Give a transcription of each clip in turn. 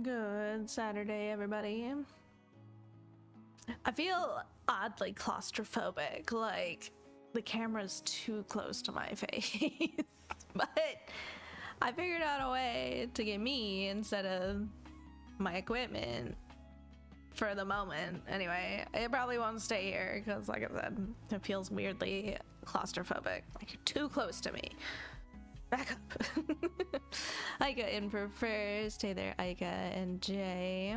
Good Saturday, everybody. I feel oddly claustrophobic, like the camera's too close to my face. But I figured out a way to get me instead of my equipment for the moment. Anyway, it probably won't stay here because, like I said, it feels weirdly claustrophobic. Like you're too close to me. Back up. Aika in for first. Hey there, Aika and Jay.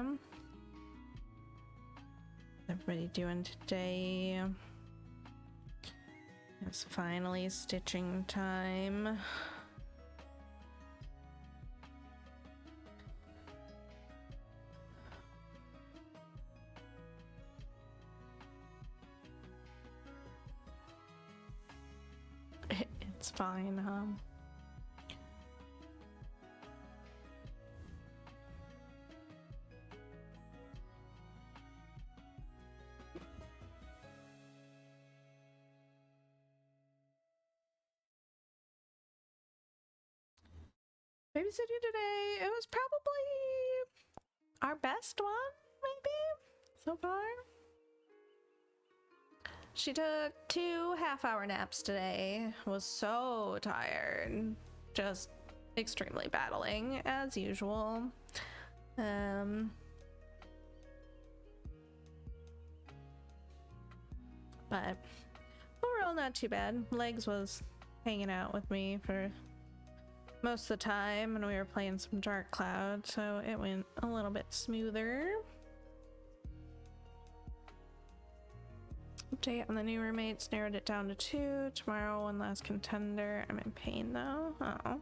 Everybody doing today? It's finally stitching time. It's fine, huh? Babysitting today, it was probably our best one, maybe, so far. She took 2 half-hour naps today, was so tired, just extremely battling, as usual. But overall not too bad. Legs was hanging out with me for most of the time, and we were playing some Dark Cloud, so it went a little bit smoother. Update on the new roommates, narrowed it down to 2. Tomorrow, one last contender. I'm in pain though. Oh.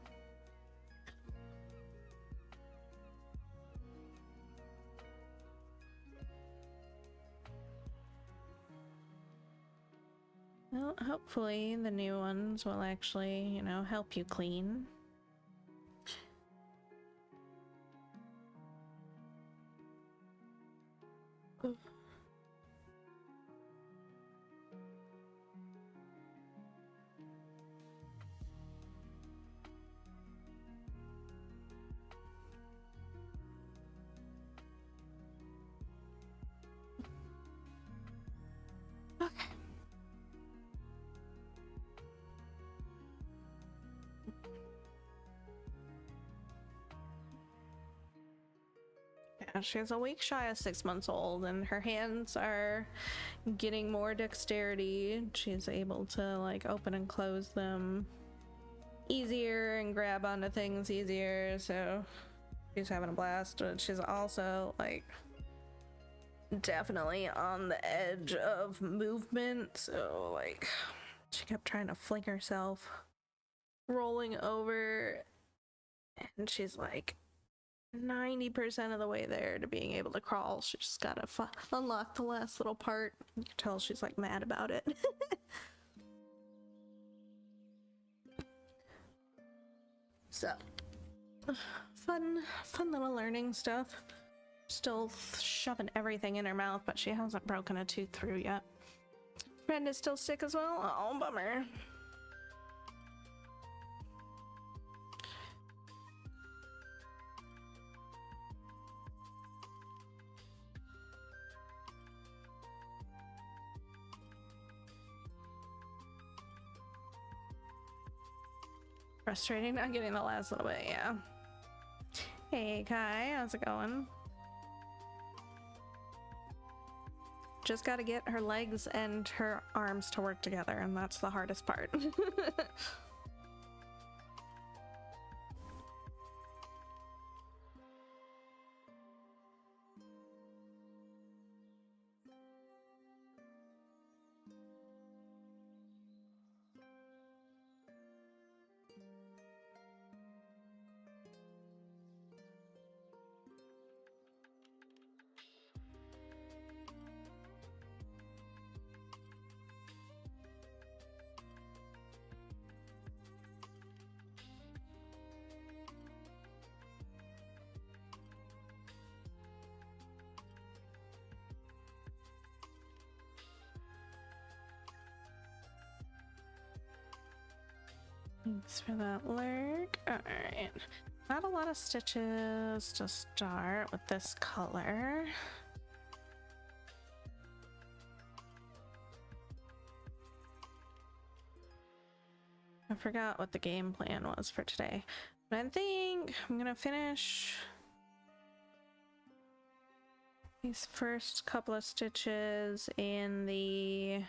Well, hopefully the new ones will actually, you know, help you clean. Oof. Okay. Yeah, she's a week shy of 6 months old, and her hands are getting more dexterity. She's able to like open and close them easier and grab onto things easier, so she's having a blast. But she's also like definitely on the edge of movement, so like she kept trying to fling herself, rolling over, and she's like 90% of the way there to being able to crawl. She just gotta unlock the last little part. You can tell she's like mad about it. So fun little learning stuff. Still shoving everything in her mouth, but she hasn't broken a tooth through yet. Friend is still sick as well. Oh, bummer. Frustrating not getting the last little bit, yeah. Hey Kai, how's it going? Just gotta get her legs and her arms to work together, and that's the hardest part. Thanks for that lurk. Alright. Not a lot of stitches to start with this color. I forgot what the game plan was for today, but I think I'm gonna finish these first couple of stitches in the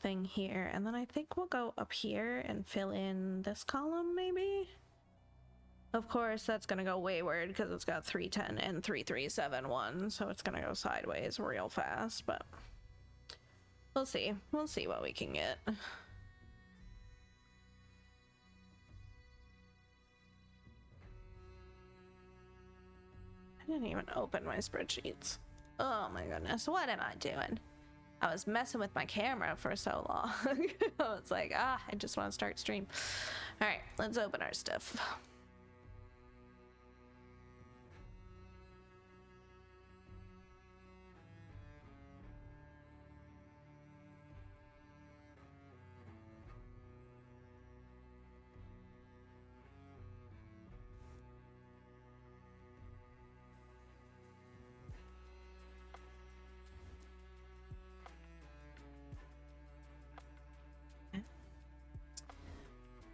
thing here, and then I think we'll go up here and fill in this column maybe. Of course, that's gonna go wayward because it's got 310 and 3371, so it's gonna go sideways real fast, but we'll see. We'll see what we can get. I didn't even open my spreadsheets. Oh my goodness, what am I doing? I was messing with my camera for so long. I was like, I just want to start stream. All right, let's open our stuff.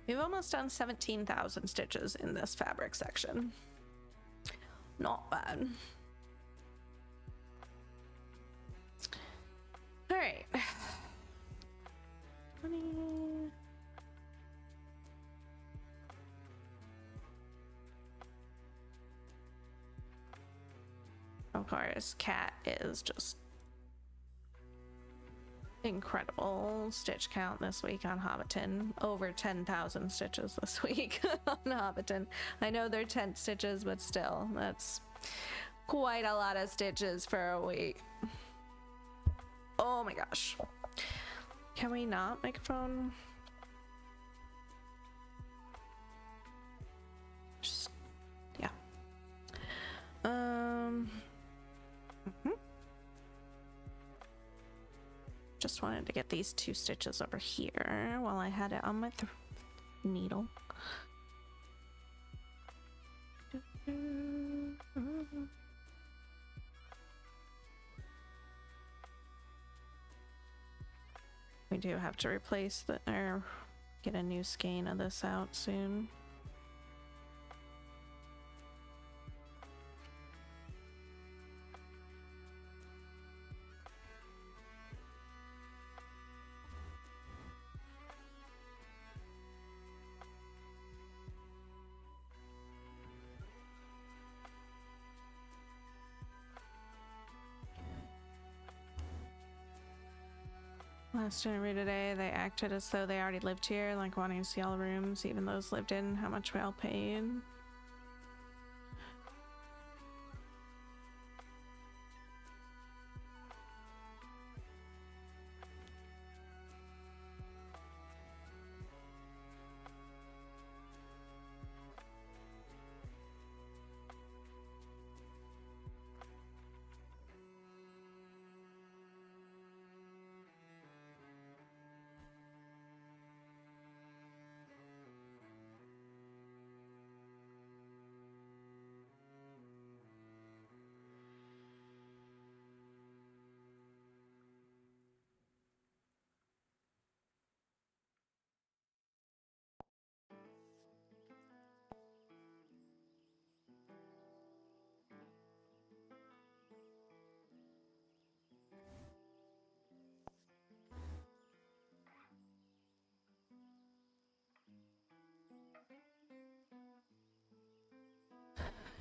We've almost done 17,000 stitches in this fabric section. Not bad. All right. 20. Of course, Cat is just incredible stitch count this week on Hobbiton. Over 10,000 stitches this week on Hobbiton. I know they're 10 stitches, but still, that's quite a lot of stitches for a week. Oh my gosh. Can we not microphone? Just, yeah. Just wanted to get these 2 stitches over here while I had it on my needle. We do have to replace the, or get a new skein of this out soon. Last interview today, they acted as though they already lived here, like wanting to see all the rooms, even those lived in, how much we all paid.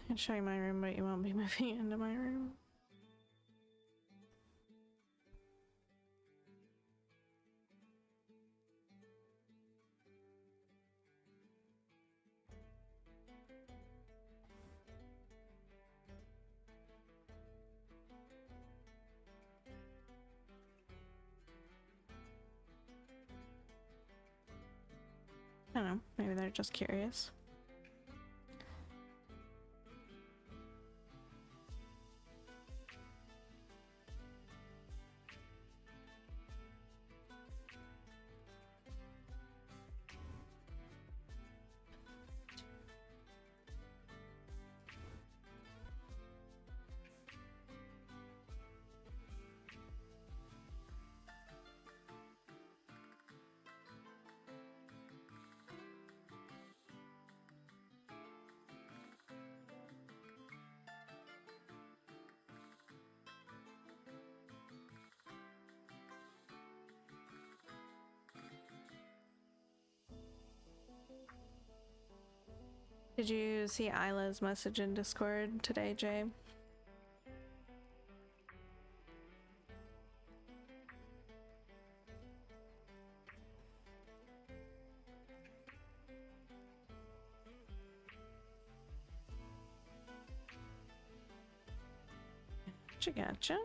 I can show you my room, but you won't be moving into my room. I don't know, maybe they're just curious. Did you see Isla's message in Discord today, Jay? Gotcha.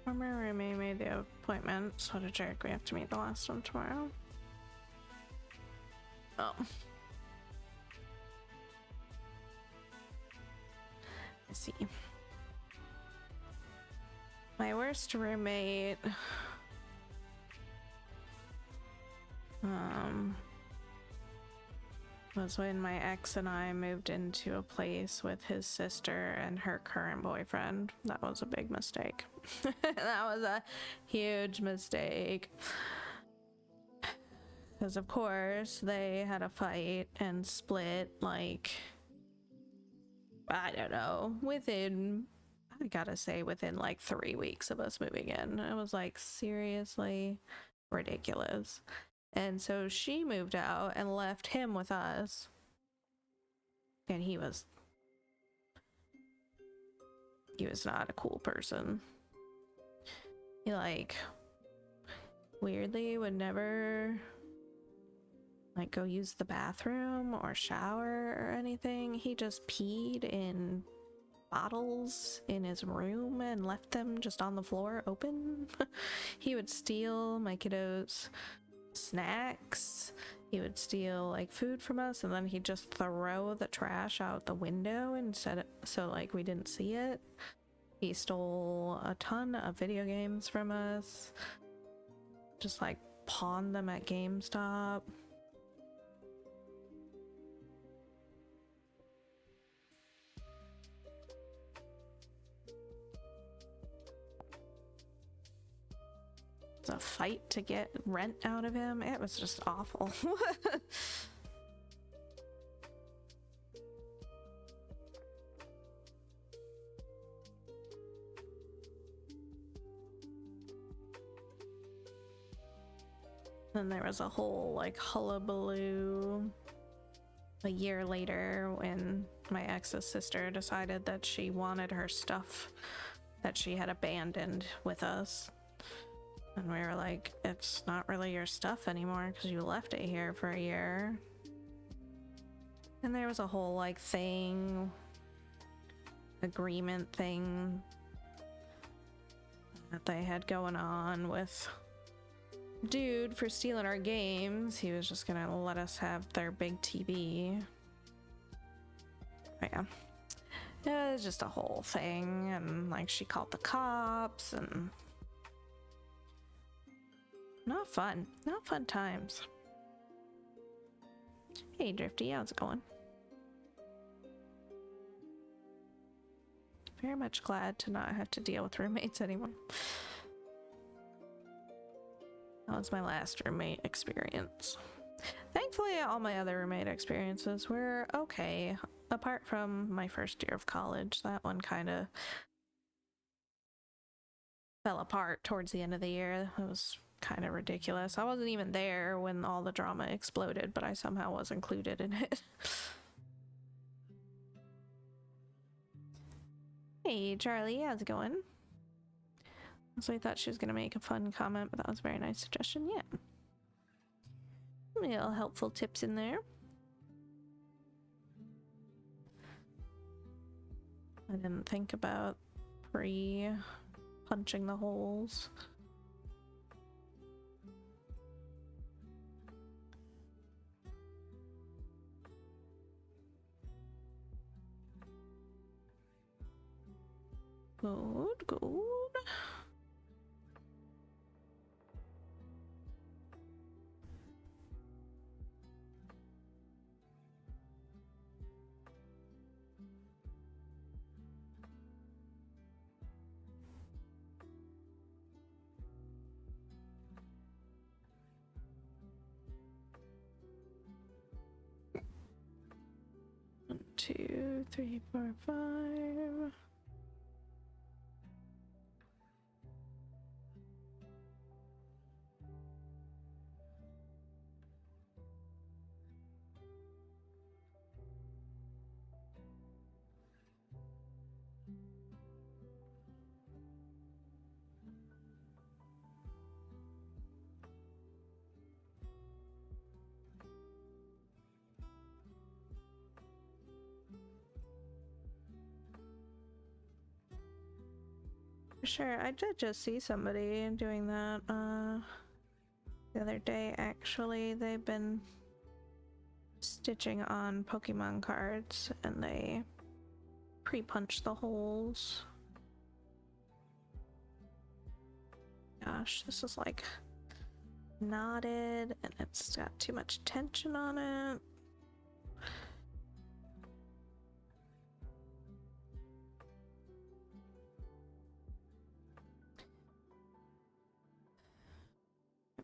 Former roommate made the appointment. So what a jerk. We have to meet the last one tomorrow. Oh. Let's see. My worst roommate. Was when my ex and I moved into a place with his sister and her current boyfriend. That was a big mistake. That was a huge mistake. Because of course they had a fight and split, like, I don't know, within, I gotta say, within like 3 weeks of us moving in. It was like seriously ridiculous. And so she moved out and left him with us. And he was not a cool person. He like weirdly would never like go use the bathroom or shower or anything. He just peed in bottles in his room and left them just on the floor open. He would steal my kiddos' snacks. He would steal like food from us, and then he'd just throw the trash out the window instead, so like we didn't see it. He stole a ton of video games from us, just like pawned them at GameStop. It's a fight to get rent out of him. It was just awful. Then there was a whole like hullabaloo a year later when my ex's sister decided that she wanted her stuff that she had abandoned with us. And we were like, it's not really your stuff anymore because you left it here for a year. And there was a whole like agreement thing that they had going on with dude for stealing our games. He was just gonna let us have their big TV. But yeah, it was just a whole thing, and like she called the cops, and not fun times. Hey Drifty, how's it going? Very much glad to not have to deal with roommates anymore. That was my last roommate experience. Thankfully, all my other roommate experiences were okay, apart from my first year of college. That one kind of fell apart towards the end of the year. It was kind of ridiculous. I wasn't even there when all the drama exploded, but I somehow was included in it. Hey Charlie, how's it going? So I thought she was gonna make a fun comment, but that was a very nice suggestion. Yeah, little helpful tips in there. I didn't think about punching the holes. Good. 2, 3, 4, 5. For sure, I did just see somebody doing that the other day. Actually, they've been stitching on Pokemon cards and they pre-punch the holes. Gosh, this is like knotted and it's got too much tension on it.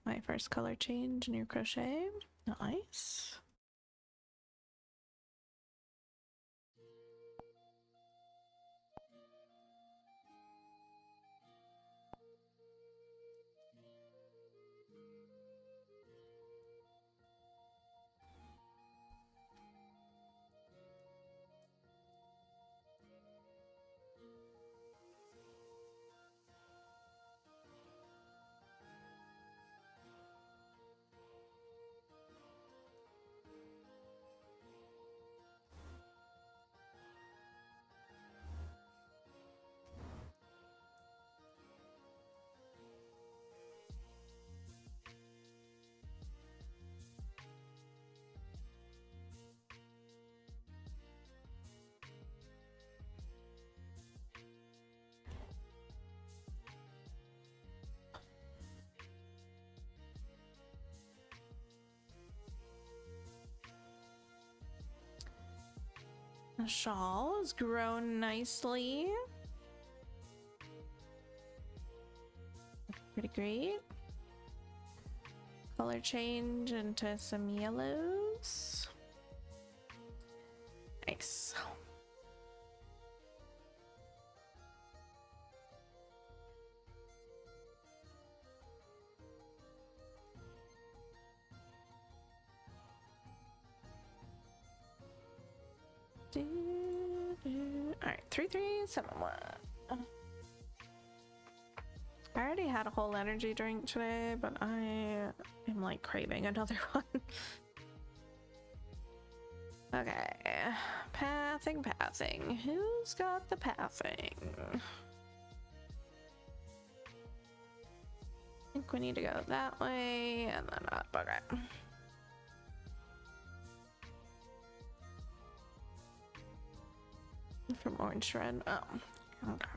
My first color change in your crochet. Nice. The shawl has grown nicely. Pretty great. Color change into some yellows. Nice. Alright, 3371. I already had a whole energy drink today, but I am like craving another one. Okay, pathing. Who's got the pathing? I think we need to go that way and then up. Okay. From orange to red. Oh, okay.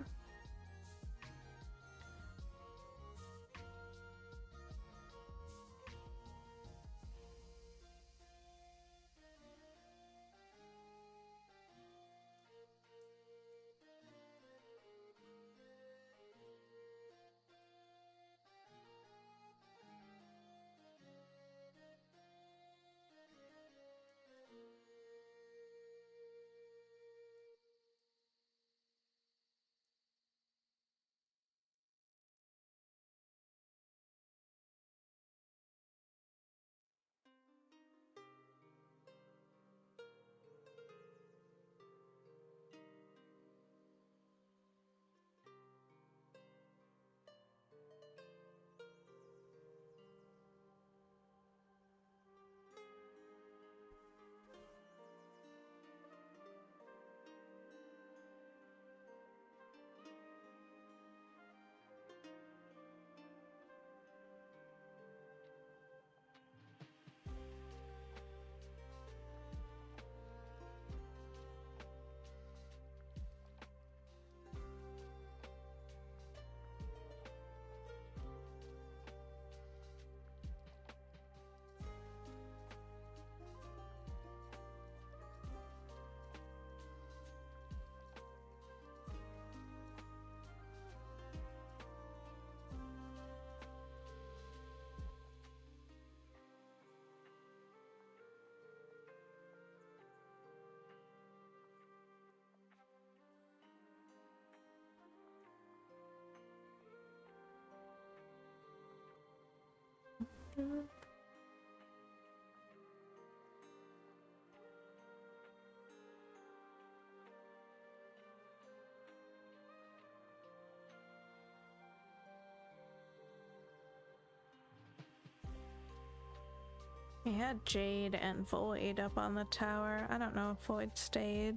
We had Jade and Void up on the tower. I don't know if Void stayed.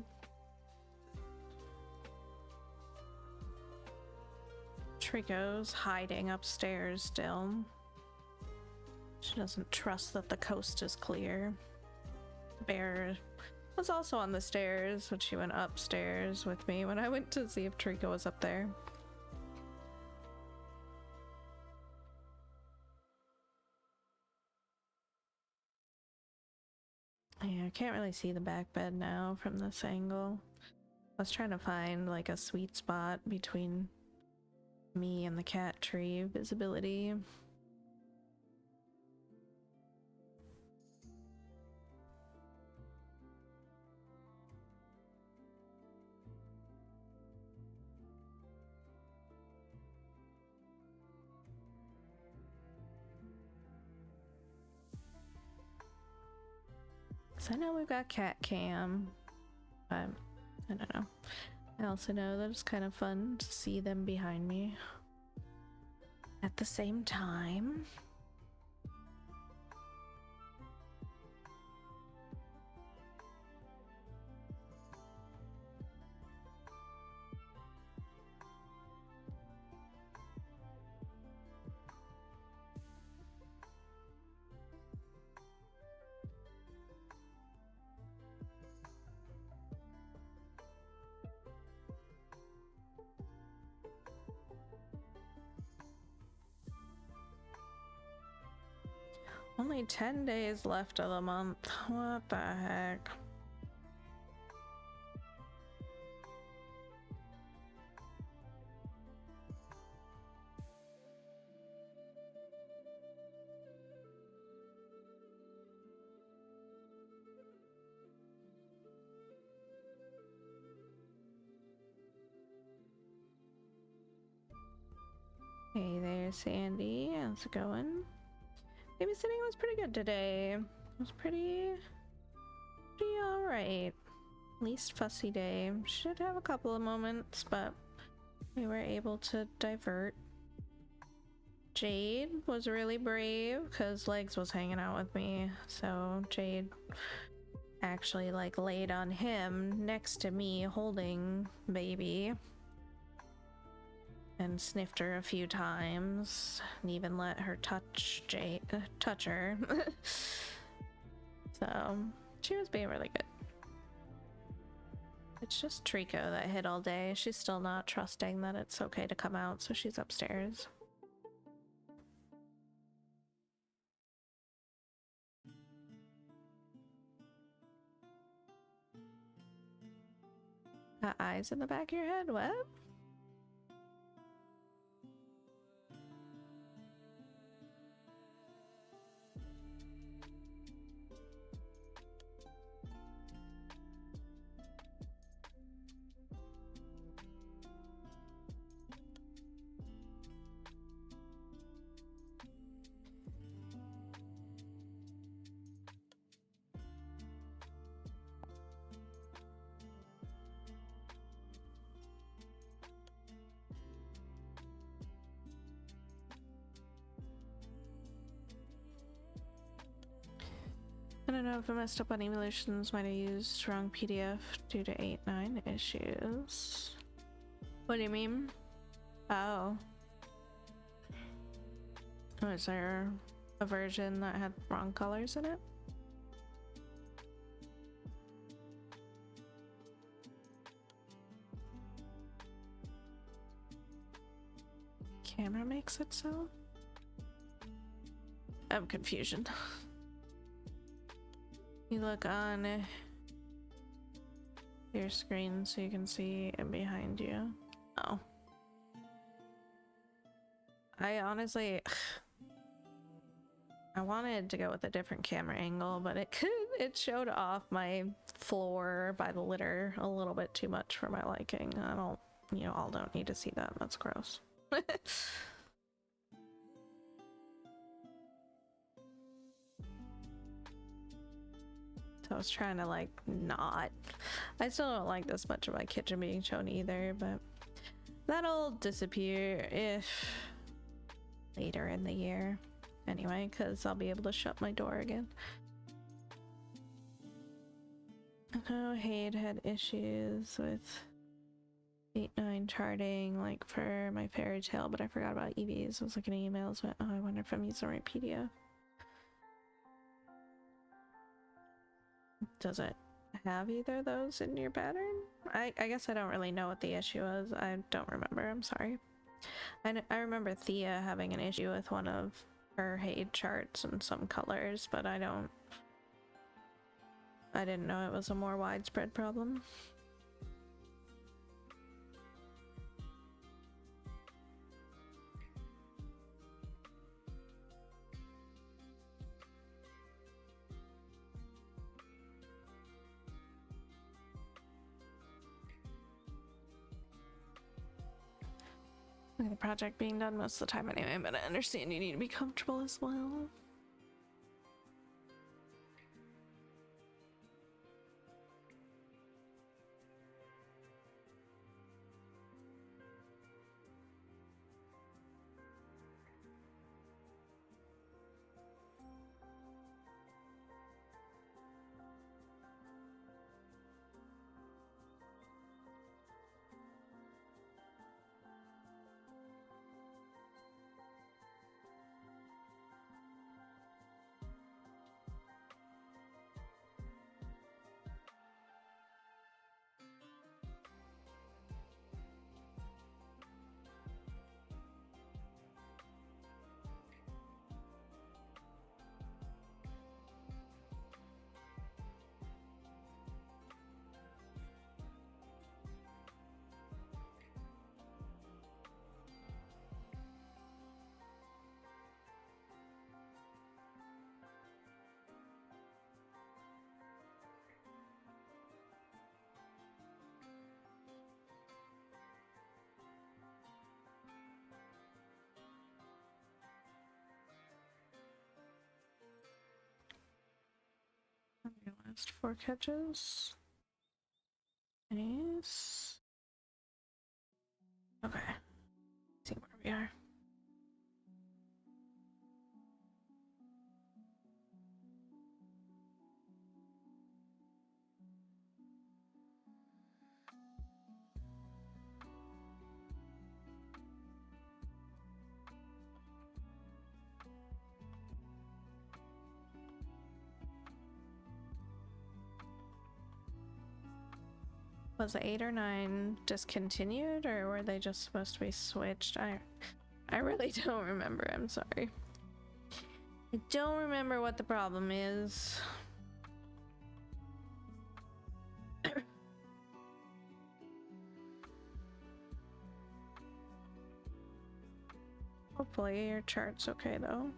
Trico's hiding upstairs still. She doesn't trust that the coast is clear. Bear was also on the stairs, but she went upstairs with me when I went to see if Trico was up there. Yeah, I can't really see the back bed now from this angle. I was trying to find like a sweet spot between me and the cat tree visibility. So I know we've got cat cam, but I don't know. I also know that it's kind of fun to see them behind me at the same time. Only 10 days left of the month. What the heck? Hey there, Sandy. How's it going? Babysitting was pretty good today. It was pretty alright. Least fussy day. Should have a couple of moments, but we were able to divert. Jade was really brave because Legs was hanging out with me, so Jade actually like laid on him next to me holding baby and sniffed her a few times and even let her touch her. So she was being really good. It's just Trico that hid all day. She's still not trusting that it's okay to come out, so she's upstairs. Got eyes in the back of your head? What? I don't know if I messed up on evolutions. Might have used wrong PDF due to 8.9 issues. What do you mean? Oh. Was there a version that had wrong colors in it? Camera makes it so? I'm confusion. You look on your screen so you can see it behind you. Oh. I honestly... I wanted to go with a different camera angle, but it showed off my floor by the litter a little bit too much for my liking. I don't, all don't need to see that. That's gross. So I was trying to like not. I still don't like this much of my kitchen being shown either, but that'll disappear if later in the year. Anyway, because I'll be able to shut my door again. Oh, Haid had issues with 8-9 charting, like for my fairy tale, but I forgot about EVs. I was looking at emails, but oh, I wonder if I'm using the right PDF. Does it have either of those in your pattern? I guess I don't really know what the issue was. I don't remember. I'm sorry. I remember Thea having an issue with one of her Haid charts and some colors, but I didn't know it was a more widespread problem. The project being done most of the time anyway, but I understand you need to be comfortable as well. Last 4 catches. Nice. Okay. Let's see where we are. Was 8 or 9 discontinued, or were they just supposed to be switched? I really don't remember. I'm sorry. I don't remember what the problem is. Hopefully your chart's okay though.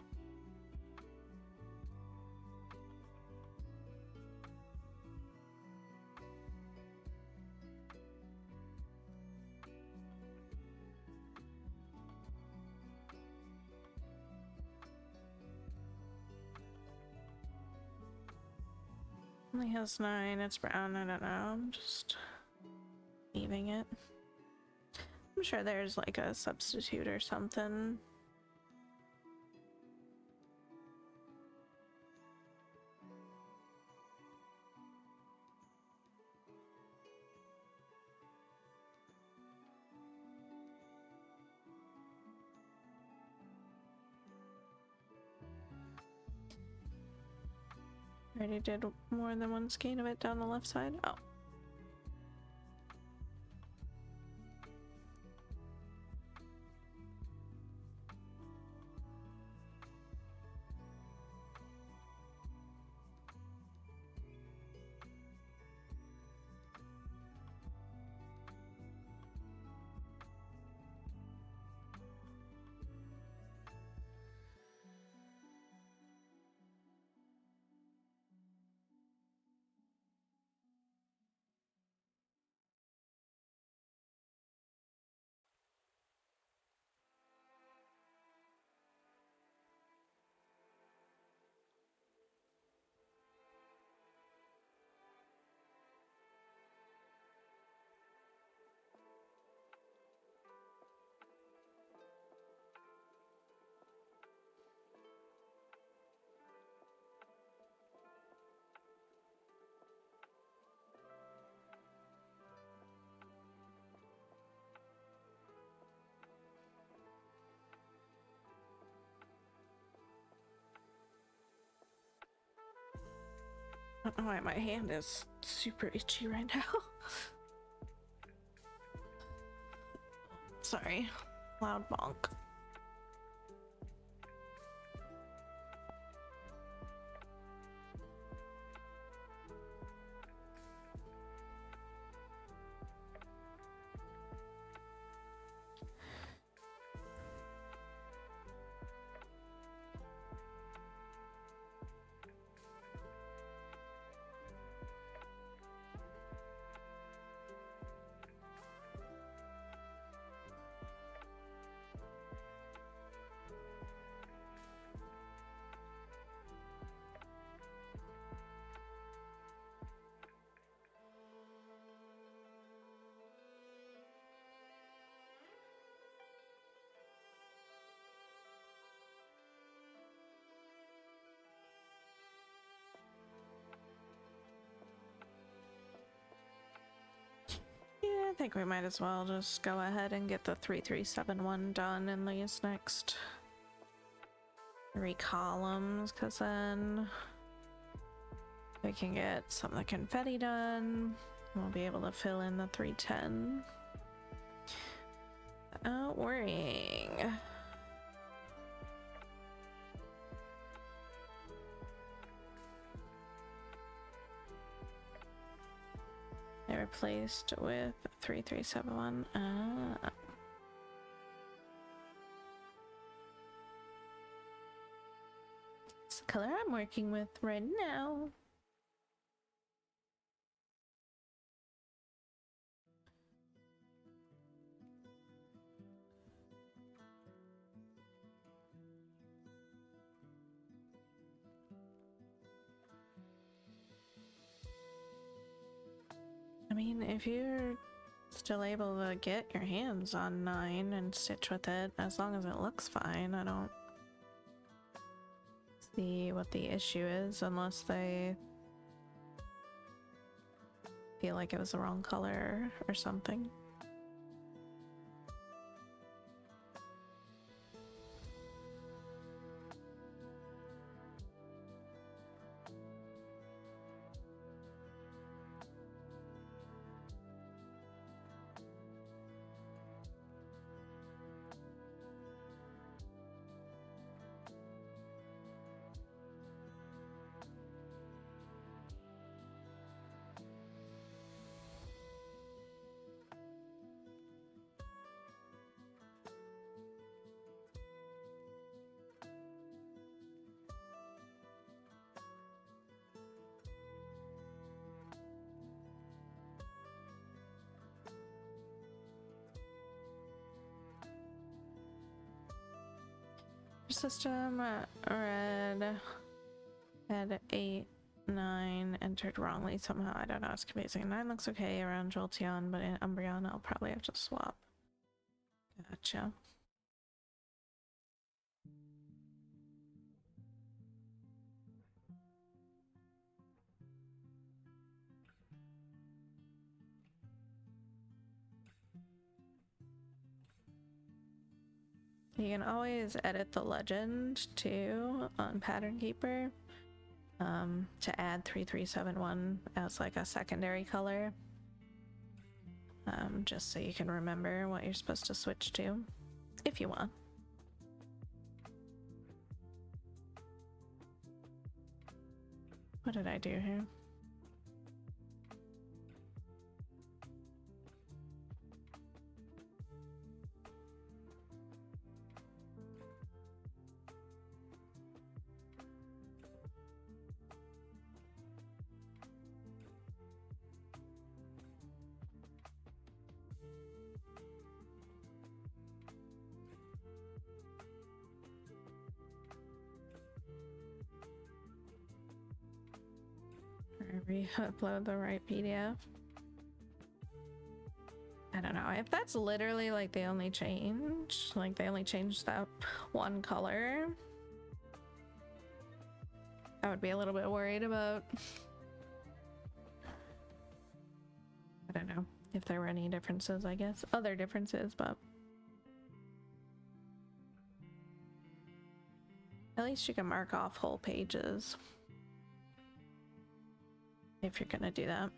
Only has 9, it's brown, I don't know. I'm just leaving it. I'm sure there's like a substitute or something. Already did more than one skein of it down the left side. Oh. I don't know why my hand is super itchy right now. Sorry. Loud bonk. Yeah, I think we might as well just go ahead and get the 3371 done in these next 3 columns, because then we can get some of the confetti done. We'll be able to fill in the 310 without worrying. I replaced with 3371. It's the color I'm working with right now. I mean, if you're still able to get your hands on 9 and stitch with it, as long as it looks fine, I don't see what the issue is, unless they feel like it was the wrong color or something. System red had 8, 9 entered wrongly somehow. I don't know, it's confusing. 9 looks okay around Jolteon, but in Umbreon I'll probably have to swap. Gotcha. You can always edit the legend too on Pattern Keeper to add 3371 as like a secondary color, just so you can remember what you're supposed to switch to if you want. What did I do here? Re-upload the right PDF. I don't know if that's literally like the only change, like they only changed that one color. I would be a little bit worried about. I don't know if there were any differences, I guess. Other differences, but at least you can mark off whole pages. if you're gonna do that.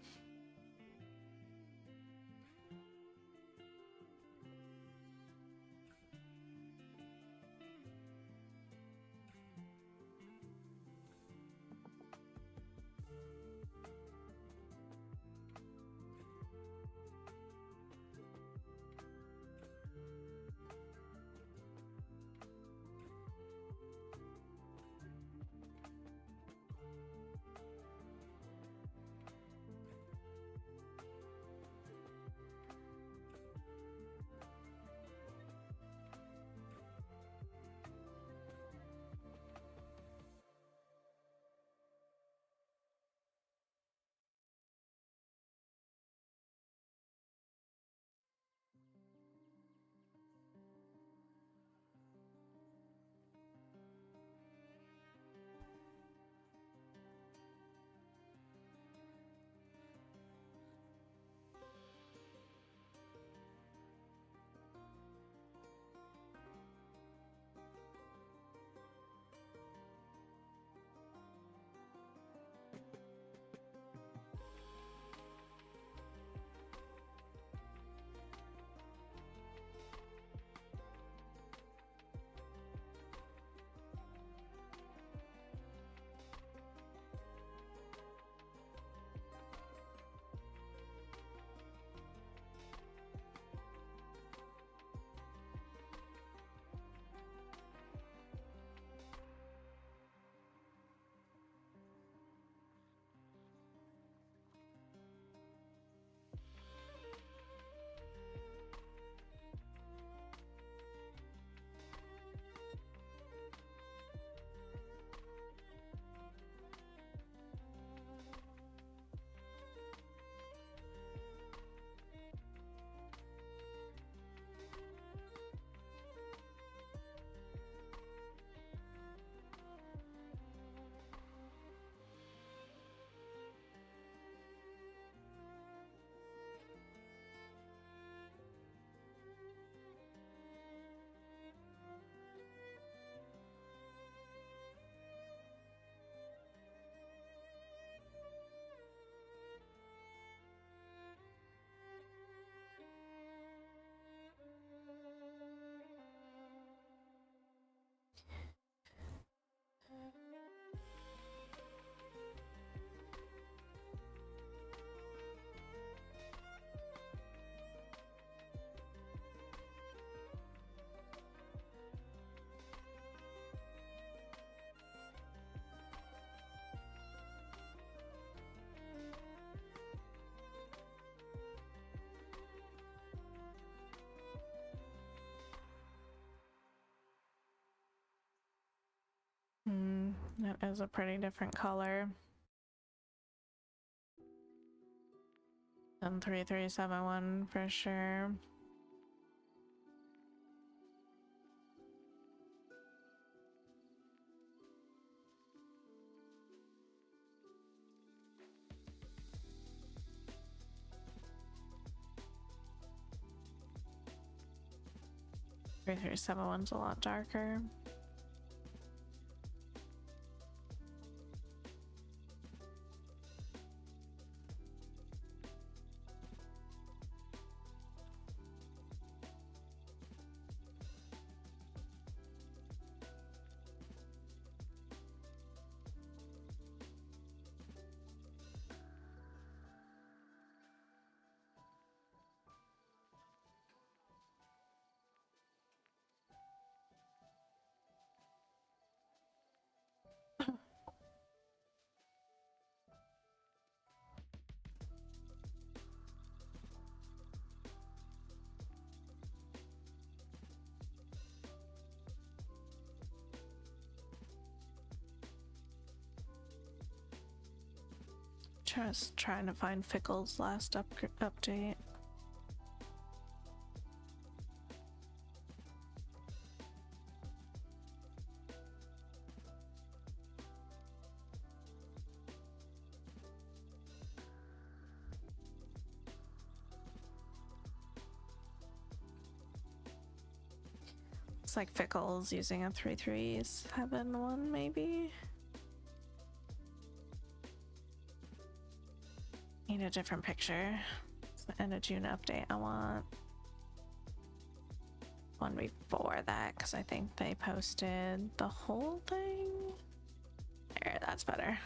That is a pretty different color than 3371 for sure. Three 7-1's a lot darker. Just trying to find Fickle's last update. It's like Fickle's using a 337 one, maybe? Need a different picture. It's the end of June update. I want one before that because I think they posted the whole thing. There, that's better.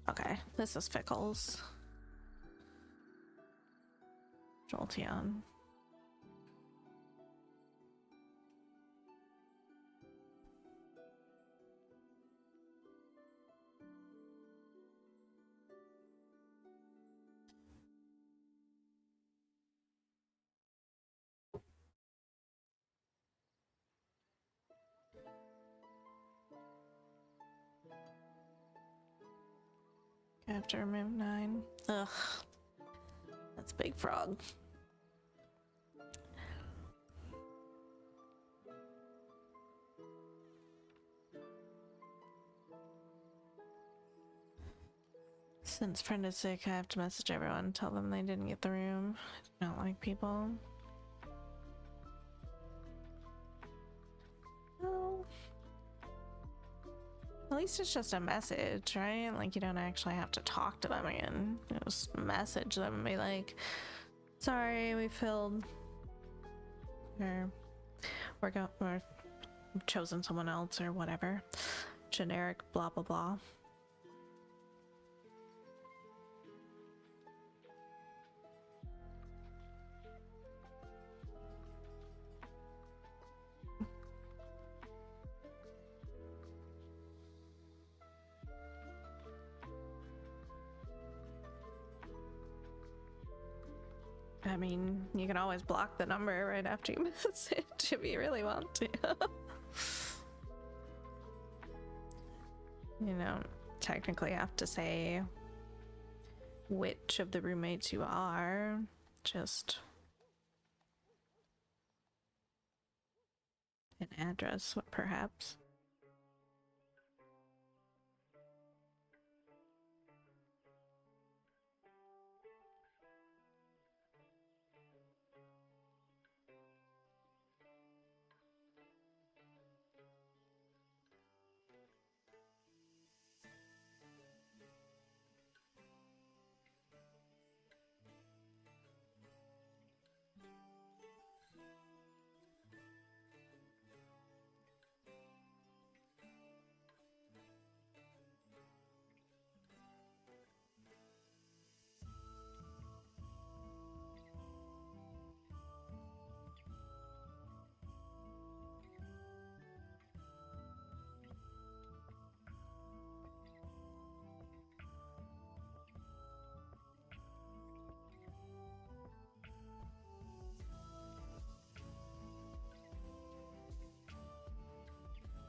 Okay, this is Fickles. Jolteon. I have to remove 9. Ugh. That's Big Frog. Since friend is sick, I have to message everyone and tell them they didn't get the room. I don't like people. Well, at least it's just a message, right? Like you don't actually have to talk to them again. You just message them and be like, sorry, we filled, or we're chosen someone else or whatever. Generic blah blah blah. I mean, you can always block the number right after you message if you really want to. You don't technically have to say which of the roommates you are, just an address, perhaps.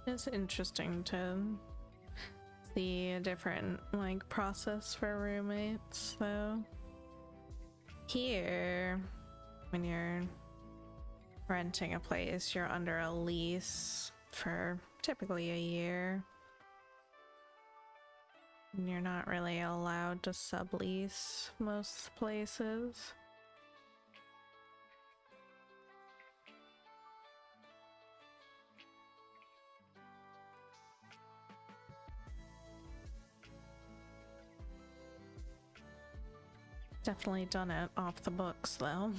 It's interesting to see a different like process for roommates though. Here, when you're renting a place, you're under a lease for typically a year. And you're not really allowed to sublease most places. Definitely done it off the books though.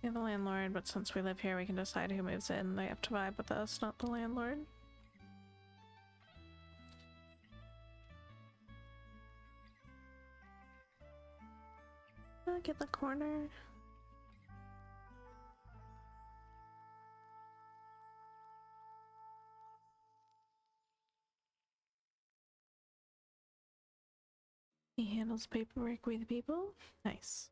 We have a landlord, but since we live here, we can decide who moves in. They have to vibe with us, not the landlord. Look at the corner. He handles paperwork with people. Nice.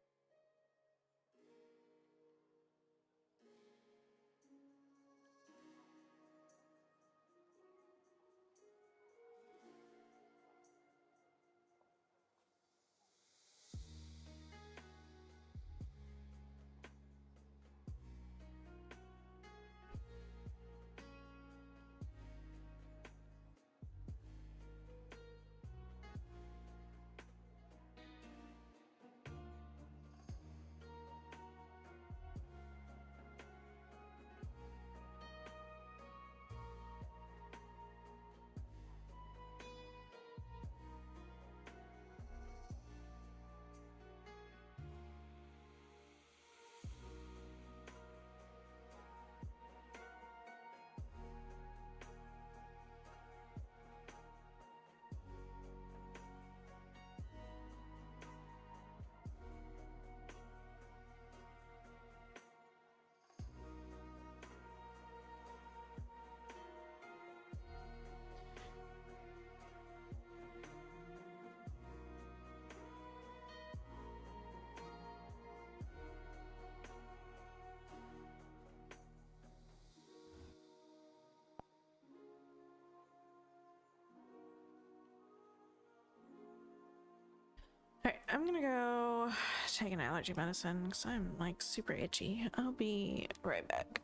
I'm gonna go take an allergy medicine because I'm like super itchy. I'll be right back.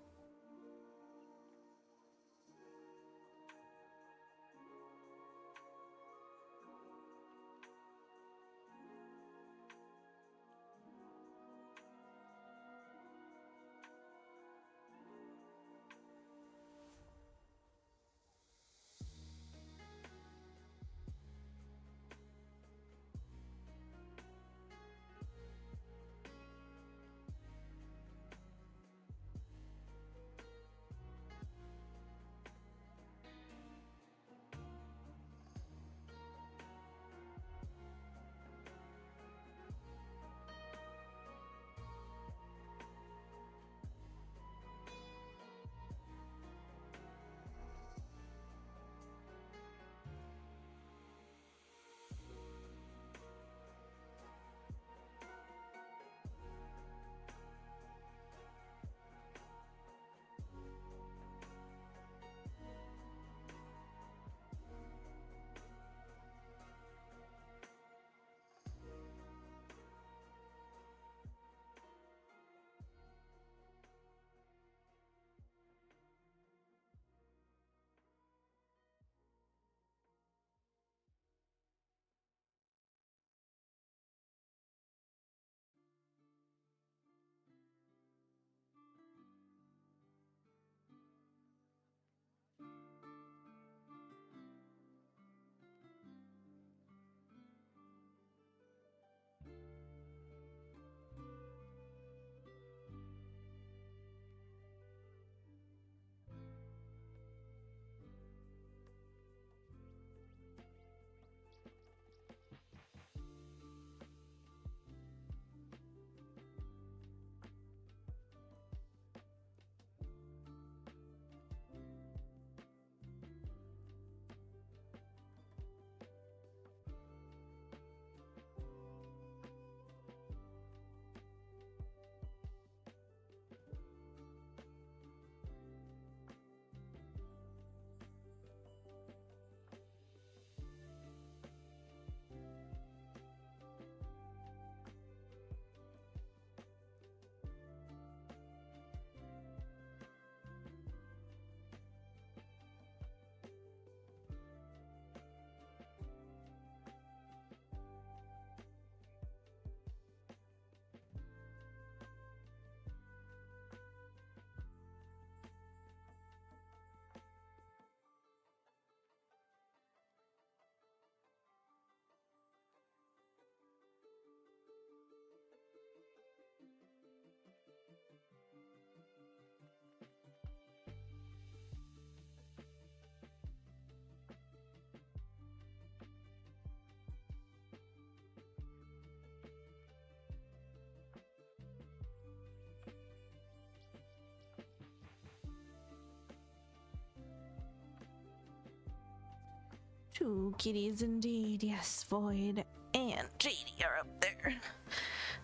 Two kitties indeed. Yes, Void and JD are up there.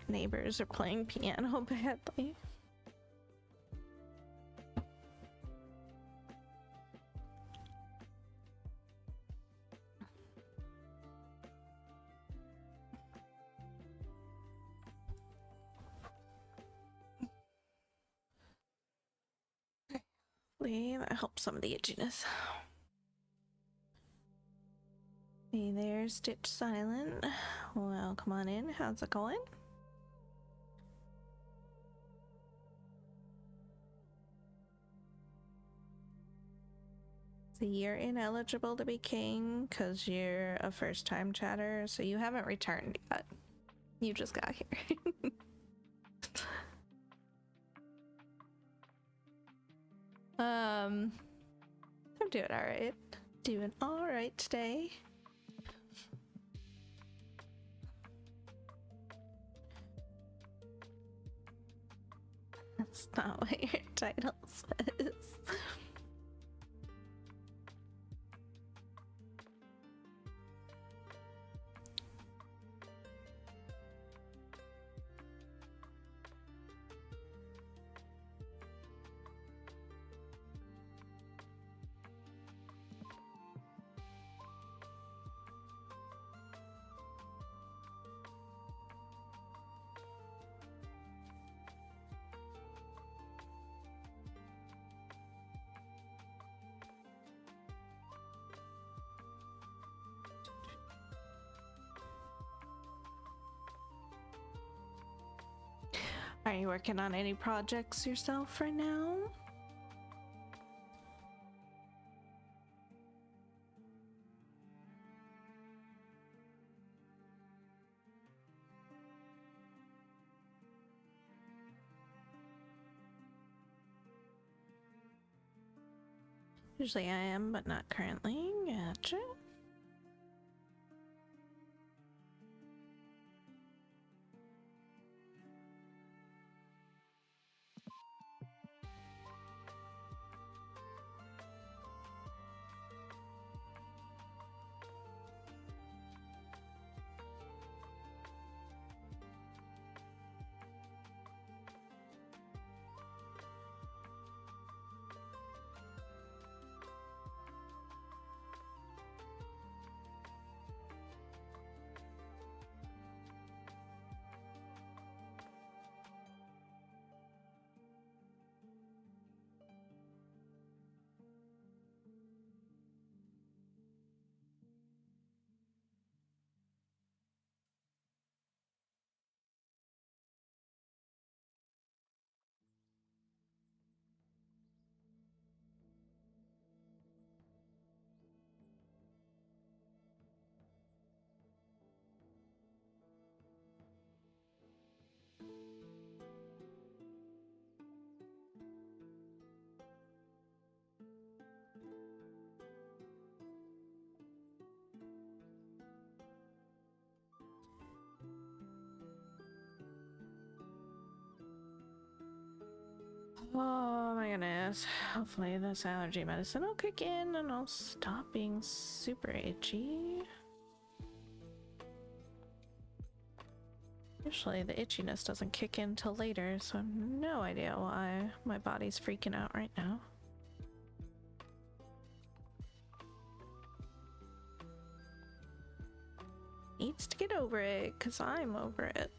Neighbors are playing piano badly. Hopefully that helps some of the itchiness. Hey there, Stitch Silent. Well, come on in. How's it going? So you're ineligible to be king because you're a first-time chatter, so you haven't returned yet. You just got here. I'm doing all right. Doing all right today. That's not what your title says. Are you working on any projects yourself right now? Usually I am, but not currently. Gotcha. Oh my goodness. Hopefully this allergy medicine will kick in and I'll stop being super itchy. Usually the itchiness doesn't kick in till later, so I have no idea why my body's freaking out right now. Needs to get over it, cause I'm over it.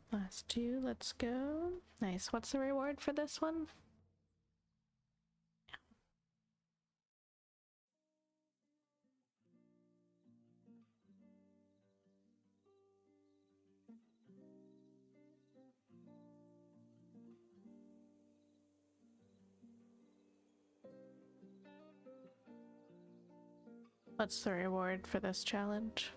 Last two, let's go. Nice. What's the reward for this one? What's the reward for this challenge?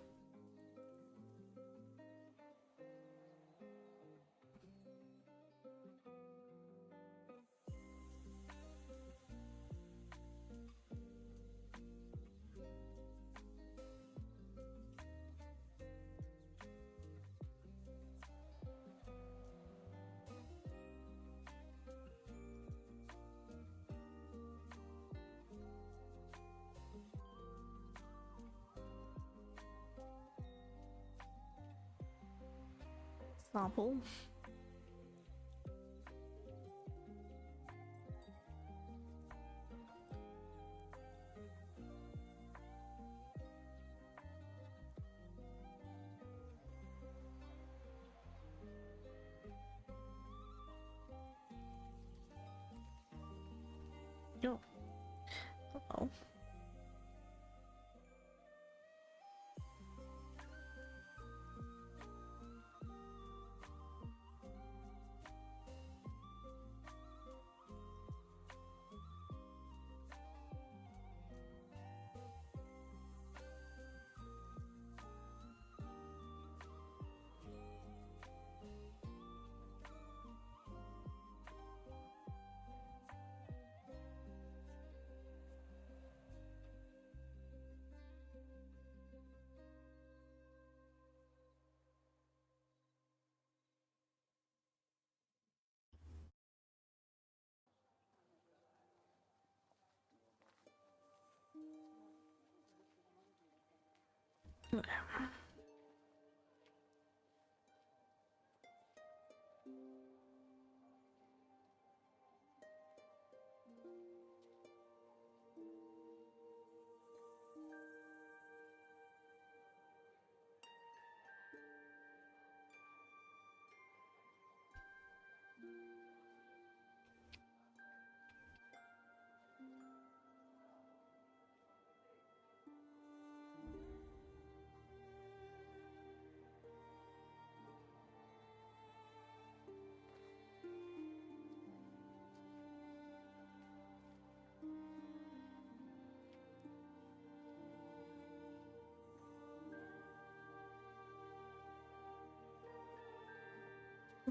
Sample.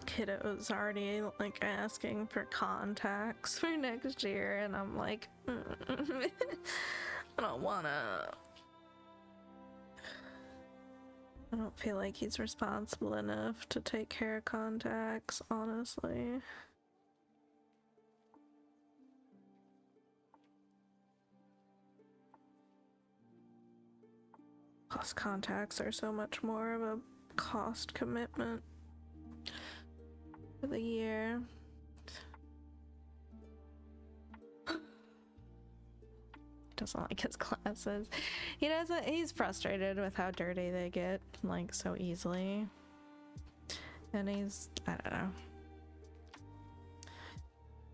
Kiddo's already like asking for contacts for next year, and I'm like, I don't wanna. I don't feel like he's responsible enough to take care of contacts, honestly. Plus, contacts are so much more of a cost commitment for the year. Doesn't like his classes. He doesn't. He's frustrated with how dirty they get, like, so easily. And he's, I don't know.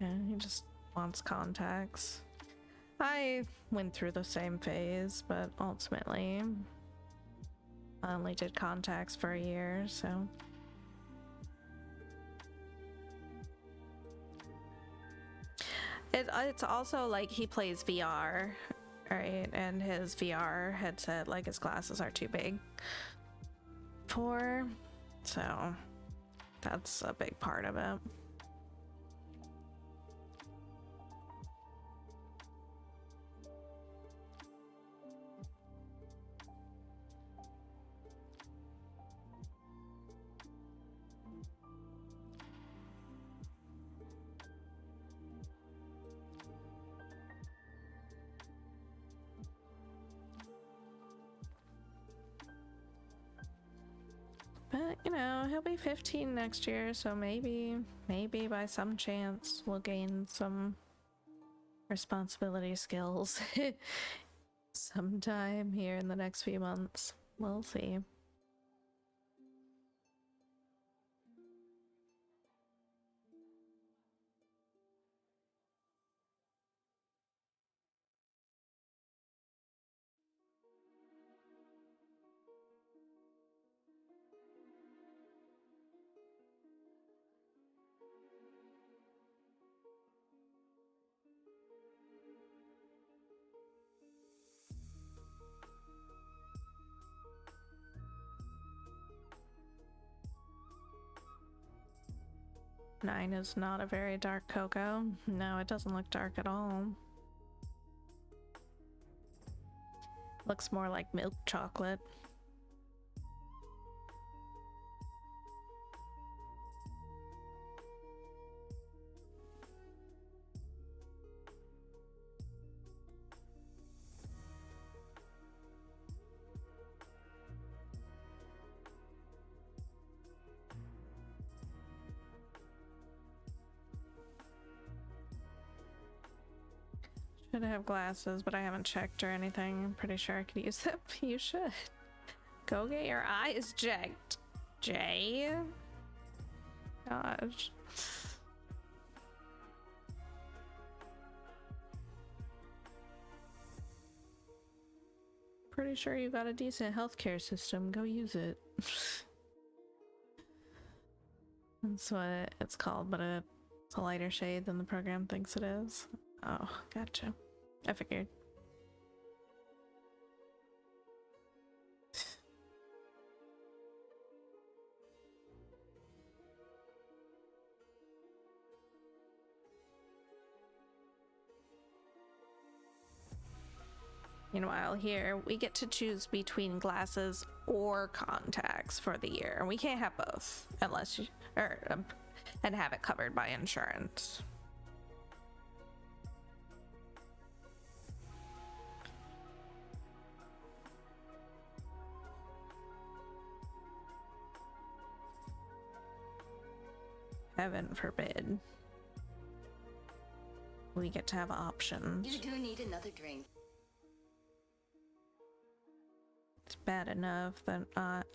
Yeah, he just wants contacts. I went through the same phase, but ultimately I only did contacts for a year, so. It's also like he plays VR, right? And his VR headset, like his glasses are too big for, so that's a big part of it. But, you know, he'll be 15 next year, so maybe by some chance we'll gain some responsibility skills sometime here in the next few months. We'll see. Nine is not a very dark cocoa. No, it doesn't look dark at all. Looks more like milk chocolate. Should have glasses, but I haven't checked or anything. I'm pretty sure I could use them. You should. Go get your eyes checked, Jay. Gosh. Pretty sure you got a decent healthcare system. Go use it. That's what it's called, but it's a lighter shade than the program thinks it is. Oh, gotcha. I figured. Meanwhile, here we get to choose between glasses or contacts for the year. We can't have both unless you, and have it covered by insurance. Heaven forbid. We get to have options. You do need another drink. It's bad enough that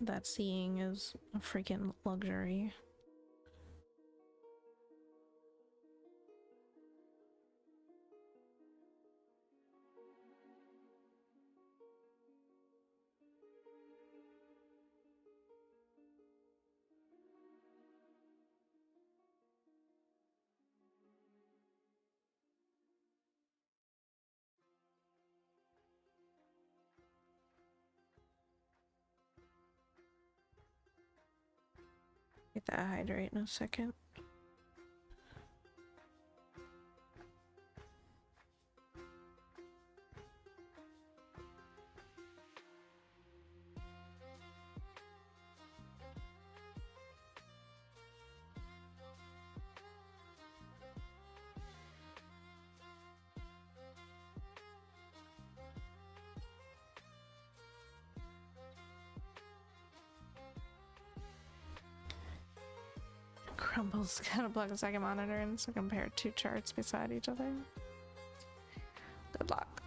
that seeing is a freaking luxury. Get that hydrate in a second. Crumbles gotta plug a second monitor in to compare two charts beside each other. Good luck.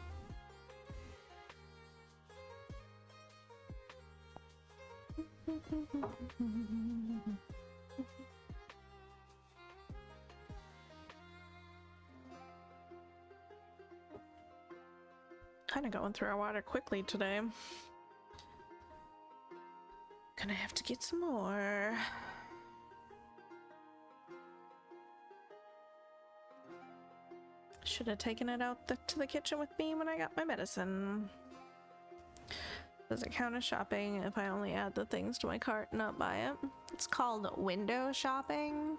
Kind of going through our water quickly today. Gonna have to get some more. Should have taken it out to the kitchen with me when I got my medicine. Does it count as shopping if I only add the things to my cart and not buy it? It's called window shopping.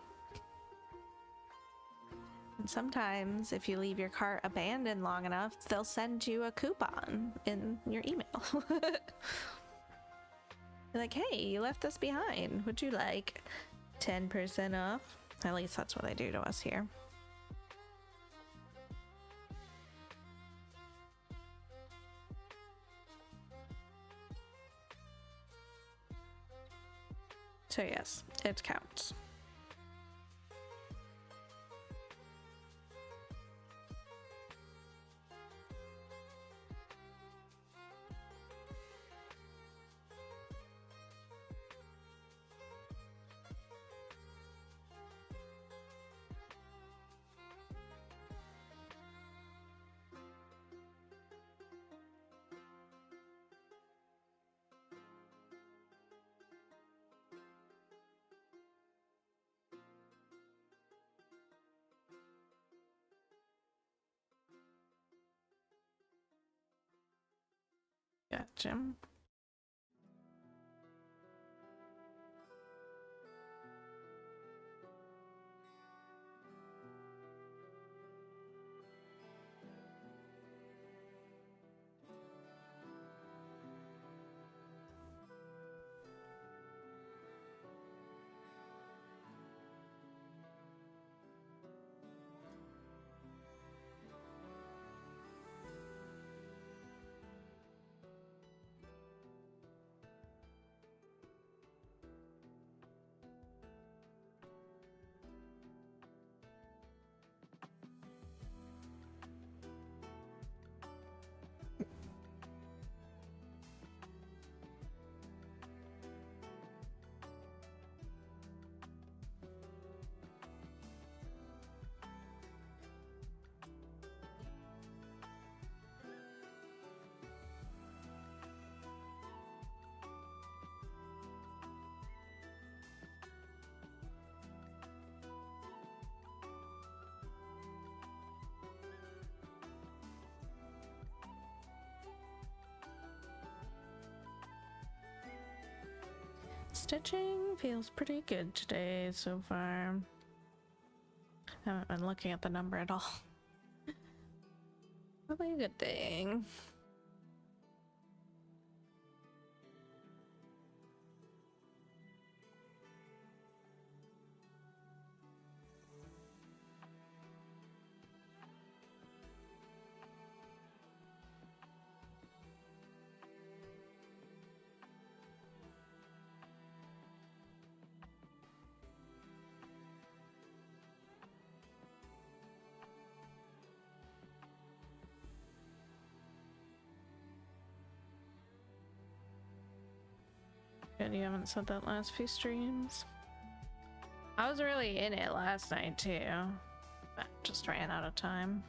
And sometimes if you leave your cart abandoned long enough, they'll send you a coupon in your email. Like, hey, you left this behind. Would you like 10% off? At least that's what they do to us here. So yes, it counts. Gotcha. Stitching feels pretty good today so far. I haven't been looking at the number at all. Probably a good thing. good you haven't said that last few streams. I was really in it last night too, but just ran out of time.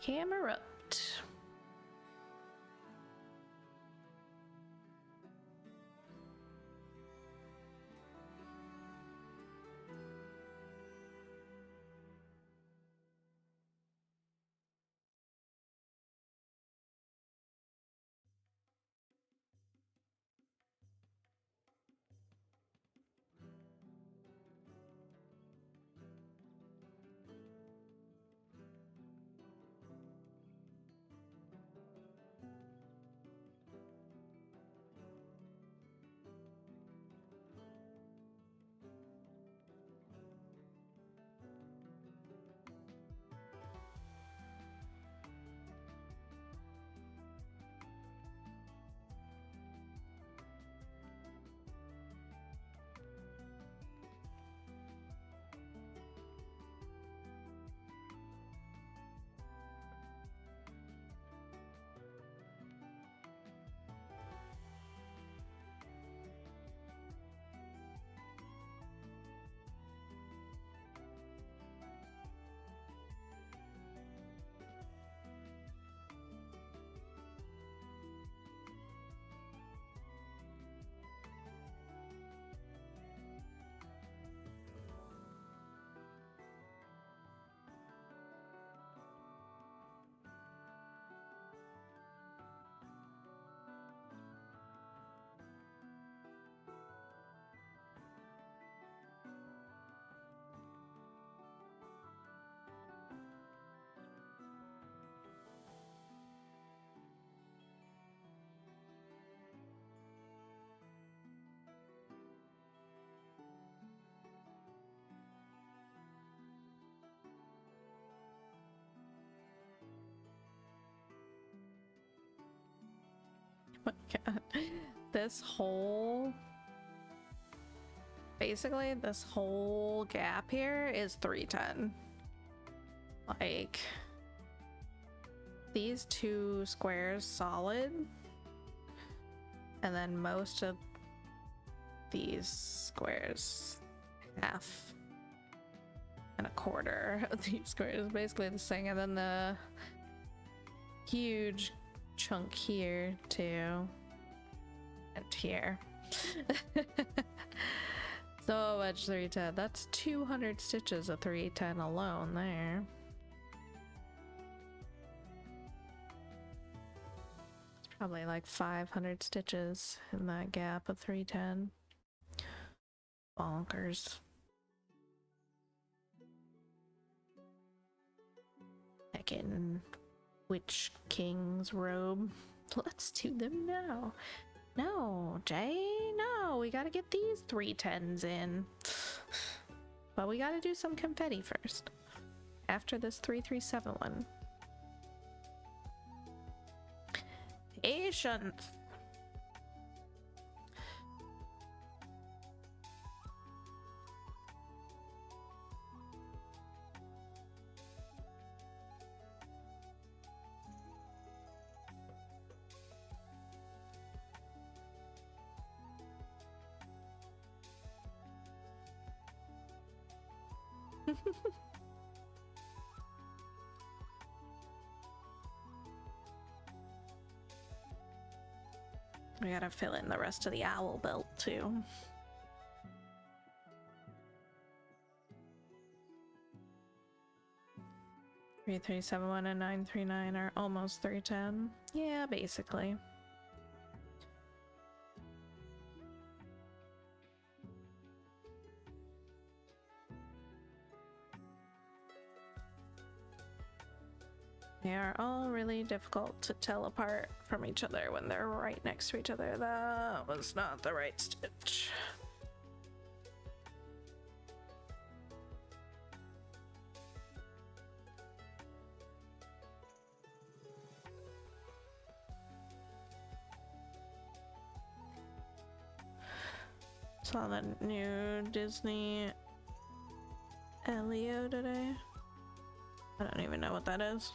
Camerupt. Oh my god. This whole... Basically, this whole gap here is 310. Like... These two squares solid. And then most of these squares, half and a quarter of these squares, basically the same. And then the huge chunk here too, and here. So much 310. That's 200 stitches of 310 alone there. It's probably like 500 stitches in that gap of 310. Bonkers. Heckin' Witch King's robe. Let's do them now. No, Jay, no, we gotta get these 310s in. But we gotta do some confetti first. After this 337 one. Patience. We gotta fill in the rest of the owl belt too. Three 371 and 939 are almost 310. Yeah, basically. They are all really difficult to tell apart from each other when they're right next to each other. That was not the right stitch. Saw the new Disney Elio today. I don't even know what that is.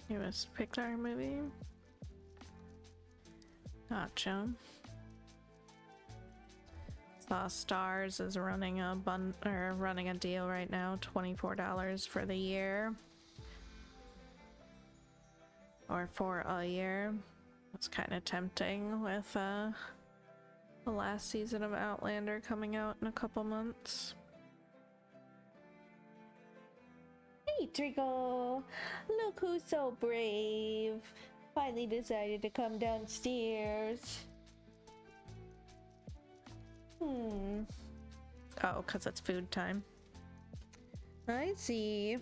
Newest Pixar movie. Gotcha. Saw Stars is running a running a deal right now, $24 for the year. Or for a year. That's kind of tempting with the last season of Outlander coming out in a couple months. Hey Trickle! Look who's so brave! Finally decided to come downstairs. Oh, because it's food time. I see.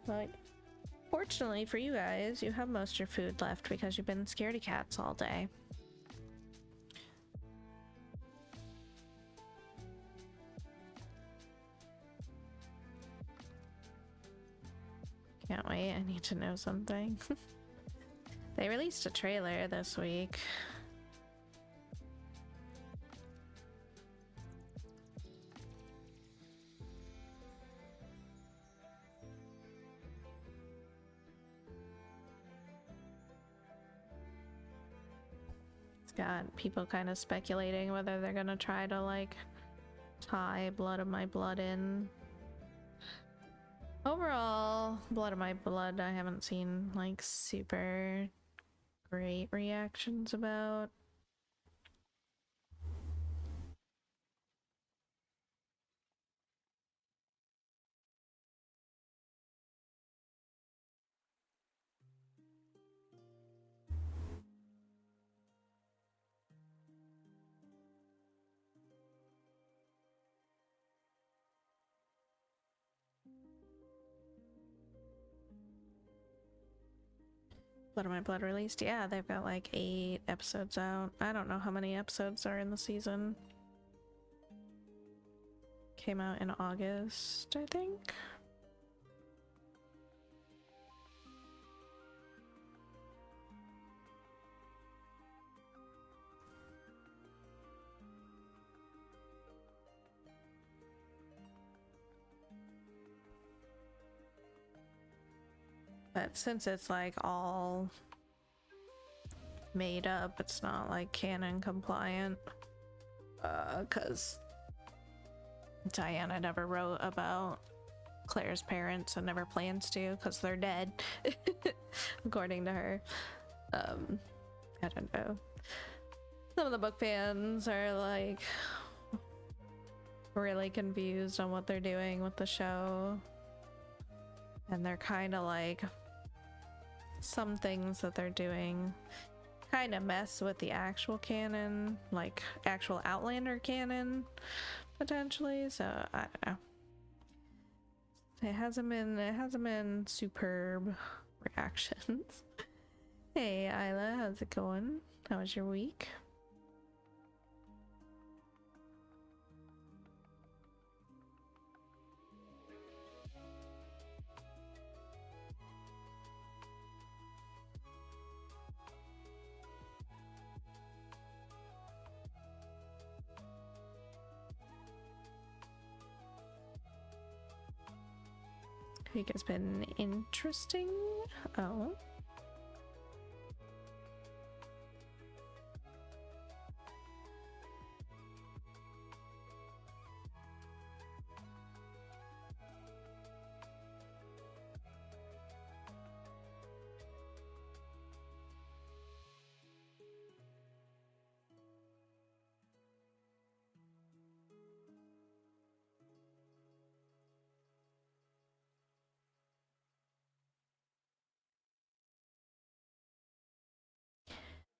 But fortunately for you guys, you have most of your food left because you've been scaredy cats all day. Can't wait, I need to know something. They released a trailer this week. It's got people kind of speculating whether they're gonna try to like tie Blood of My Blood in. Overall, Blood of My Blood I haven't seen like super great reactions about. Blood of My Blood released? Yeah, they've got like 8 episodes out. I don't know how many episodes are in the season. Came out in August, I think. But since it's like all made up, it's not like canon compliant. Cause Diana never wrote about Claire's parents and never plans to because they're dead, according to her. I don't know. Some of the book fans are like really confused on what they're doing with the show. And they're kind of like, some things that they're doing kind of mess with the actual canon, like actual Outlander canon, potentially. So I don't know. It hasn't been superb reactions. Hey Isla, how's it going? How was your week? Week has been interesting. Oh.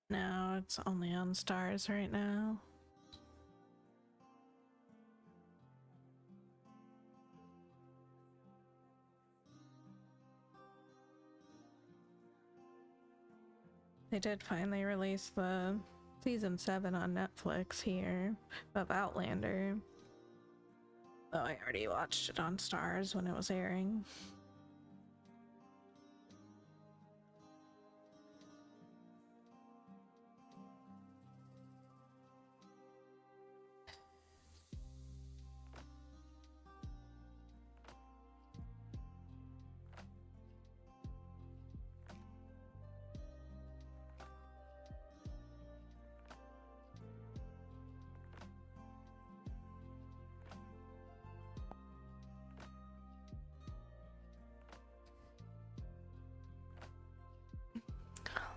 No, it's only on Stars right now. They did finally release the season 7 on Netflix here of Outlander. Though I already watched it on Stars when it was airing.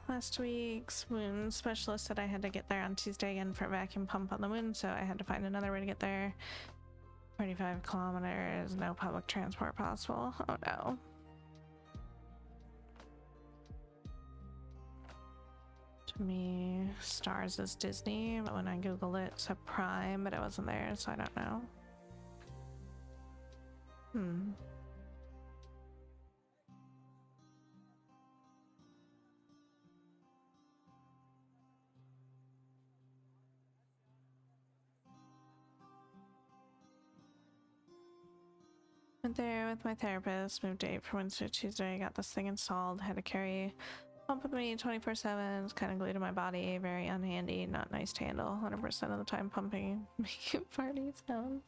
Last week's wound specialist said I had to get there on Tuesday again for a vacuum pump on the wound, so I had to find another way to get there. 45 kilometers, no public transport possible. Oh no. To me, Stars is Disney, but when I googled it, it said Prime, but it wasn't there, so I don't know. Went there with my therapist, moved date for Wednesday, Tuesday, got this thing installed, had to carry pump with me 24/7, it's kind of glued to my body, very unhandy, not nice to handle, 100% of the time pumping, making party sound.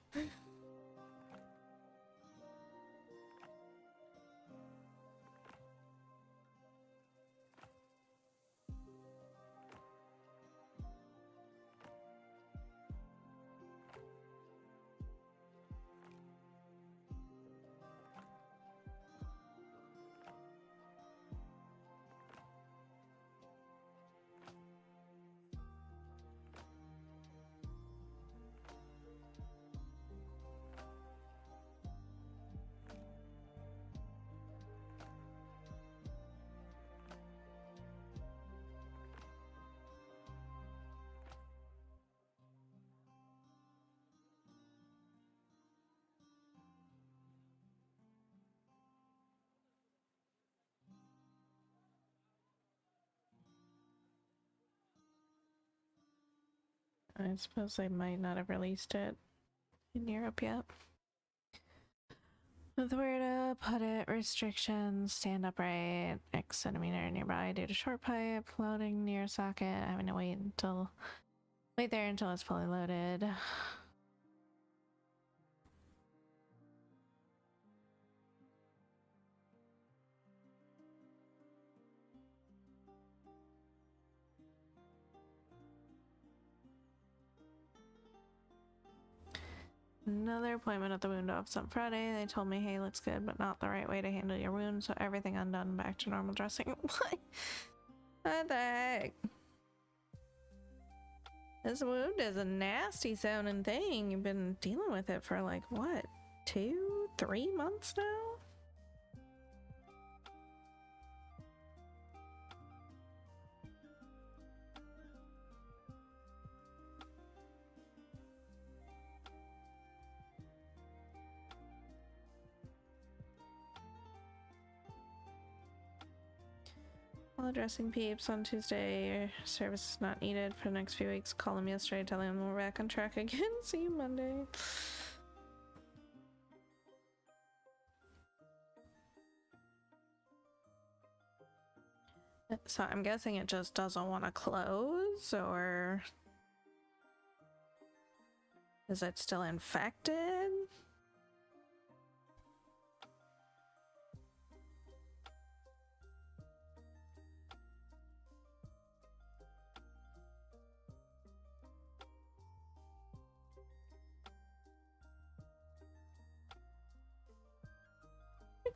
I suppose they might not have released it in Europe yet. With where to put it, restrictions, stand upright, X centimeter nearby due to short pipe, loading near socket, having to wait there until it's fully loaded. Another appointment at the wound office on Friday. They told me, hey, looks good, but not the right way to handle your wound, so everything undone, back to normal dressing. What the heck? This wound is a nasty sounding thing. You've been dealing with it for like, what, 2, 3 months now? All dressing peeps on Tuesday. Service is not needed for the next few weeks. Call them yesterday, telling them we're back on track again. See you Monday. So I'm guessing it just doesn't want to close, or is it still infected?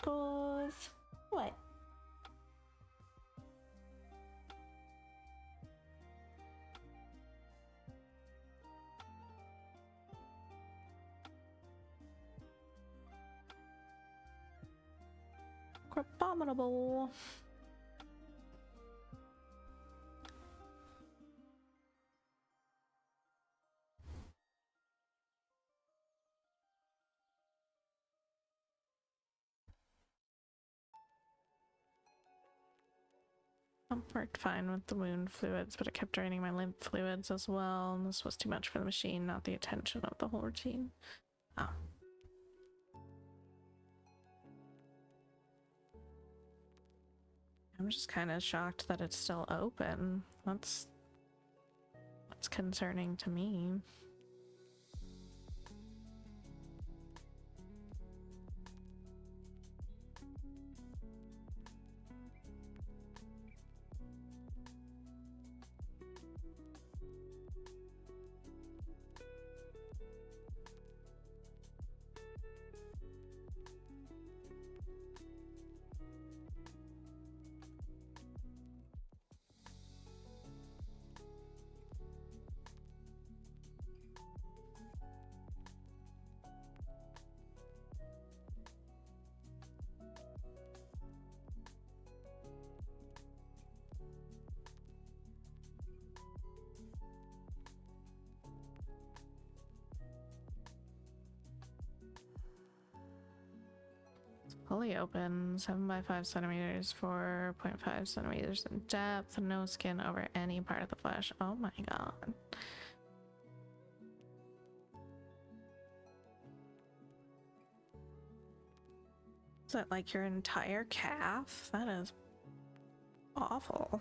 goes. What? Abominable. Worked fine with the wound fluids, but it kept draining my lymph fluids as well, and this was too much for the machine, not the attention of the whole routine. Oh. I'm just kind of shocked that it's still open. That's what's concerning to me. Fully open, 7 by 5 centimeters, 4.5 centimeters in depth, no skin over any part of the flesh. Oh my god. Is that like your entire calf? That is awful.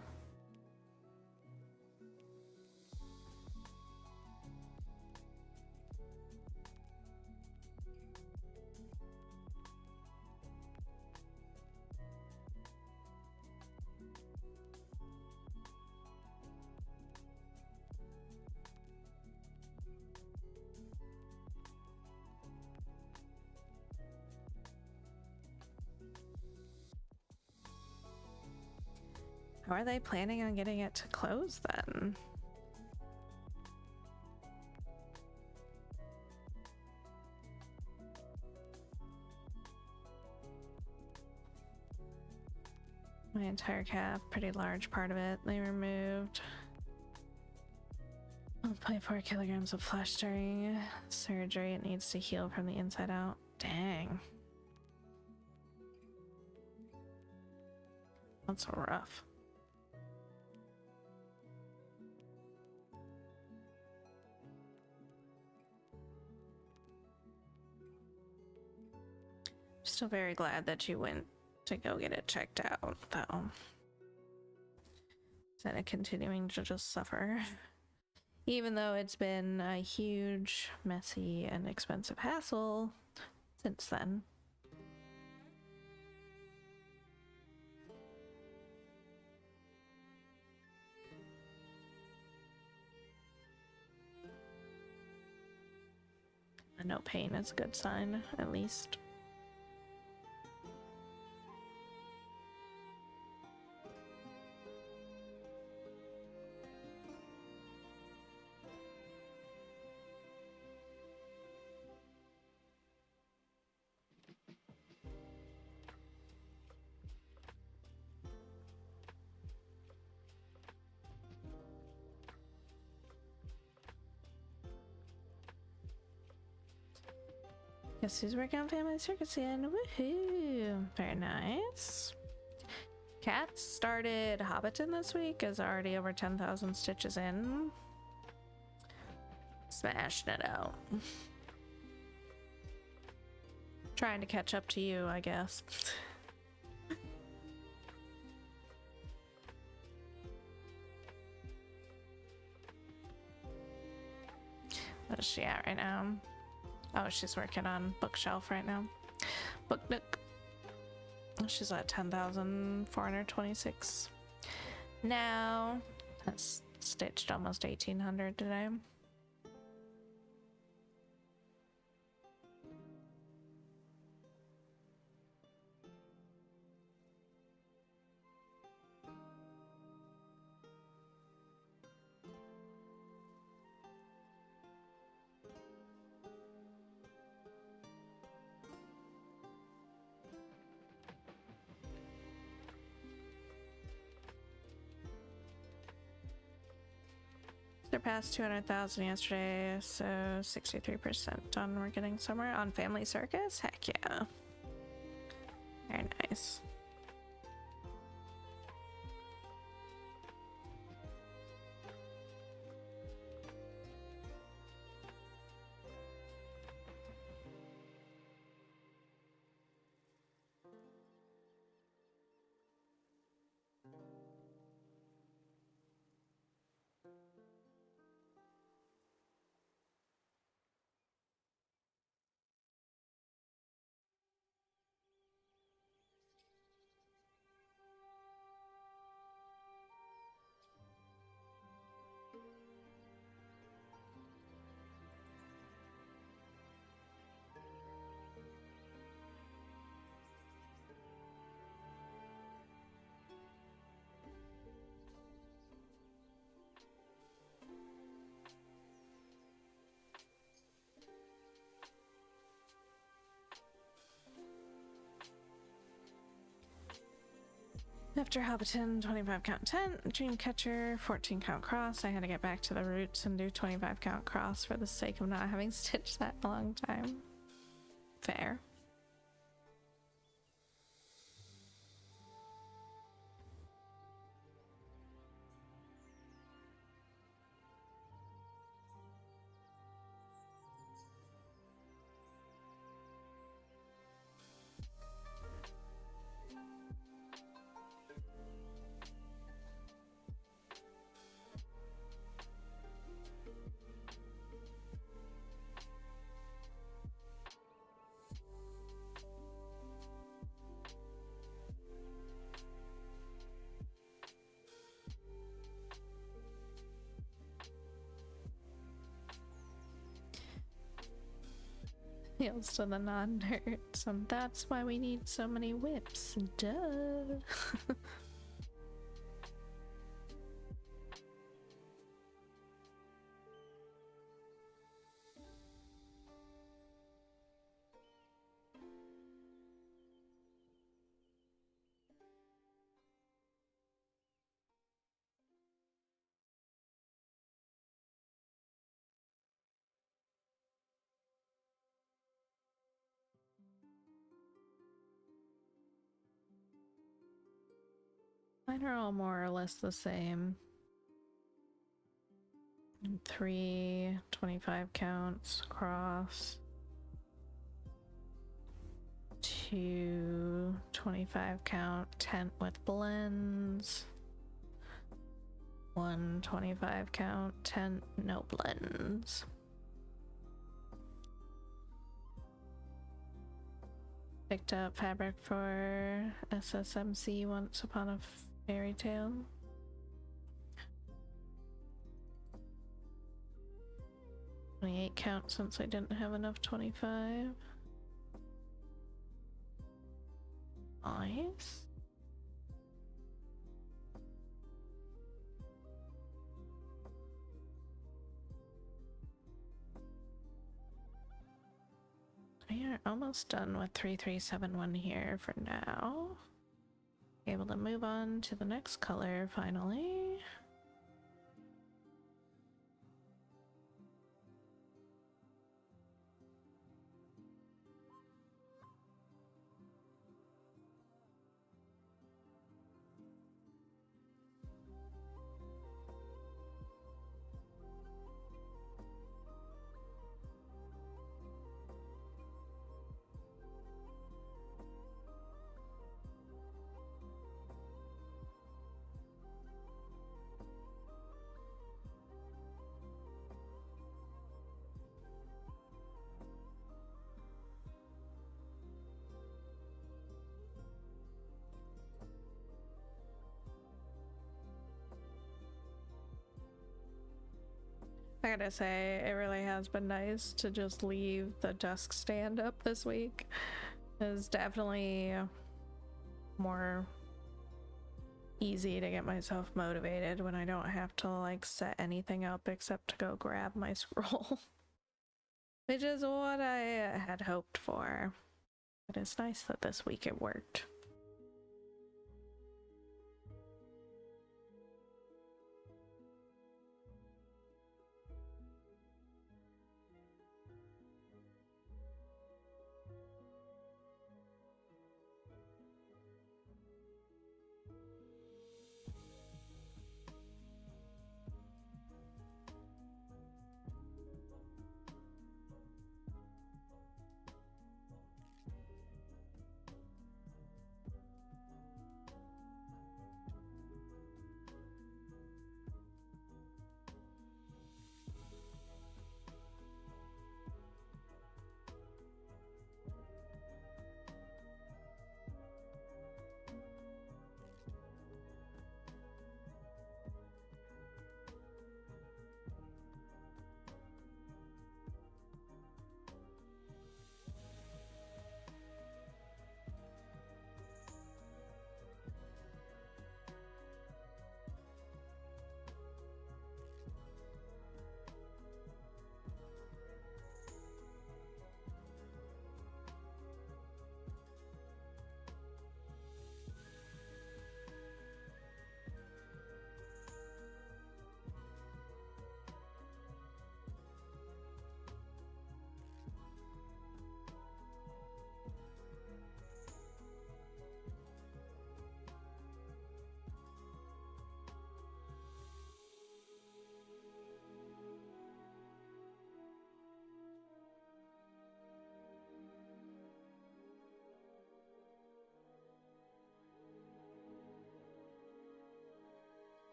How are they planning on getting it to close then? My entire calf, pretty large part of it, they removed. 1.4 kilograms of flesh during surgery. It needs to heal from the inside out. Dang. That's rough. Still very glad that you went to go get it checked out, though. Instead of continuing to just suffer. Even though it's been a huge, messy, and expensive hassle since then. No pain is a good sign, at least. Guess who's working on Family Circus again? Woohoo! Very nice. Cat started Hobbiton this week, is already over 10,000 stitches in. Smashing it out. Trying to catch up to you, I guess. What is she at right now? Oh, she's working on Bookshelf right now. Book Nook. She's at 10,426 now. That's stitched almost 1,800 today. surpassed 200,000 yesterday, so 63% done. We're getting somewhere on Family Circus. Heck yeah. Very nice. After Hobbiton, 25 count tent, Dreamcatcher, 14 count cross. I had to get back to the roots and do 25 count cross for the sake of not having stitched that in a long time. Fair. Heals to the non-nerds, and that's why we need so many whips. Duh. Mine are all more or less the same. 3 25 counts cross. 2 25 count tent with blends. 1 25 count tent no blends. Picked up fabric for SSMC Once Upon a Fairy Tale. $28 count since I didn't have enough 25. Nice. We are almost done with 3371 here for now. Able to move on to the next color finally. I gotta say, it really has been nice to just leave the desk stand up this week. It's definitely more easy to get myself motivated when I don't have to like set anything up except to go grab my scroll. Which is what I had hoped for. But it's nice that this week it worked.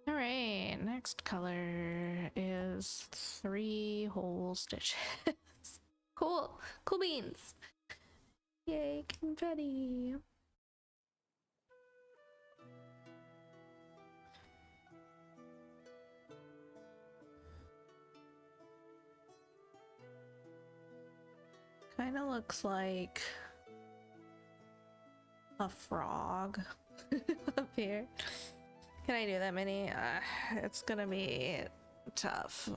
All right, next color is 3 whole stitches. Cool, cool beans. Yay, confetti. Kind of looks like a frog up here. Can I do that many? It's gonna be tough.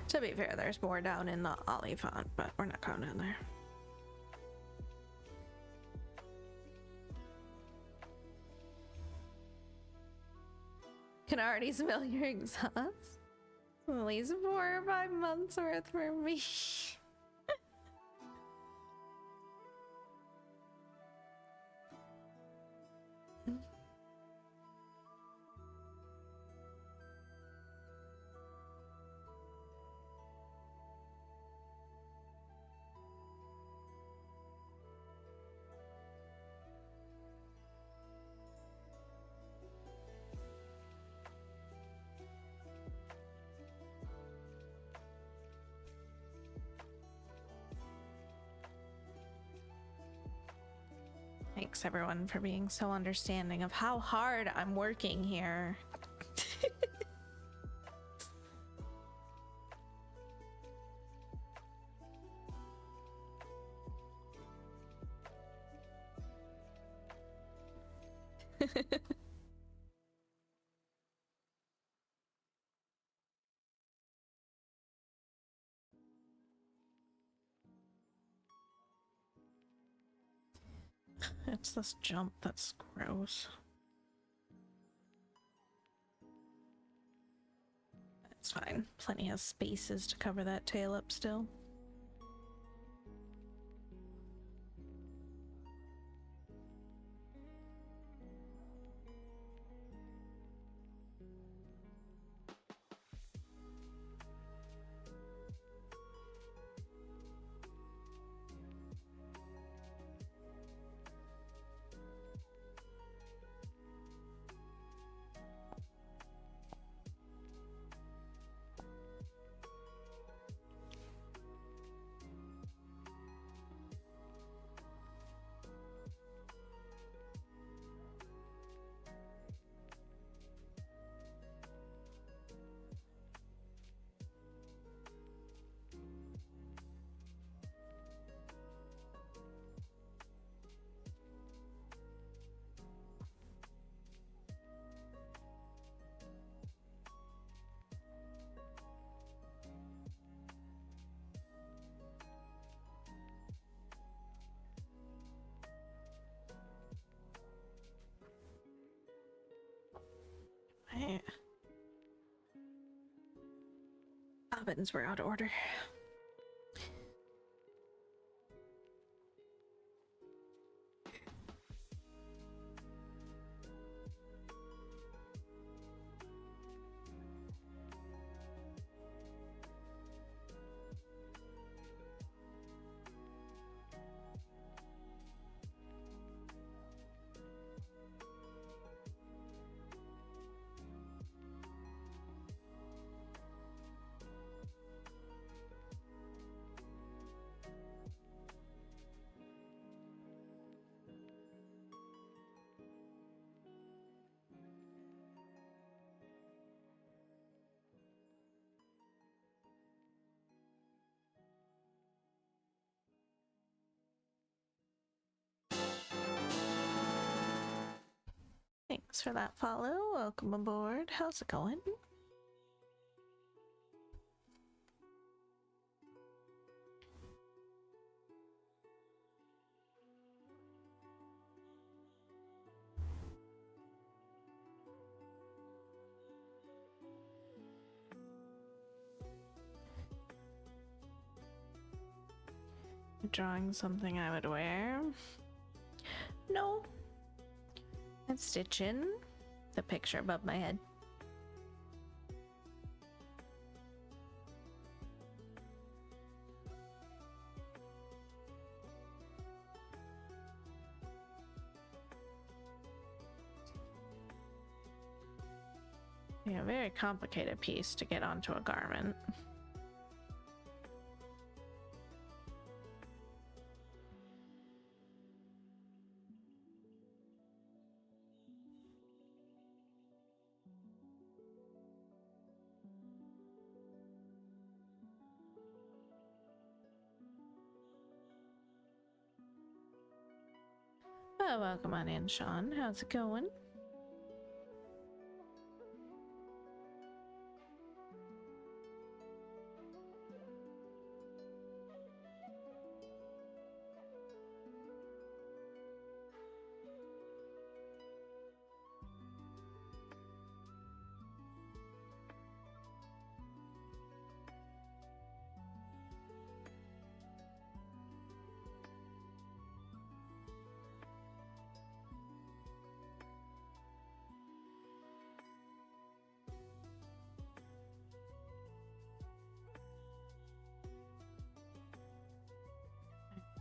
To be fair, there's more down in the Ollie font, but we're not going down there. Can already smell your exhaust. At least 4 or 5 months worth for me. Thanks everyone for being so understanding of how hard I'm working here. It's this jump that's gross. It's fine. Plenty of spaces to cover that tail up still. Ovens were out of order. Thanks for that follow. Welcome aboard. How's it going? Drawing something I would wear? No. And stitch in the picture above my head. Yeah, very complicated piece to get onto a garment. Oh, welcome on in, Sean. How's it going?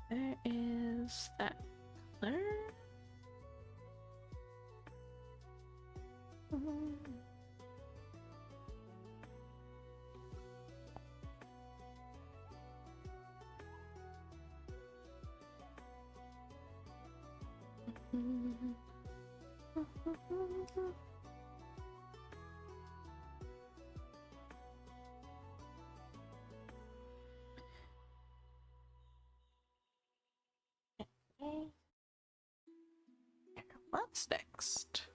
There is that color. What's next?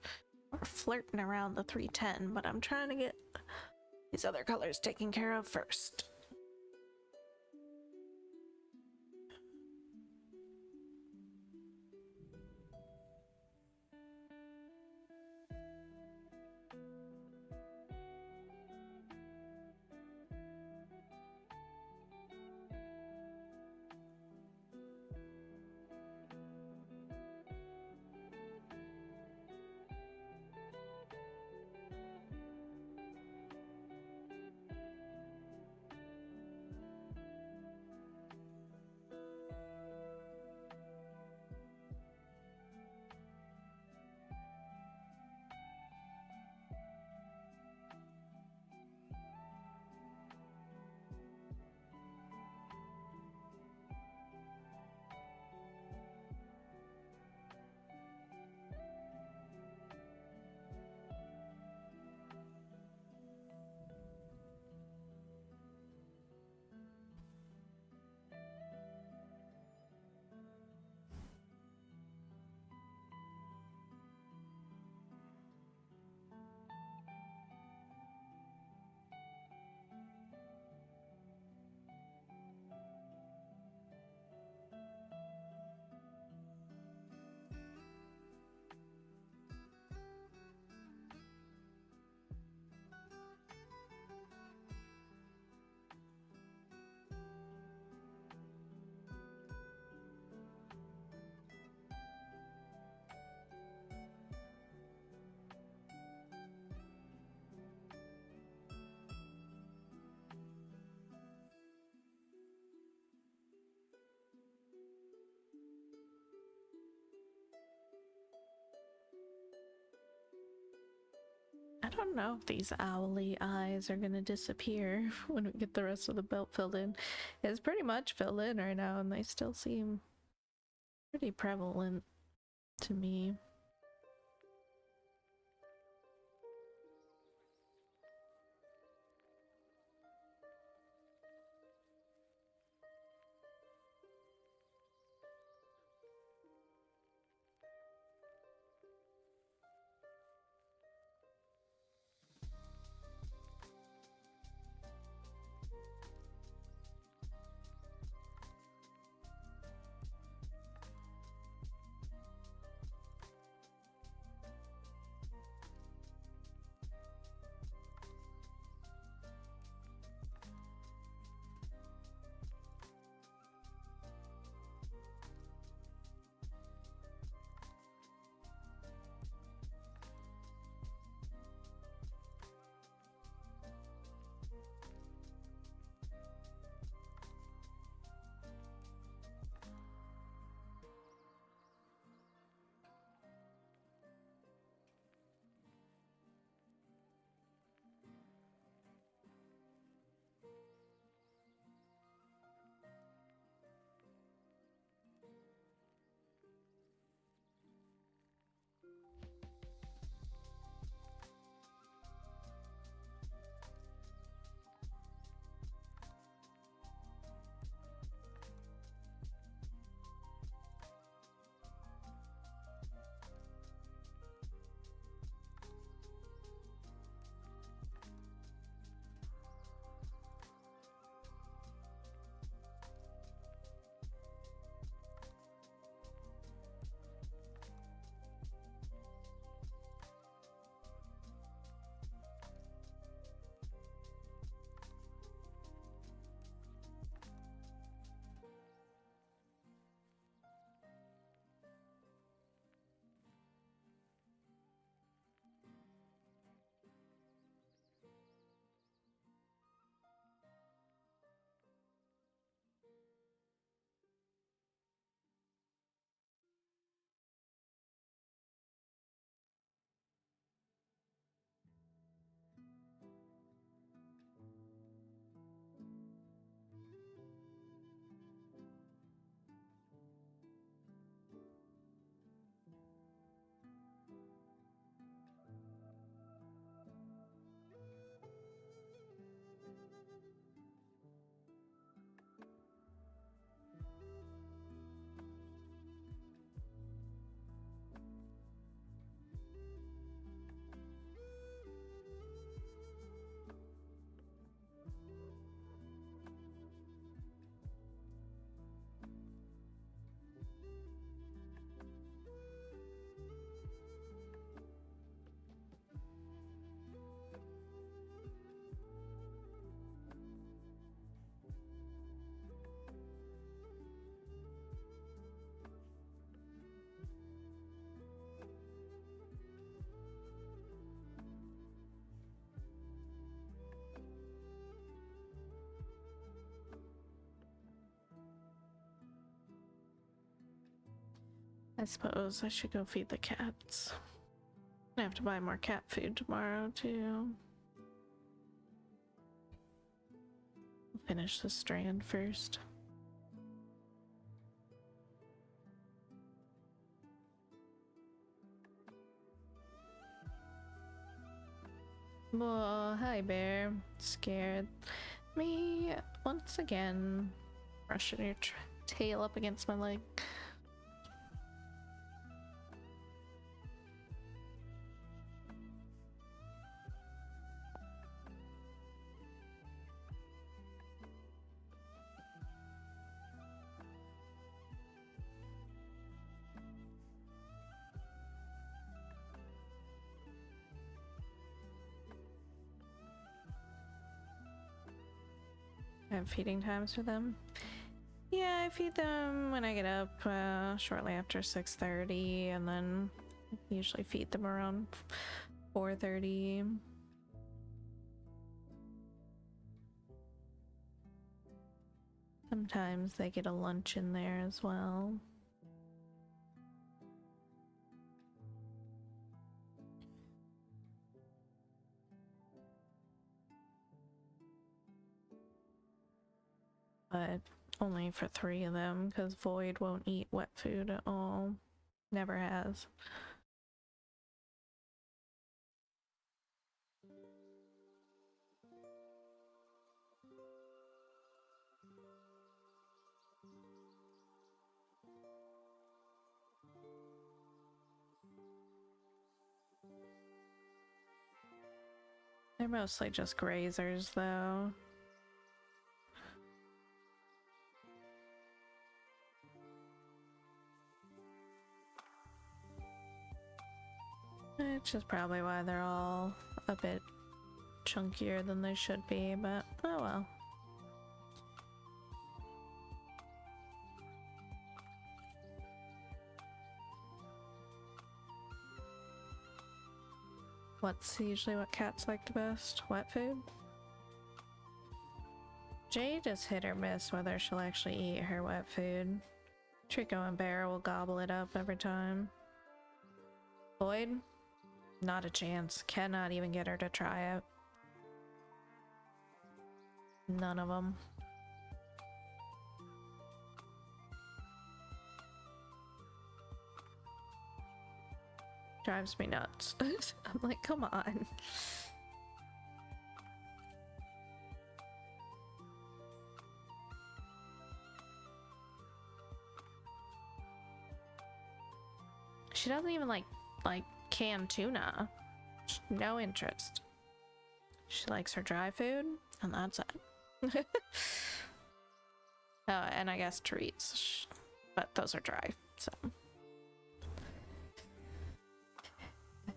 We're flirting around the 310, but I'm trying to get these other colors taken care of first. I don't know if these owly eyes are gonna disappear when we get the rest of the belt filled in. It's pretty much filled in right now, and they still seem pretty prevalent to me. I suppose I should go feed the cats. I have to buy more cat food tomorrow, too. Finish the strand first. Whoa, hi bear. Scared me once again. Brushing your tail up against my leg. I have feeding times for them. Yeah, I feed them when I get up shortly after 6:30, and then usually feed them around 4:30. Sometimes they get a lunch in there as well. But only for 3 of them, because Void won't eat wet food at all. Never has. They're mostly just grazers, though. Which is probably why they're all a bit chunkier than they should be, but oh well. What's usually what cats like the best? Wet food? Jade is hit or miss whether she'll actually eat her wet food. Trico and Bear will gobble it up every time. Void? Not a chance. Cannot even get her to try it. None of them. Drives me nuts. I'm like, come on. She doesn't even like canned tuna. No interest. She likes her dry food, and that's it. Oh, and I guess treats, but those are dry, so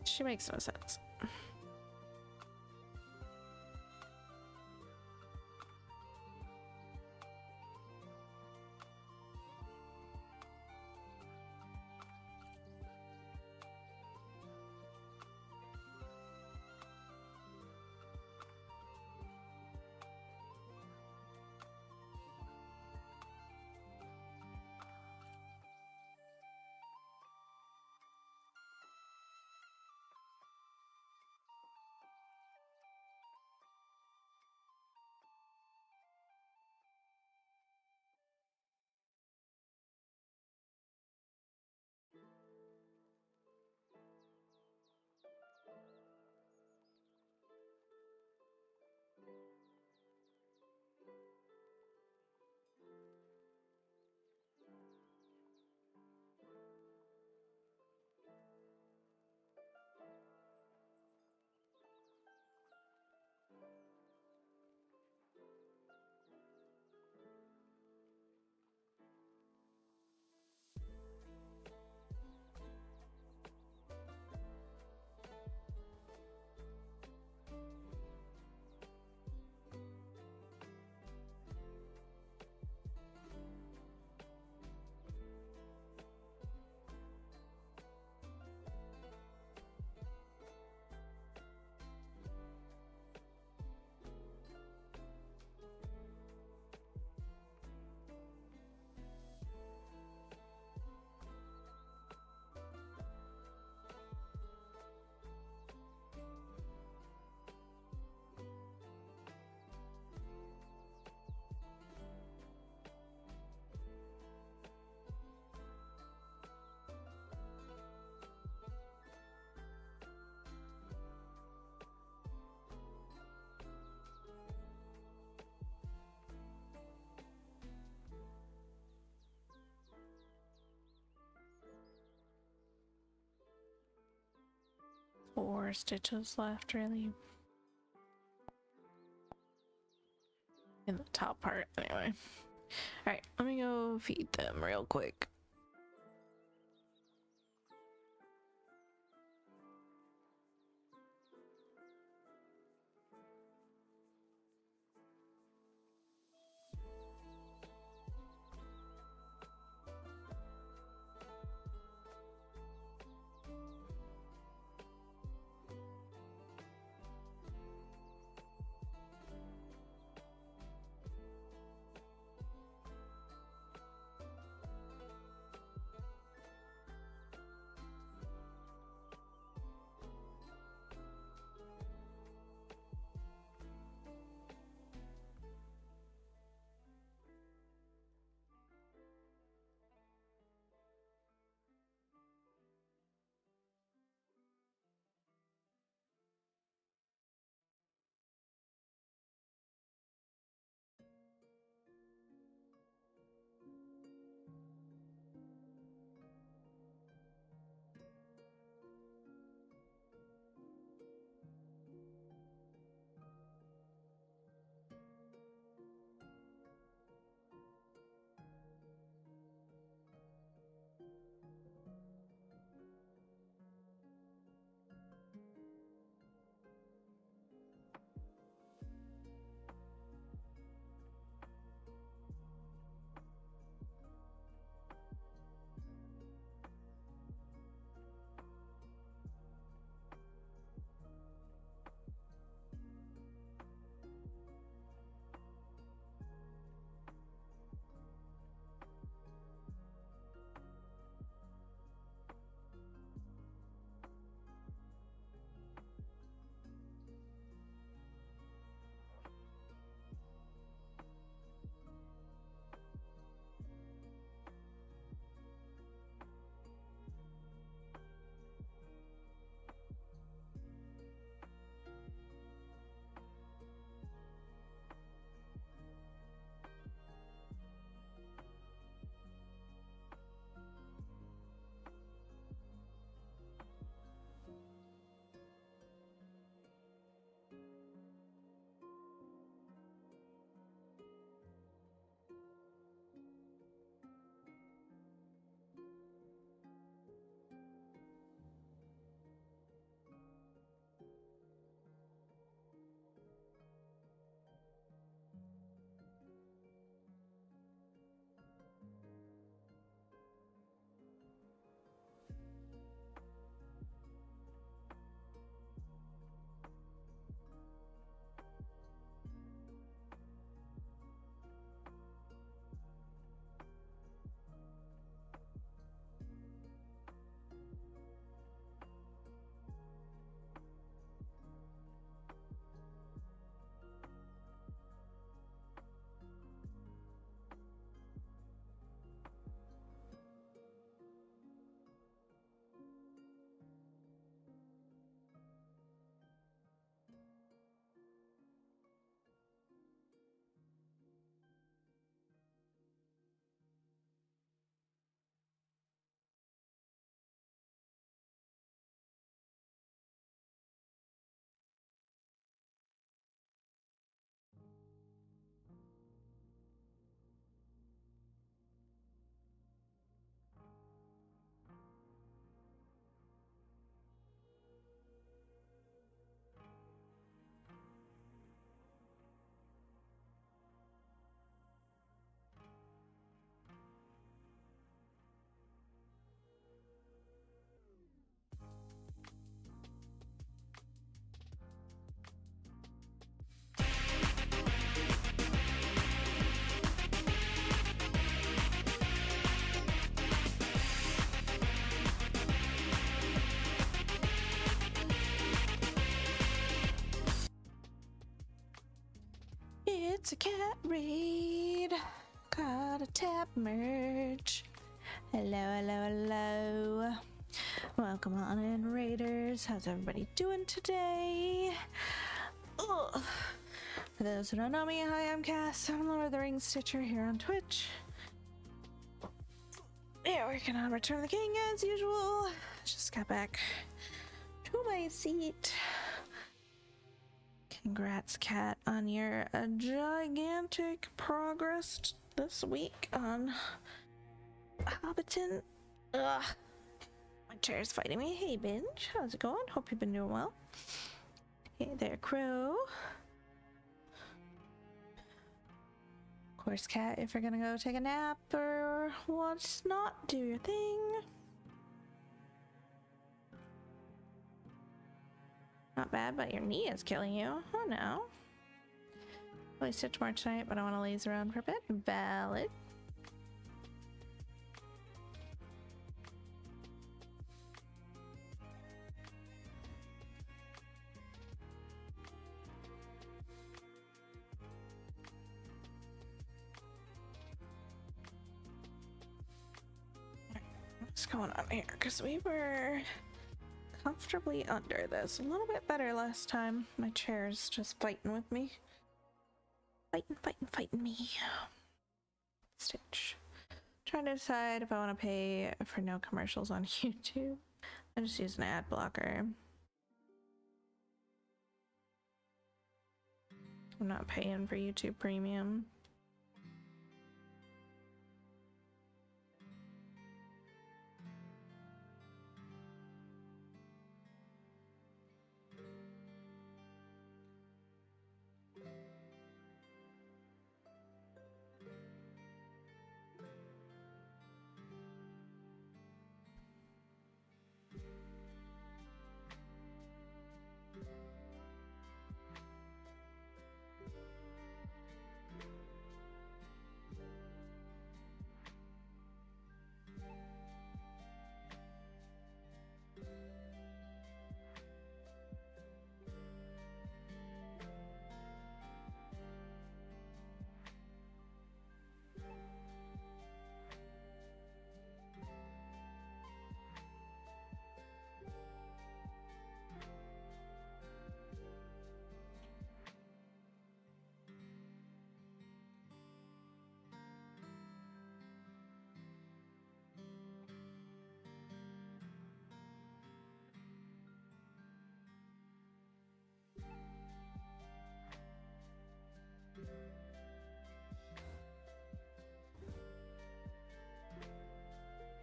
she makes no sense. 4 stitches left, really. In the top part, anyway. Alright, let me go feed them real quick. It's a cat raid. Got a tab merge. Hello, hello, hello. Welcome on in, raiders. How's everybody doing today? Ugh. For those who don't know me, hi, I'm Cass. I'm Lord of the Rings Stitcher here on Twitch. Yeah, working on Return of the King as usual. Just got back to to my seat. Congrats, Kat, on your gigantic progress this week on Hobbiton. Ugh. My chair's fighting me. Hey, Binge. How's it going? Hope you've been doing well. Hey there, Crow. Of course, Kat, if you're gonna go take a nap or whatnot, do your thing. Not bad, but your knee is killing you. Oh no. Probably stitch more tonight, but I want to laze around for a bit. Valid. What's going on here? Because we were comfortably under this. A little bit better last time. My chair's just fighting with me. Fighting me. Stitch. Trying to decide if I want to pay for no commercials on YouTube. I just use an ad blocker. I'm not paying for YouTube Premium.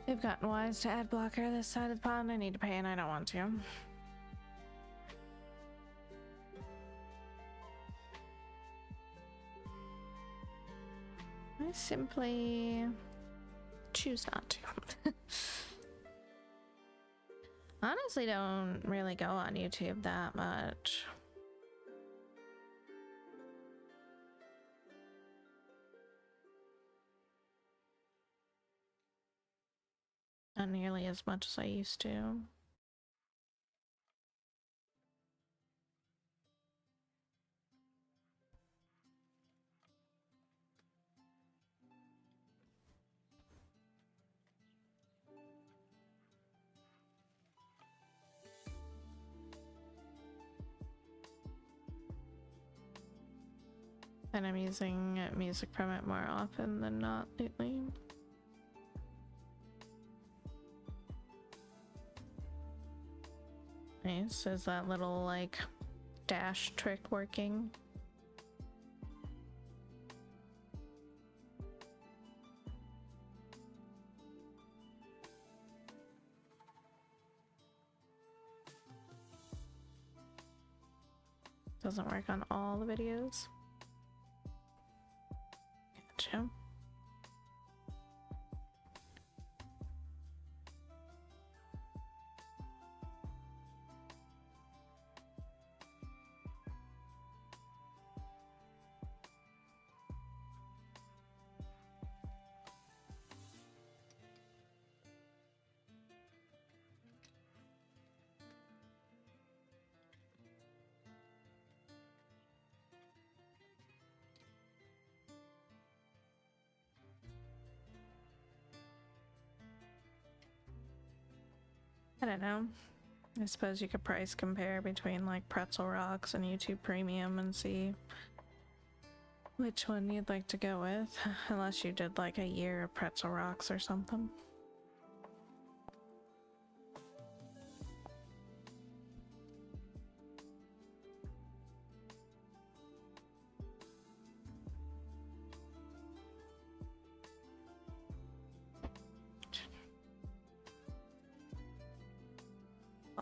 They've gotten wise to ad blocker this side of the pond. I need to pay and I don't want to. I simply choose not to. Honestly, don't really go on YouTube that much. Not nearly as much as I used to. And I'm using music from it more often than not lately. Nice. Is that little like dash trick working? Doesn't work on all the videos. Gotcha. I don't know. I suppose you could price compare between like Pretzel Rocks and YouTube Premium and see which one you'd like to go with, unless you did like a year of Pretzel Rocks or something.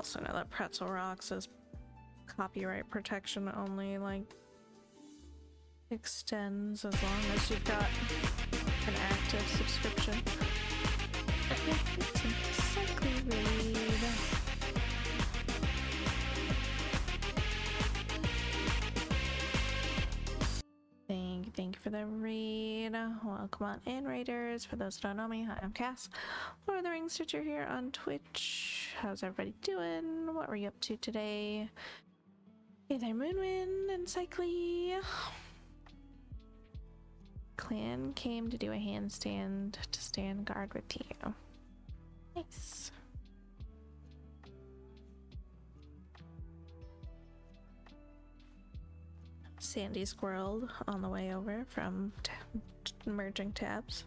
Also know that Pretzel Rocks is copyright protection only, like, extends as long as you've got an active subscription. Cycly read. Thank you for the read. Welcome on in, Raiders. For those who don't know me, hi, I'm Cass. Lord of the Rings Stitcher here on Twitch. How's everybody doing? What were you up to today? Hey there, Moonwind and Cycly. Clan came to do a handstand to stand guard with you. Nice. Sandy squirreled on the way over from merging tabs.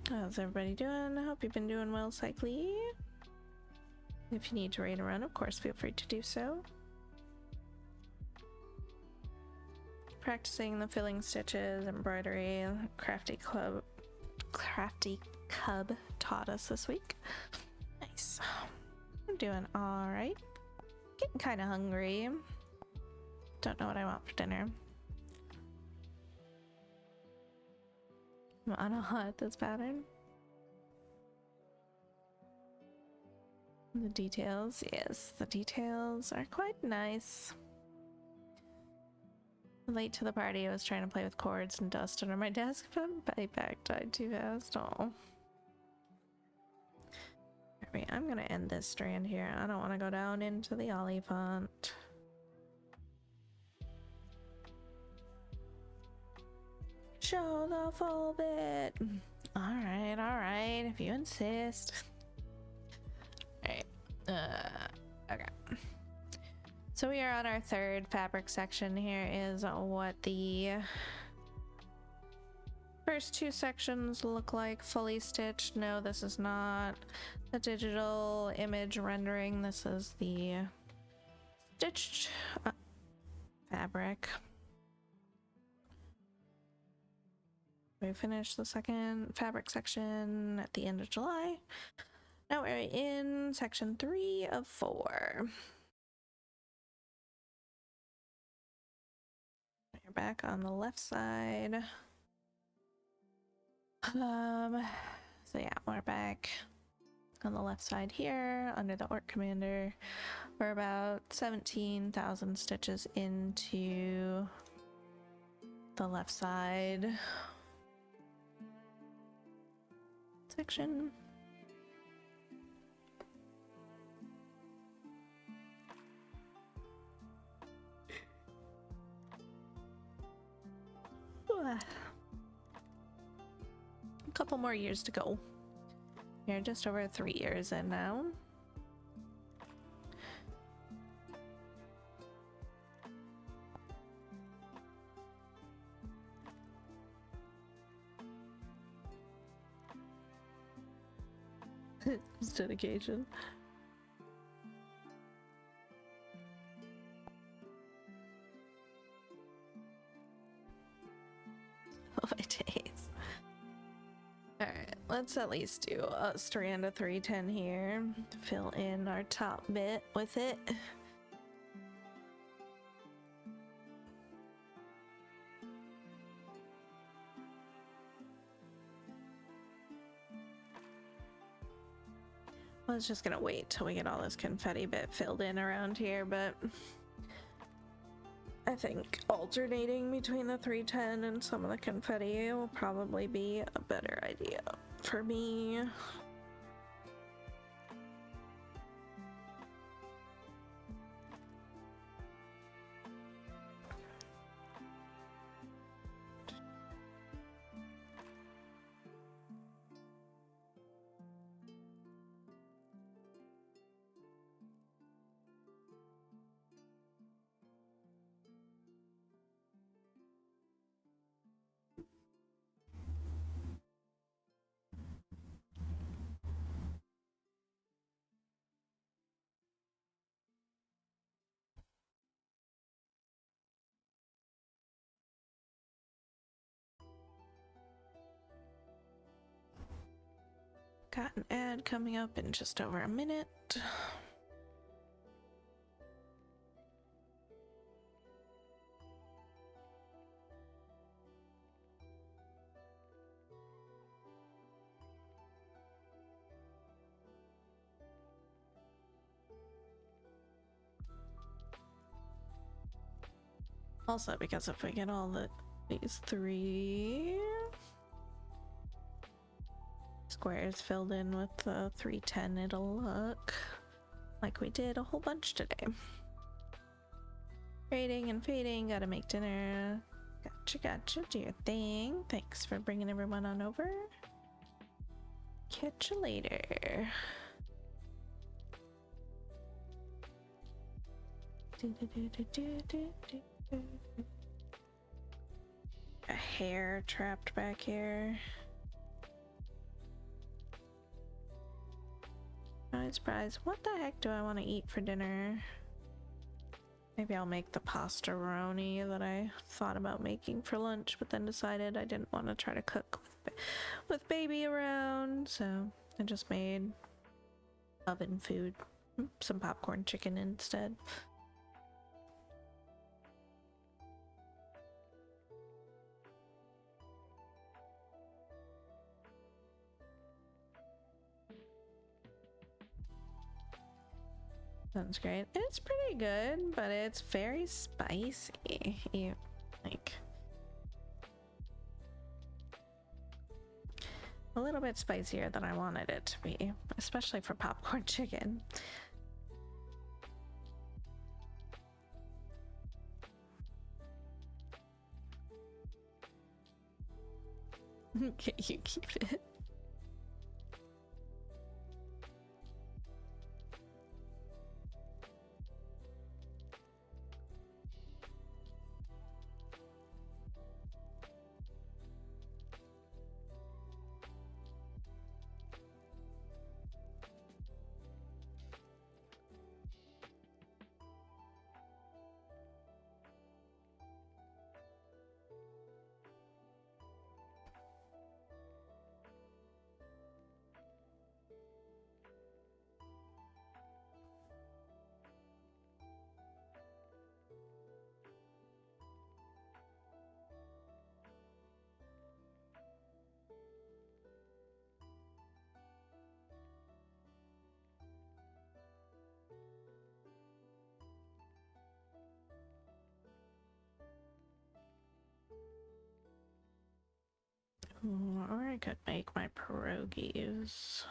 How's everybody doing? I hope you've been doing well, Cycly. If you need to raid a run, of course, feel free to do so. Practicing the filling stitches, embroidery, Crafty Cub taught us this week. Nice. I'm doing alright. Getting kind of hungry. Don't know what I want for dinner. I'm on a hot this pattern. The details, yes, the details are quite nice. Late to the party, I was trying to play with cords and dust under my desk, but my back died too fast. Oh. Alright, I'm gonna end this strand here. I don't want to go down into the Oliphant. Show the full bit. Alright, if you insist. Alright, okay. So we are on our third fabric section. Here is what the first two sections look like fully stitched. No, this is not the digital image rendering. This is the stitched fabric. We finished the second fabric section at the end of July. Now we're in section 3 of 4. We're back on the left side. So yeah, we're back on the left side here under the Orc Commander. We're about 17,000 stitches into the left side section. A couple more years to go. We're just over 3 years in now. It's dedication. Oh my days. Alright, let's at least do a strand of 310 here. Fill in our top bit with it. I was just gonna wait till we get all this confetti bit filled in around here, but I think alternating between the 310 and some of the confetti will probably be a better idea for me. Got an ad coming up in just over a minute. Also, because if we get all these 3 squares filled in with the 310, it'll look like we did a whole bunch today. Fading and fading, gotta make dinner. Gotcha, do your thing. Thanks for bringing everyone on over. Catch you later. A hair trapped back here. Surprise. What the heck do I want to eat for dinner? Maybe I'll make the pastaroni that I thought about making for lunch, but then decided I didn't want to try to cook with baby around, so I just made oven food, some popcorn chicken instead. Sounds great. It's pretty good, but it's very spicy. Like a little bit spicier than I wanted it to be, especially for popcorn chicken. Okay, you keep it. Or I could make my pierogies.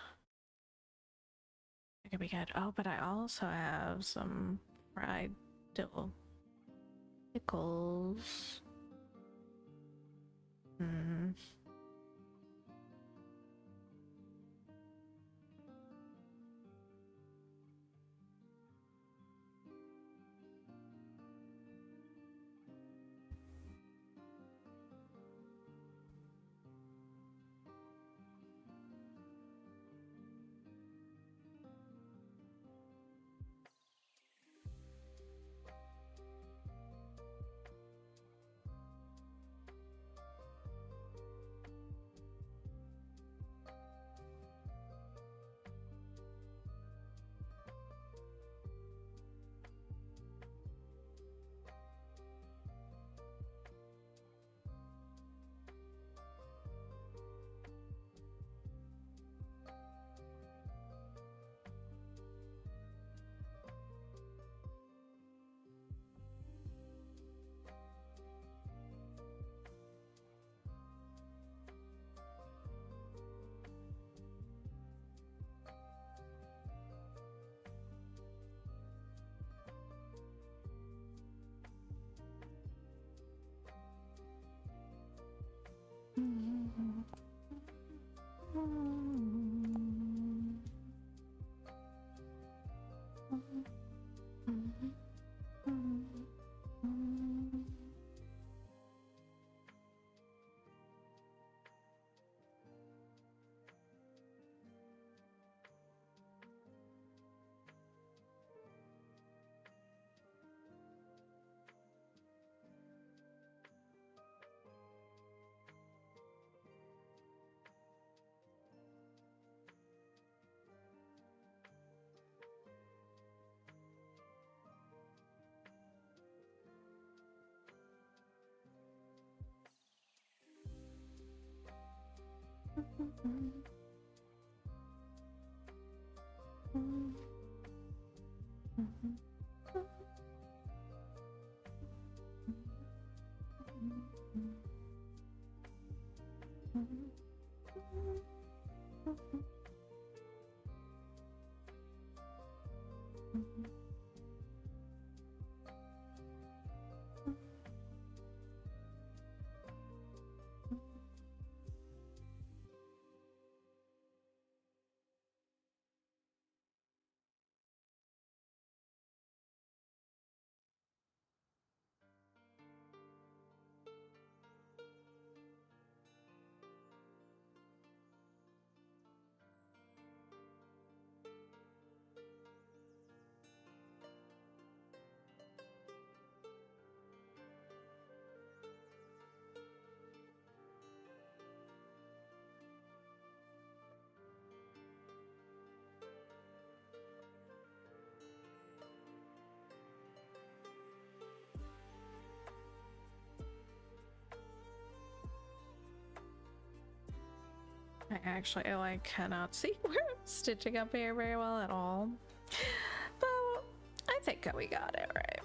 That could be good. Oh, but I also have some fried dill pickles. I actually cannot see where I'm stitching up here very well at all. But I think we got it right.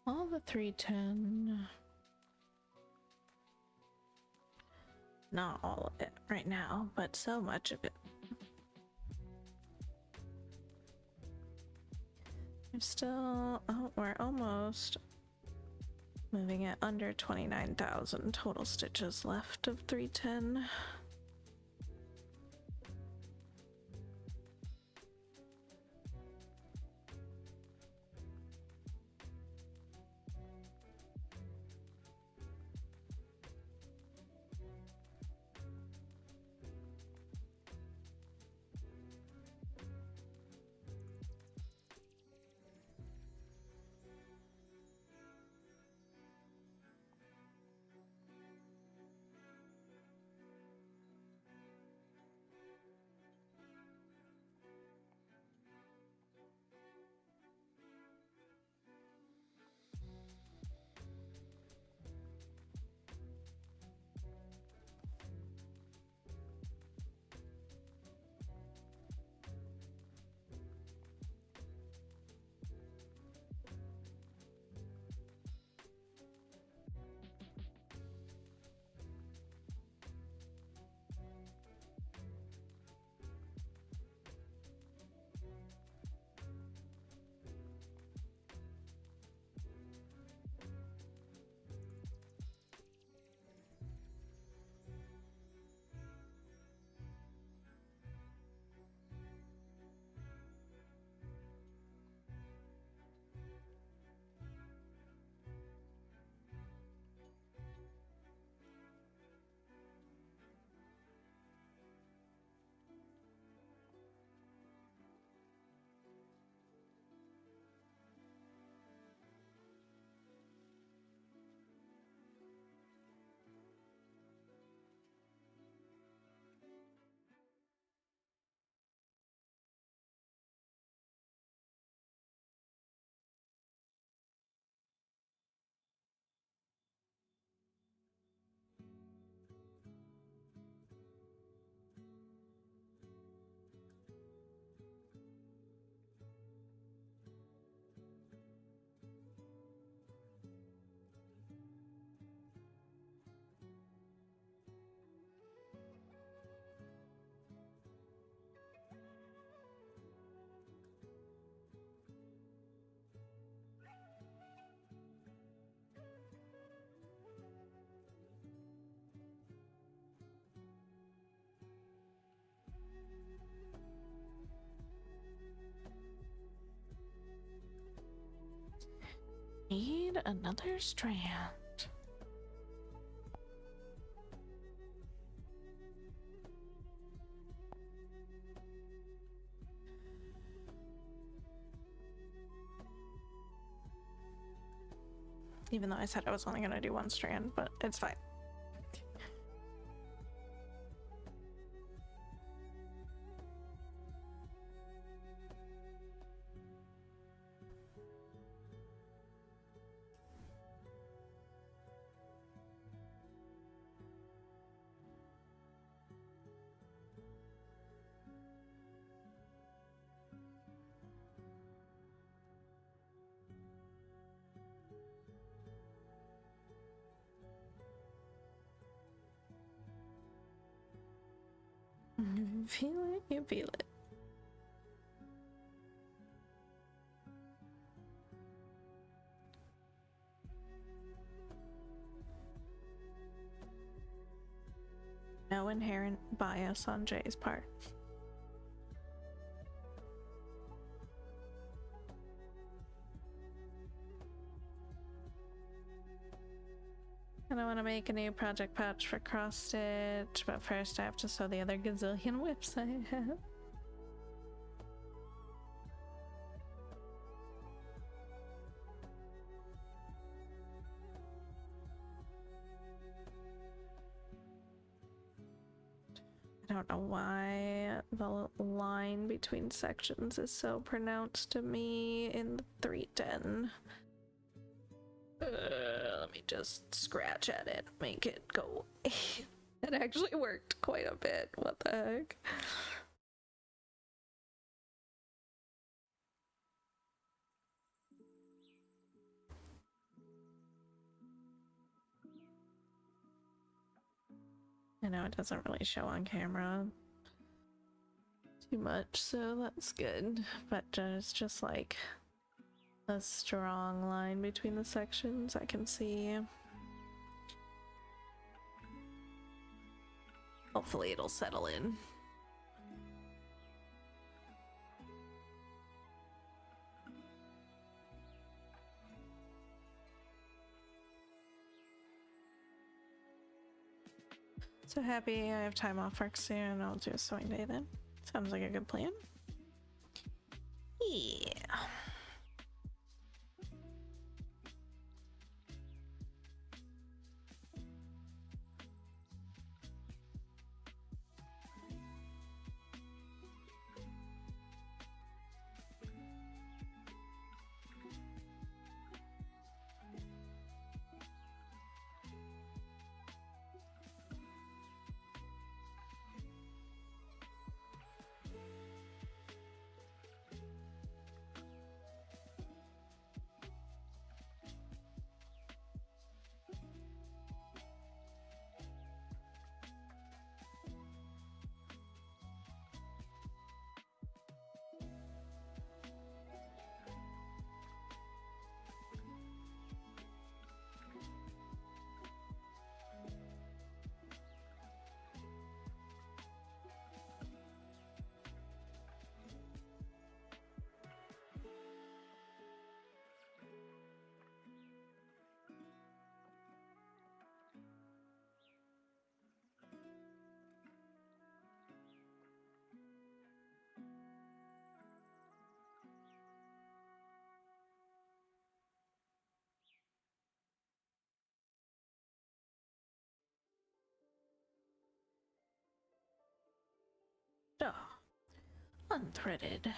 All the 310. Not all of it right now, but so much of it. We're still, oh, we're almost moving it under 29,000 total stitches left of 310. Need another strand. Even though I said I was only gonna do one strand, but it's fine. You feel it, you feel it. No inherent bias on Jay's part. And I want to make a new project pouch for cross stitch, but first I have to sew the other gazillion whips I have. I don't know why the line between sections is so pronounced to me in the 310. Let me just scratch at it, make it go away. It actually worked quite a bit. What the heck? I know it doesn't really show on camera too much, so that's good. But there's just like a strong line between the sections I can see. Hopefully it'll settle in. So happy I have time off work soon. I'll do a sewing day then. Sounds like a good plan. Yeah. Oh, unthreaded.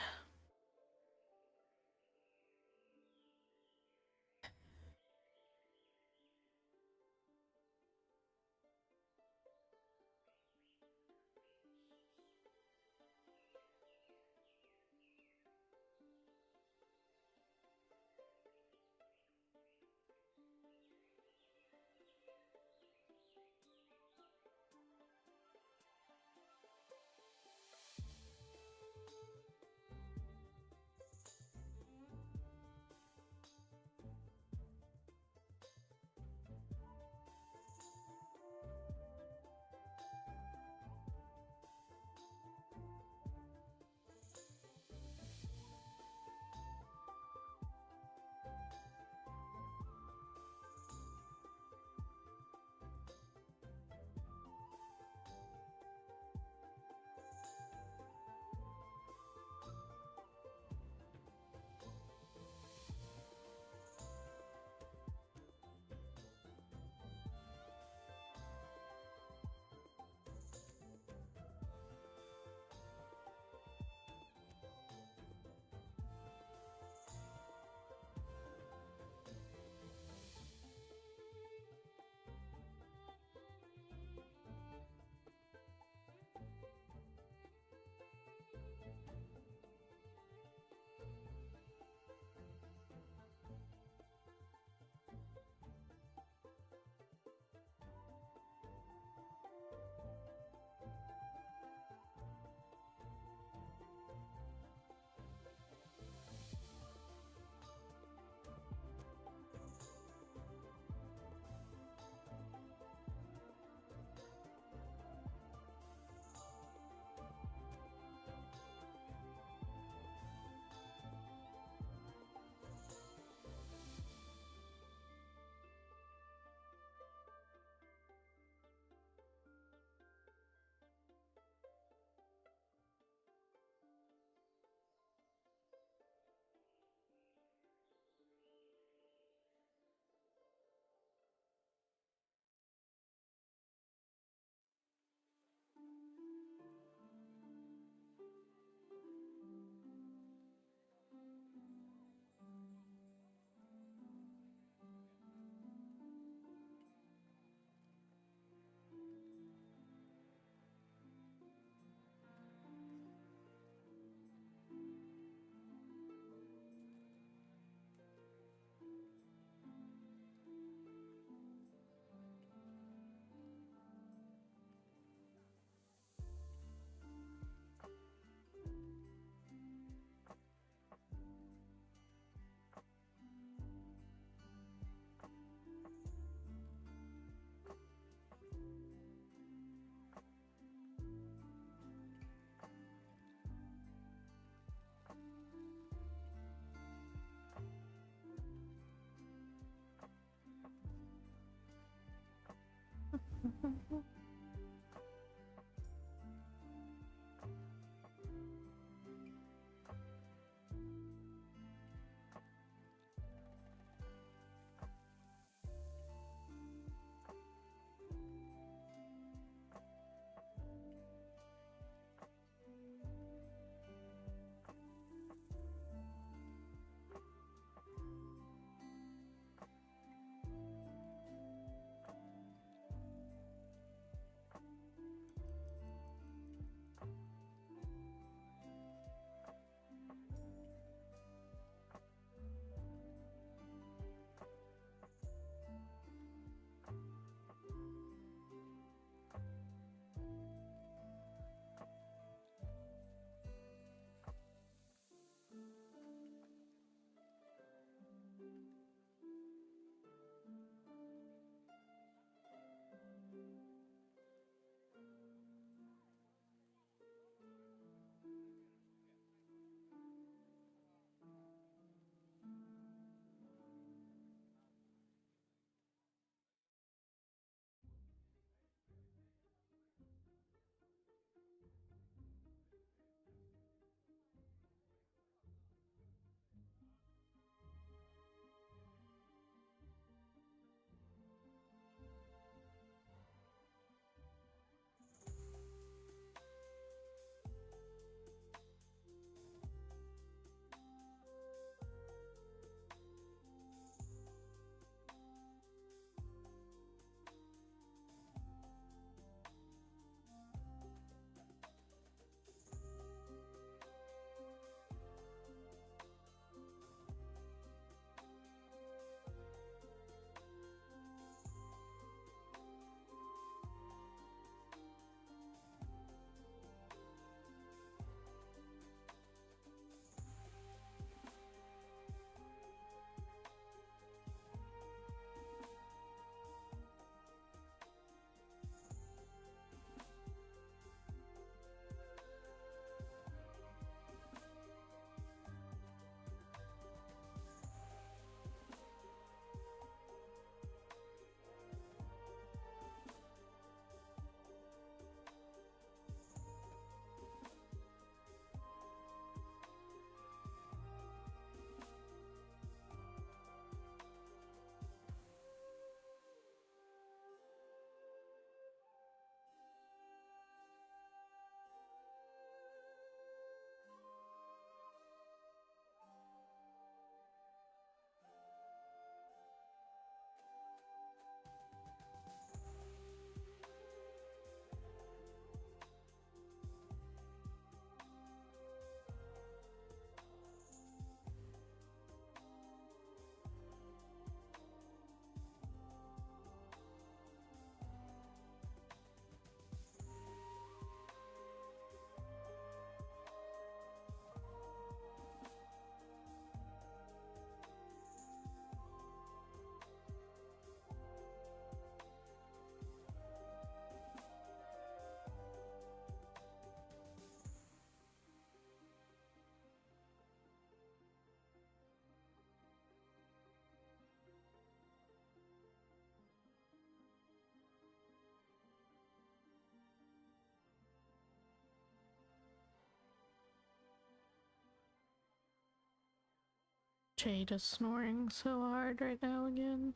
Jade is snoring so hard right now again.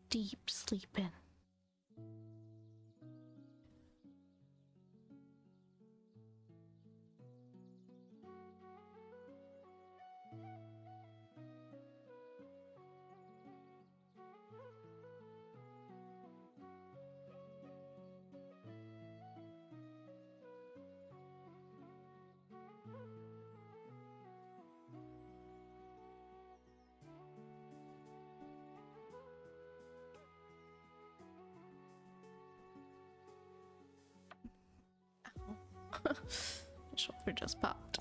Deep sleeping. My shoulder just popped.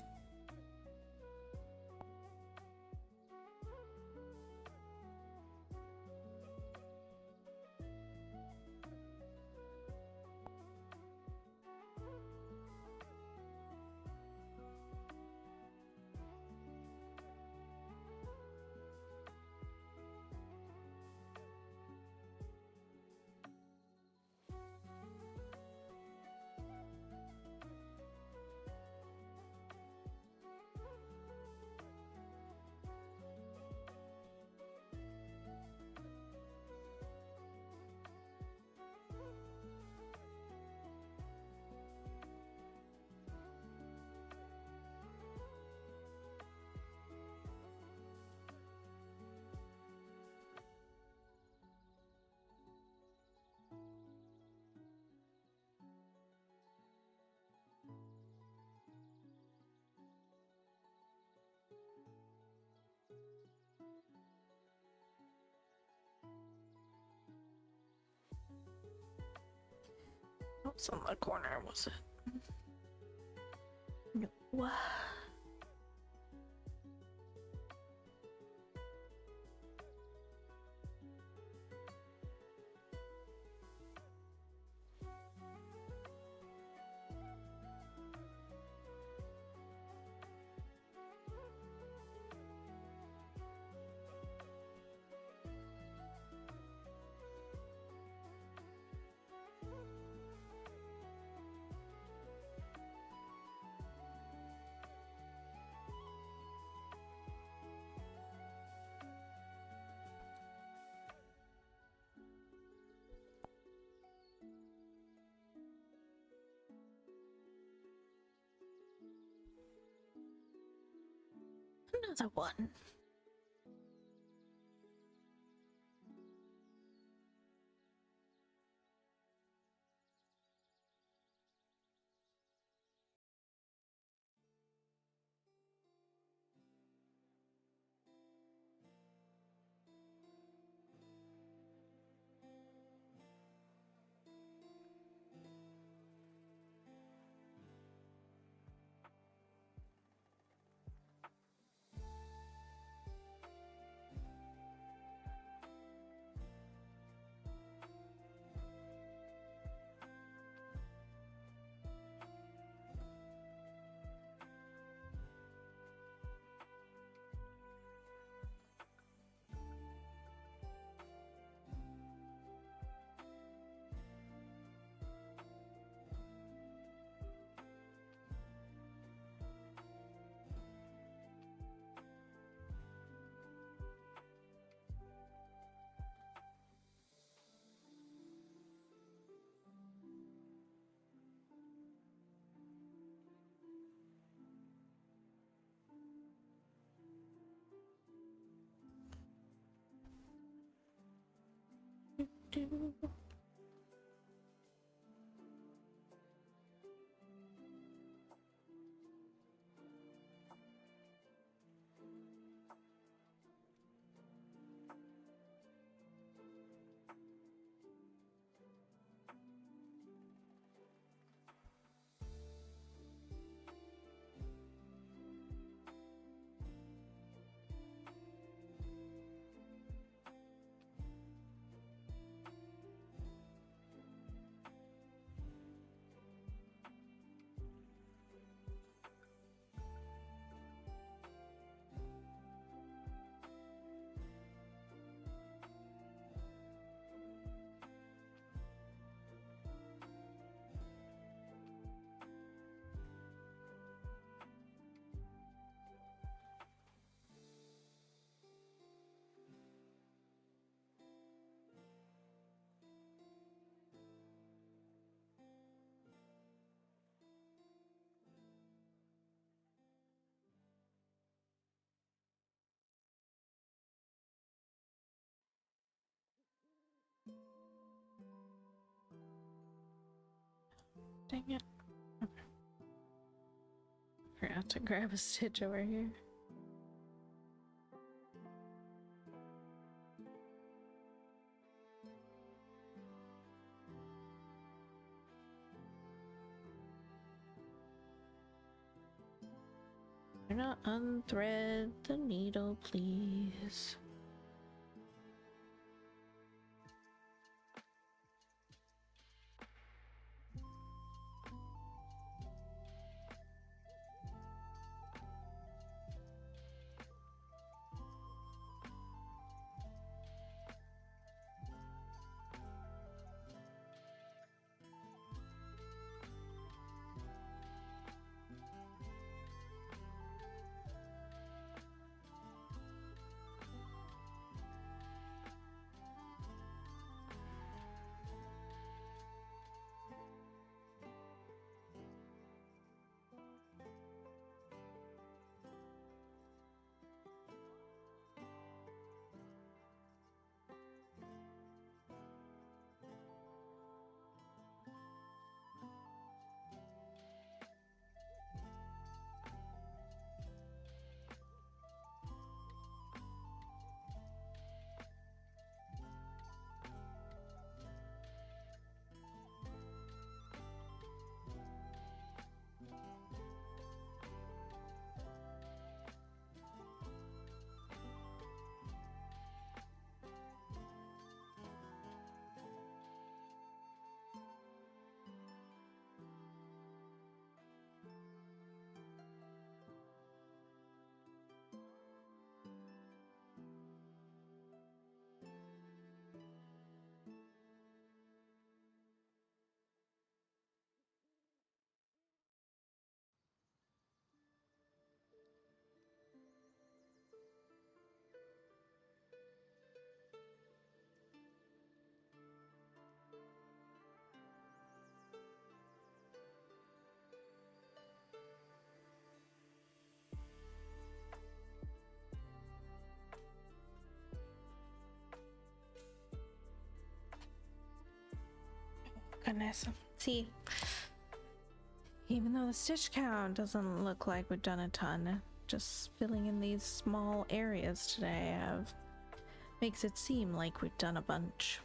What's on the corner, was it? No. Another one. Do. Dang it. Okay. Forgot to grab a stitch over here. Do not unthread the needle, please. Goodness. See, even though the stitch count doesn't look like we've done a ton, just filling in these small areas today makes it seem like we've done a bunch.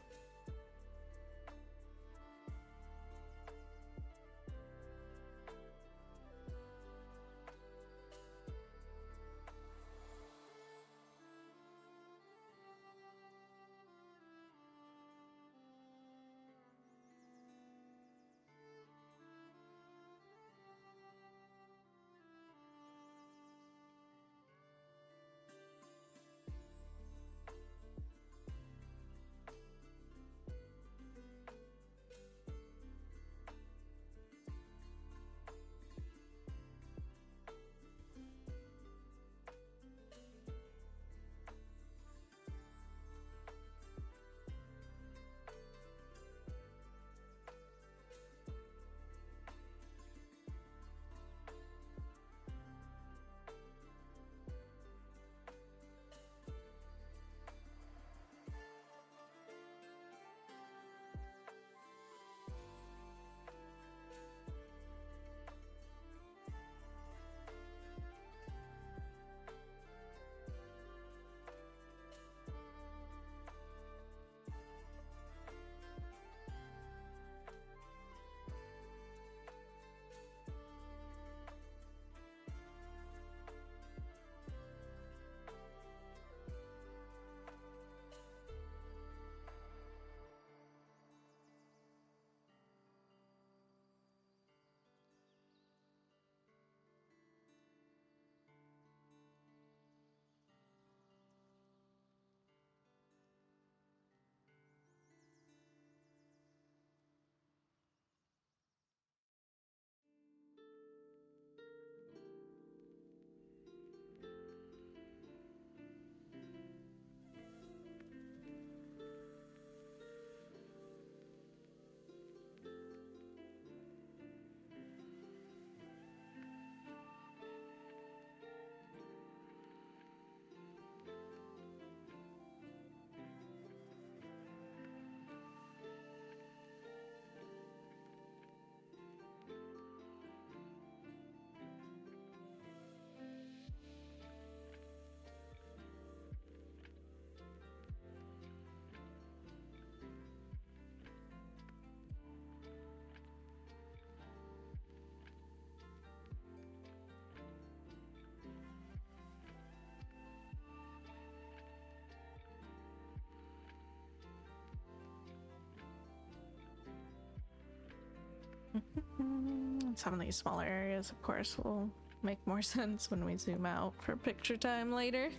Some of these smaller areas, of course, will make more sense when we zoom out for picture time later.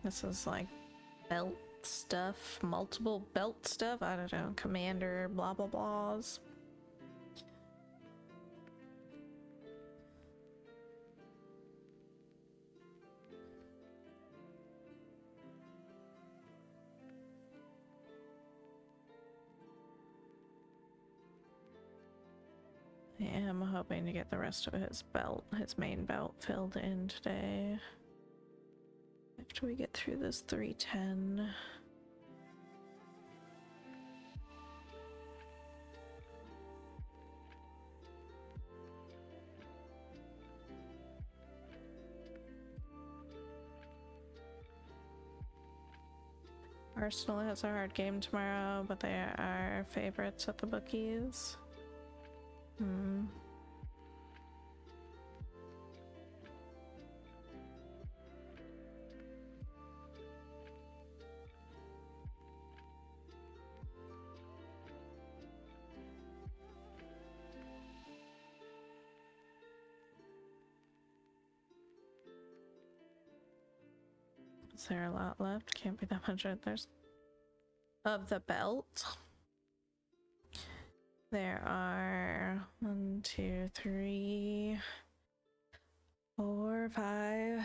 This is like belt stuff, multiple belt stuff. I don't know, commander, blah blah blahs. I am hoping to get the rest of his belt, his main belt, filled in today. After we get through this 310. Arsenal has a hard game tomorrow, but they are favorites at the bookies. Is there a lot left? Can't be that much. There's of the belt. There are 1, 2, 3, 4, 5,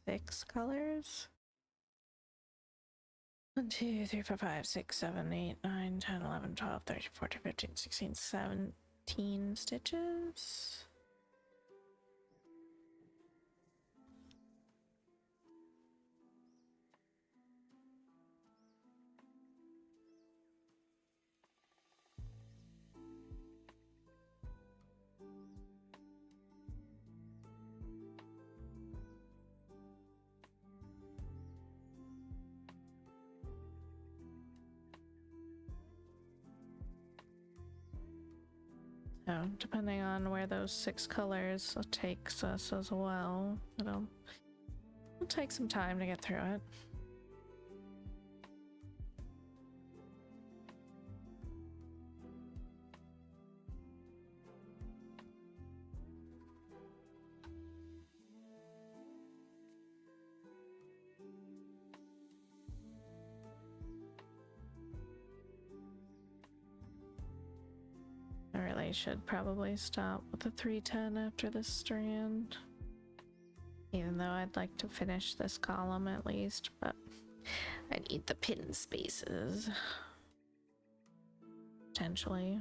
6 colors. 1, 2, 3, 4, 5, 6, 7, 8, 9, 10, 11, 12, 13, 14, 15, 16, 17 stitches. So, depending on where those 6 colors takes us as well, it'll take some time to get through it. I really should probably stop with the 310 after this strand. Even though I'd like to finish this column at least, but I need the pin spaces. Potentially.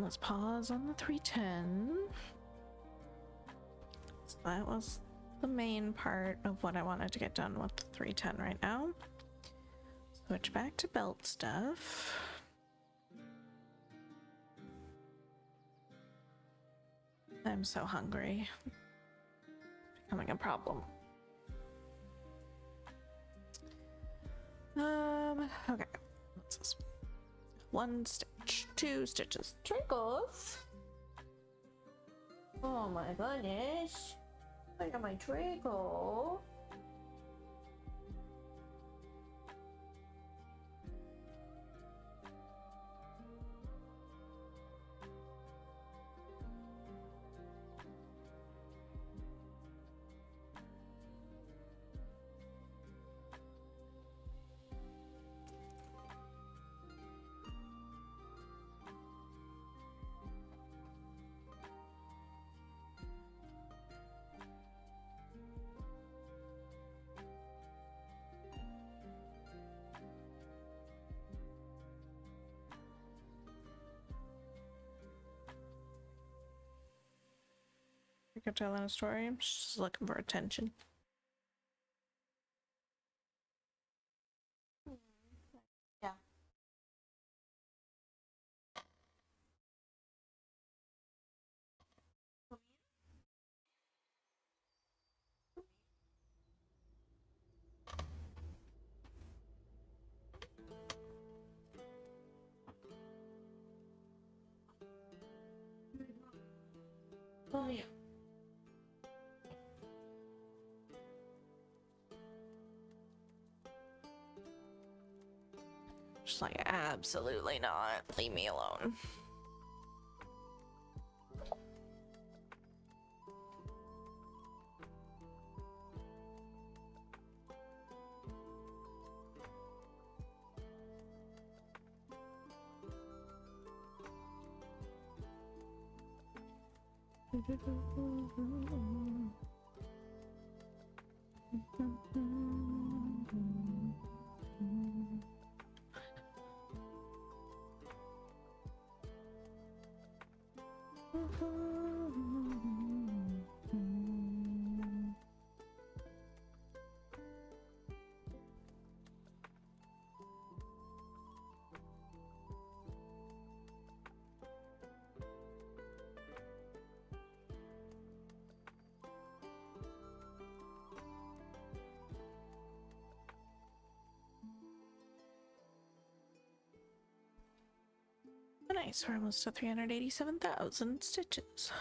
let's pause on the 310. So that was the main part of what I wanted to get done with the 310 right now. Switch back to belt stuff. I'm so hungry. It's becoming a problem. Okay. What's this? 1 stitch, 2 stitches. Trinkles? Oh my goodness. I got my trinkle. You're telling a story. I'm just looking for attention. Yeah. Oh yeah. Just like, absolutely not. Leave me alone. Nice, we're almost to 387,000 stitches.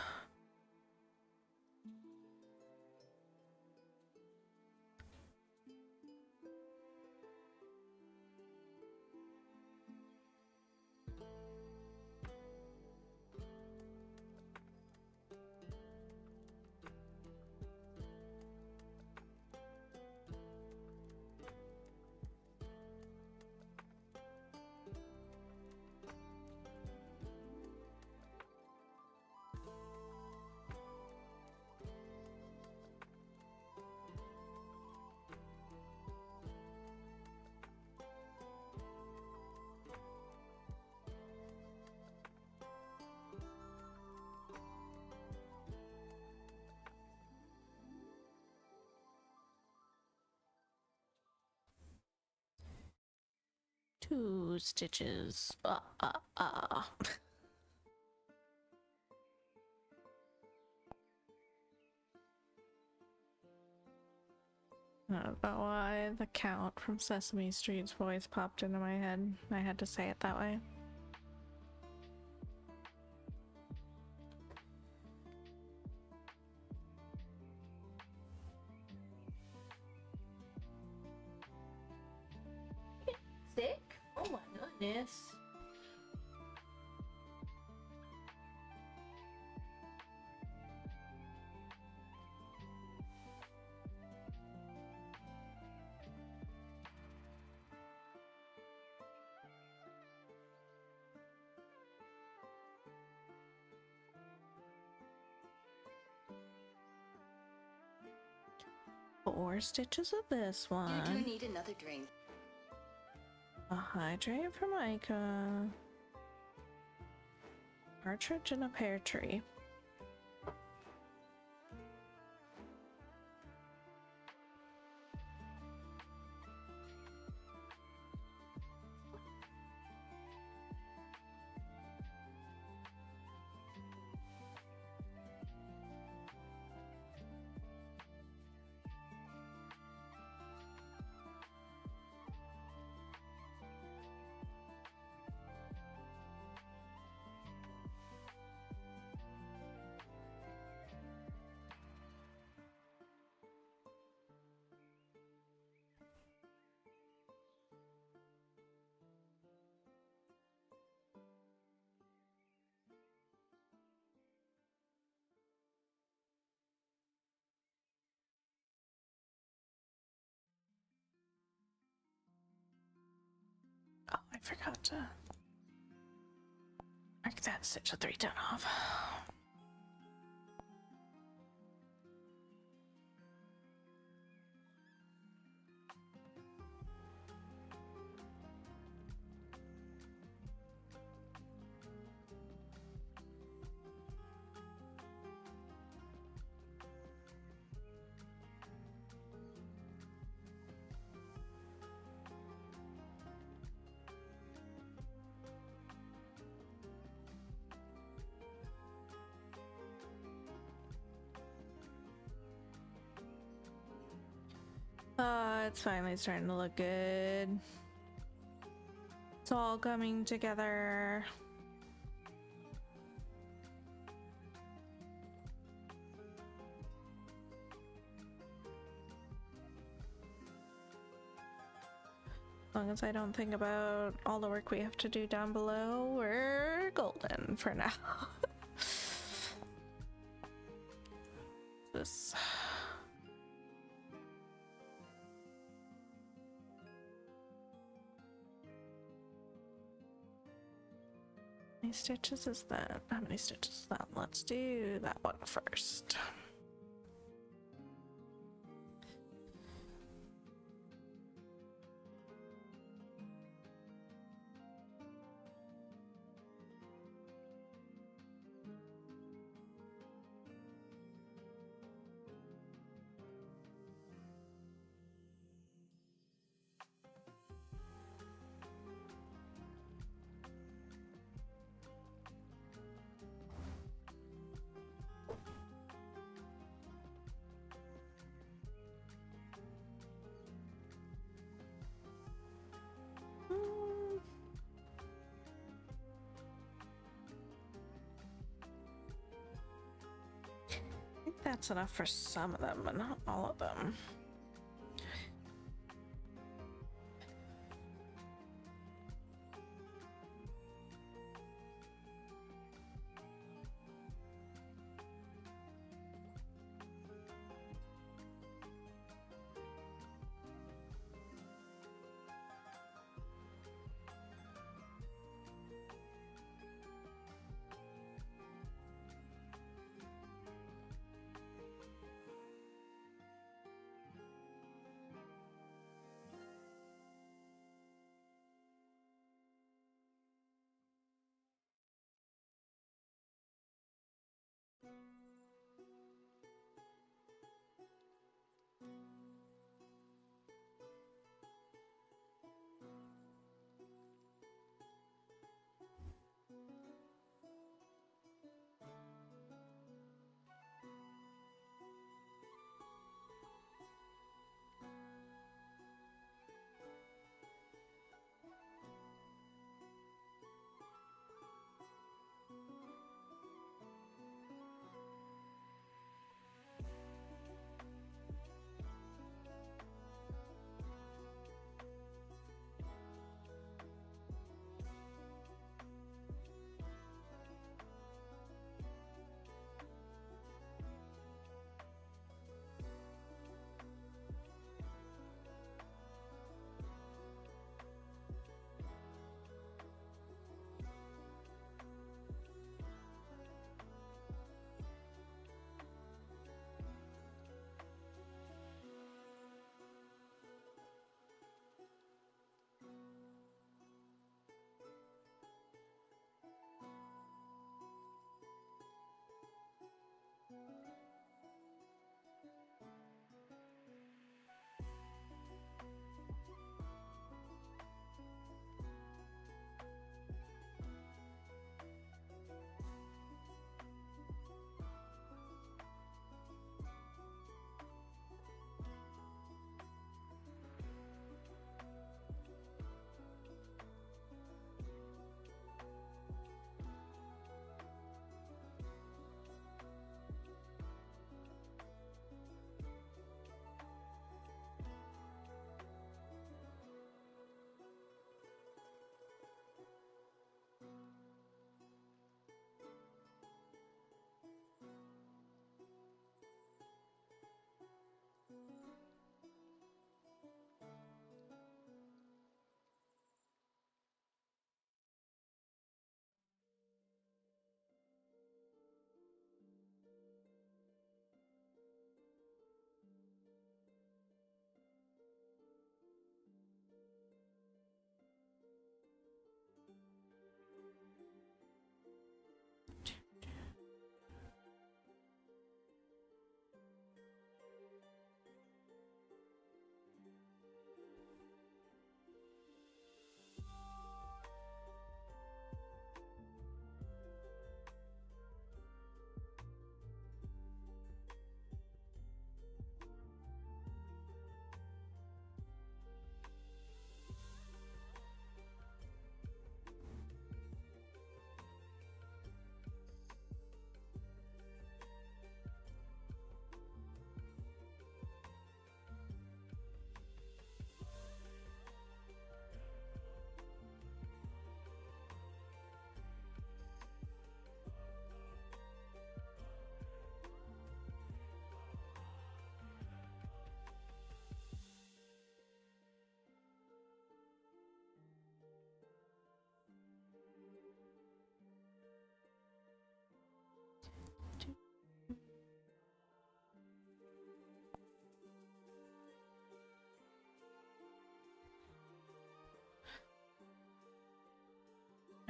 Two stitches. I don't know why the Count from Sesame Street's voice popped into my head. I had to say it that way. Stick? Oh my goodness. Four stitches of this one. You do need another drink. A hydrate for Micah. Partridge in a pear tree. Oh, I forgot to mark that stitch of 3 done off. It's finally starting to look good. It's all coming together. As long as I don't think about all the work we have to do down below, we're golden for now. This. How many stitches is that? How many stitches is that? Let's do that one first. I think that's enough for some of them, but not all of them.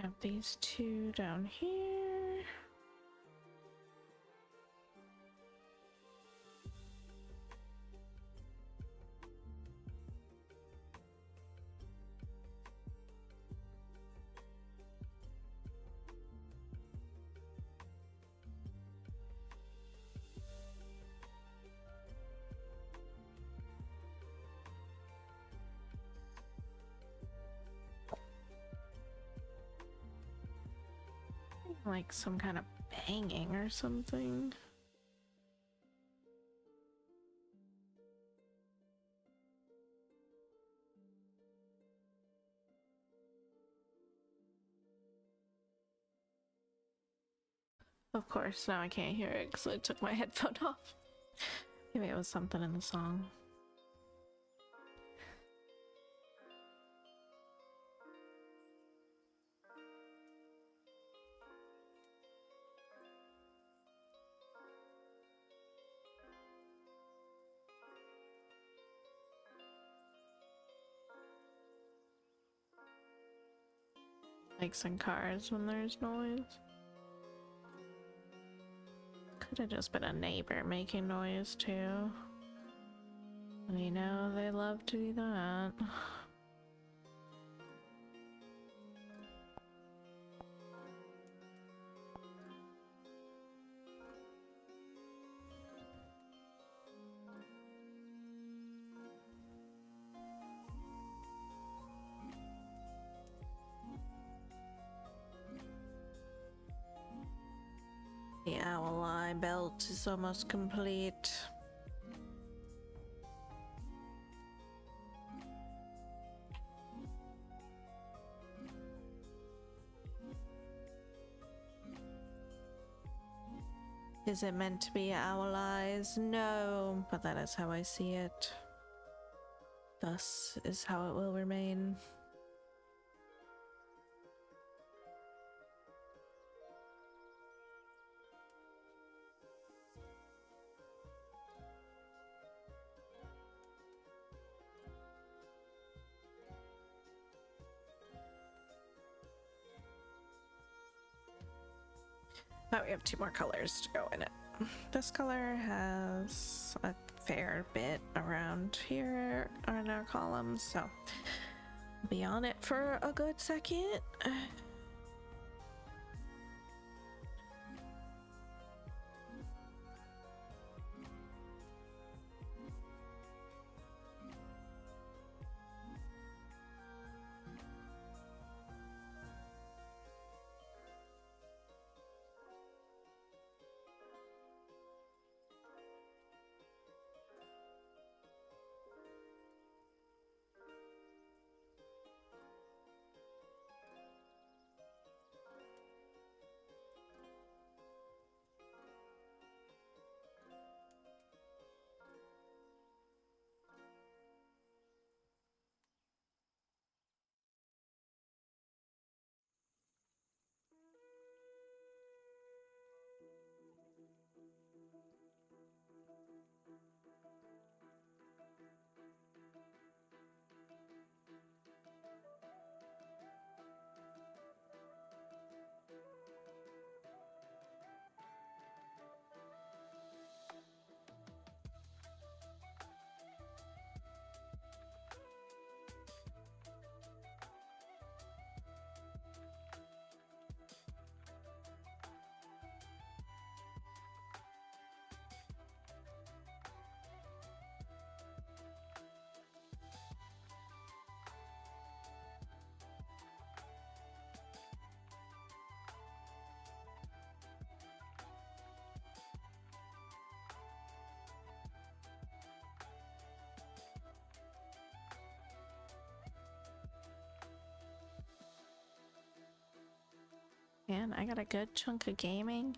Have these two down here. Like some kind of banging or something. Of course, now I can't hear it because I took my headphone off. Maybe it was something in the song. Bikes and cars when there's noise. Could have just been a neighbor making noise too. And you know they love to do that. The owl eye belt is almost complete. Is it meant to be owl eyes? No, but that is how I see it. Thus is how it will remain. Now we have two more colors to go in it. This color has a fair bit around here on our columns, so I'll be on it for a good second. And I got a good chunk of gaming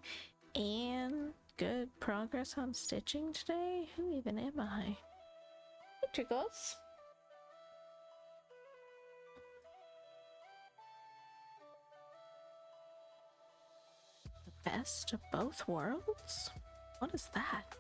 and good progress on stitching today. Who even am I? Hey, Trickles. The best of both worlds? What is that?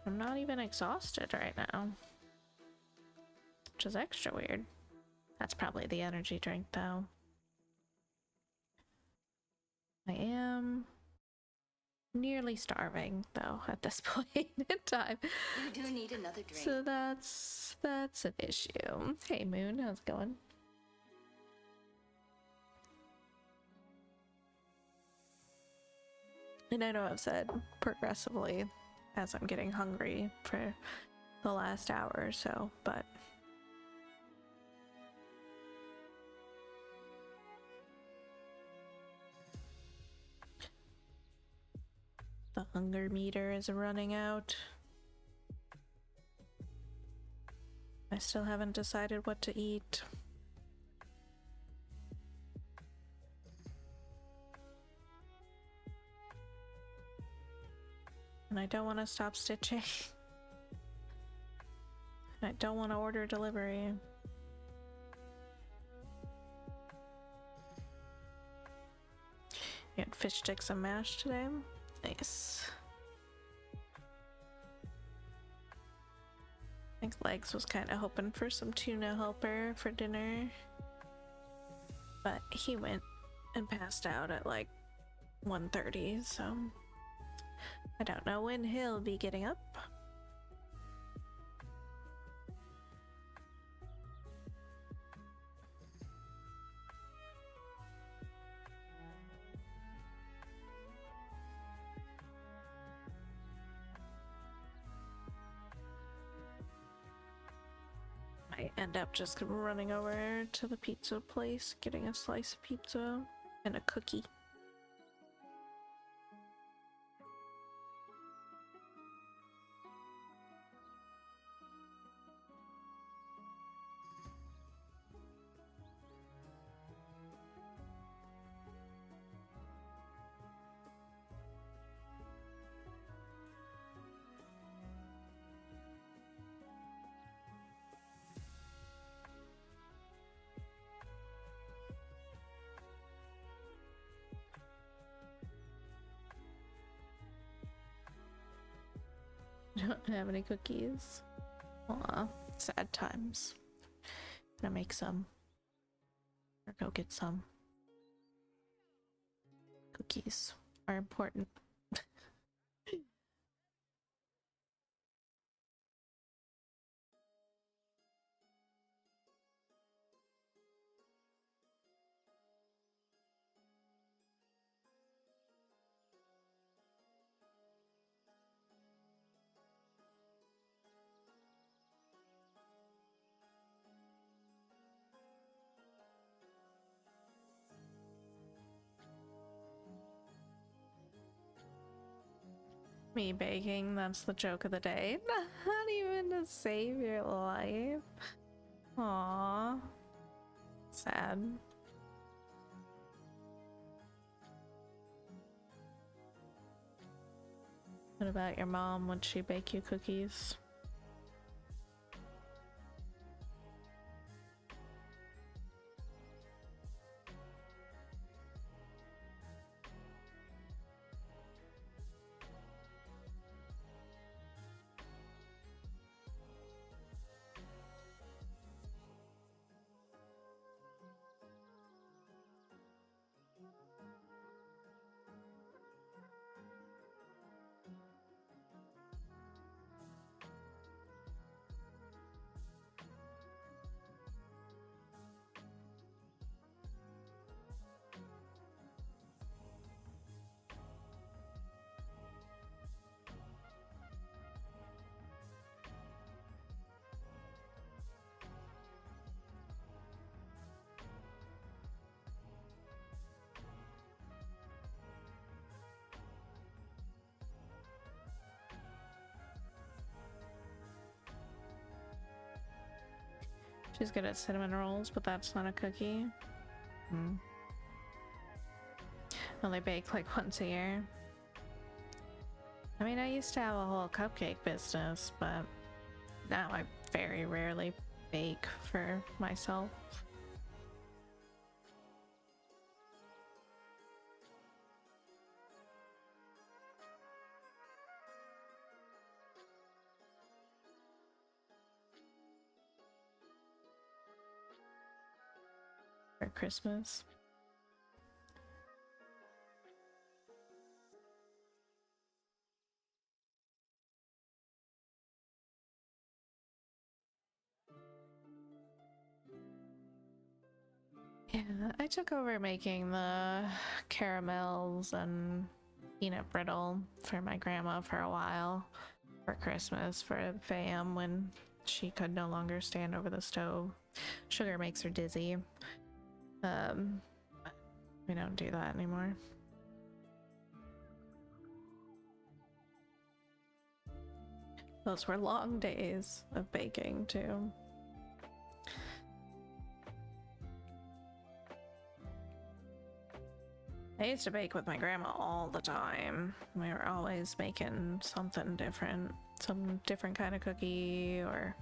I'm not even exhausted right now, which is extra weird. That's probably the energy drink, though. I am nearly starving, though, at this point in time. You do need another drink. So that's an issue. Hey, Moon, how's it going? And I know I've said progressively as I'm getting hungry for the last hour or so, but the hunger meter is running out. I still haven't decided what to eat. And I don't want to stop stitching. And I don't want to order delivery. You had fish sticks and mash today? Nice. I think Legs was kind of hoping for some tuna helper for dinner. But he went and passed out at like 1:30, so I don't know when he'll be getting up. Might end up just running over to the pizza place, getting a slice of pizza and a cookie. Don't have any cookies. Aw, sad times. Gonna make some. Or go get some. Cookies are important. Me baking, that's the joke of the day. Not even to save your life. Aww. Sad. What about your mom? Would she bake you cookies? She's good at cinnamon rolls, but that's not a cookie. Well, they bake like once a year. I mean, I used to have a whole cupcake business, but now I very rarely bake for myself. For Christmas. Yeah, I took over making the caramels and peanut brittle for my grandma for a while for Christmas for fam when she could no longer stand over the stove. Sugar makes her dizzy. We don't do that anymore. Those were long days of baking too. I used to bake with my grandma all the time. We were always making something different, some different kind of cookie or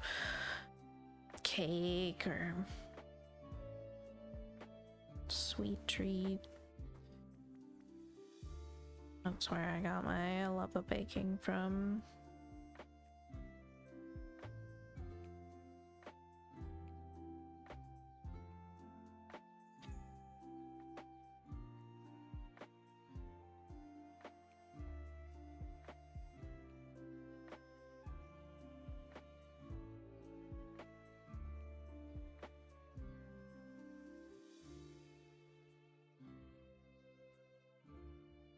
cake or sweet treat. That's where I got my love of baking from.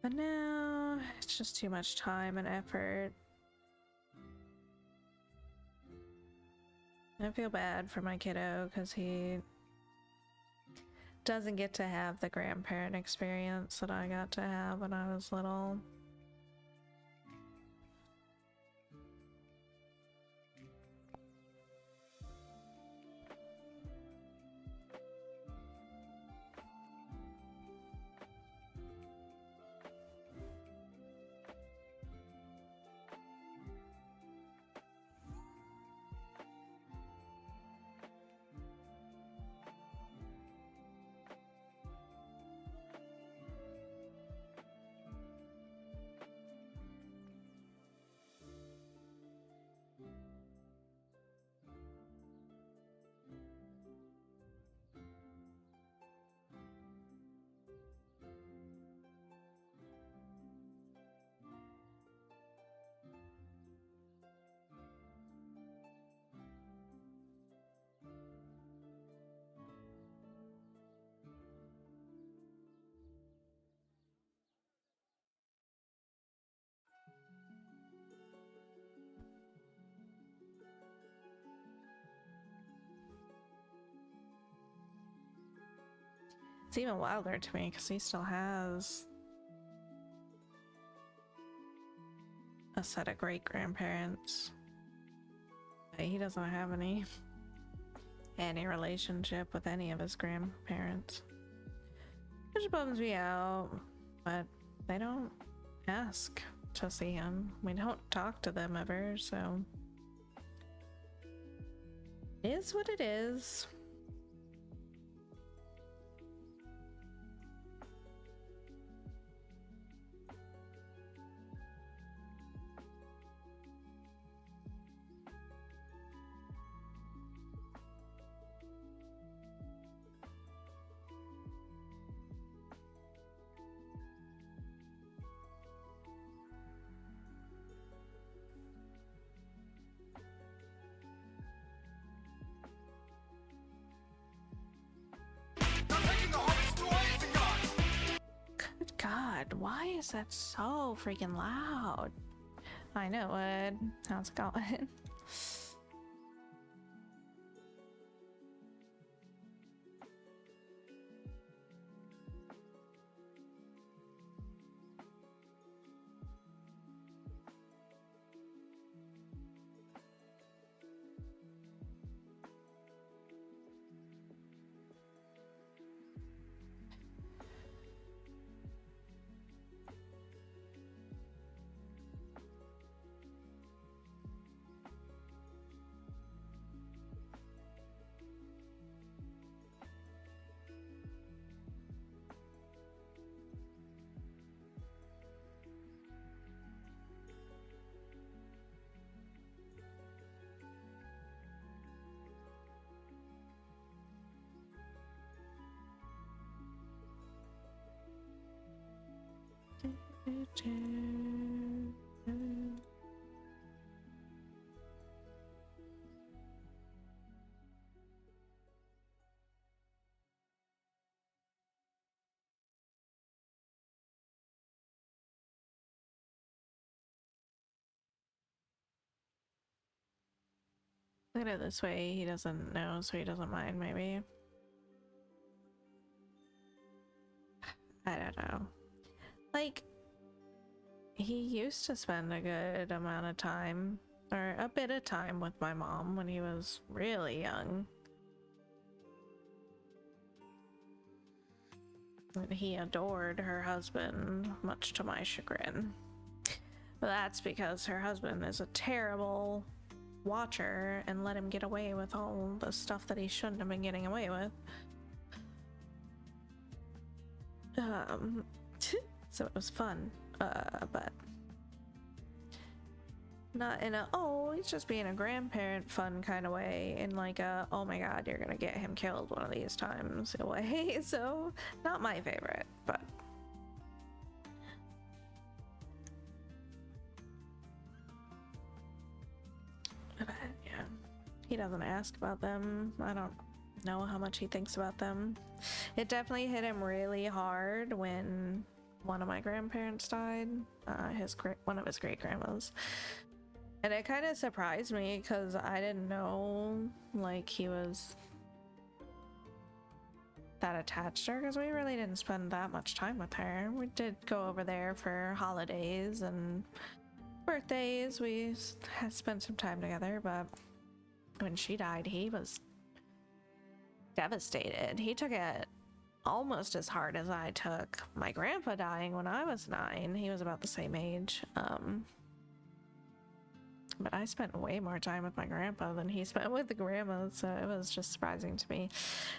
But now it's just too much time and effort. I feel bad for my kiddo because he doesn't get to have the grandparent experience that I got to have when I was little. It's even wilder to me because he still has a set of great grandparents. But he doesn't have any relationship with any of his grandparents, which bums me out. But they don't ask to see him. We don't talk to them ever, so it is what it is. Good God, why is that so freaking loud? I know it. How's it going? Look at it this way, he doesn't know, so he doesn't mind, maybe. I don't know. Like, he used to spend a good amount of time, or a bit of time with my mom when he was really young. And he adored her husband, much to my chagrin. But that's because her husband is a terrible watcher and let him get away with all the stuff that he shouldn't have been getting away with. So it was fun, but not in a, oh, he's just being a grandparent fun kind of way, in like a, oh my god, you're gonna get him killed one of these times way. So not my favorite, but yeah, he doesn't ask about them. I don't know how much he thinks about them. It definitely hit him really hard when one of my grandparents died, one of his great grandmas, and it kind of surprised me because I didn't know like he was that attached to her, because we really didn't spend that much time with her. We did go over there for holidays and birthdays. We had spent some time together, but when she died, he was devastated. He took it almost as hard as I took my grandpa dying when I was 9. He was about the same age. But I spent way more time with my grandpa than he spent with the grandma, so it was just surprising to me.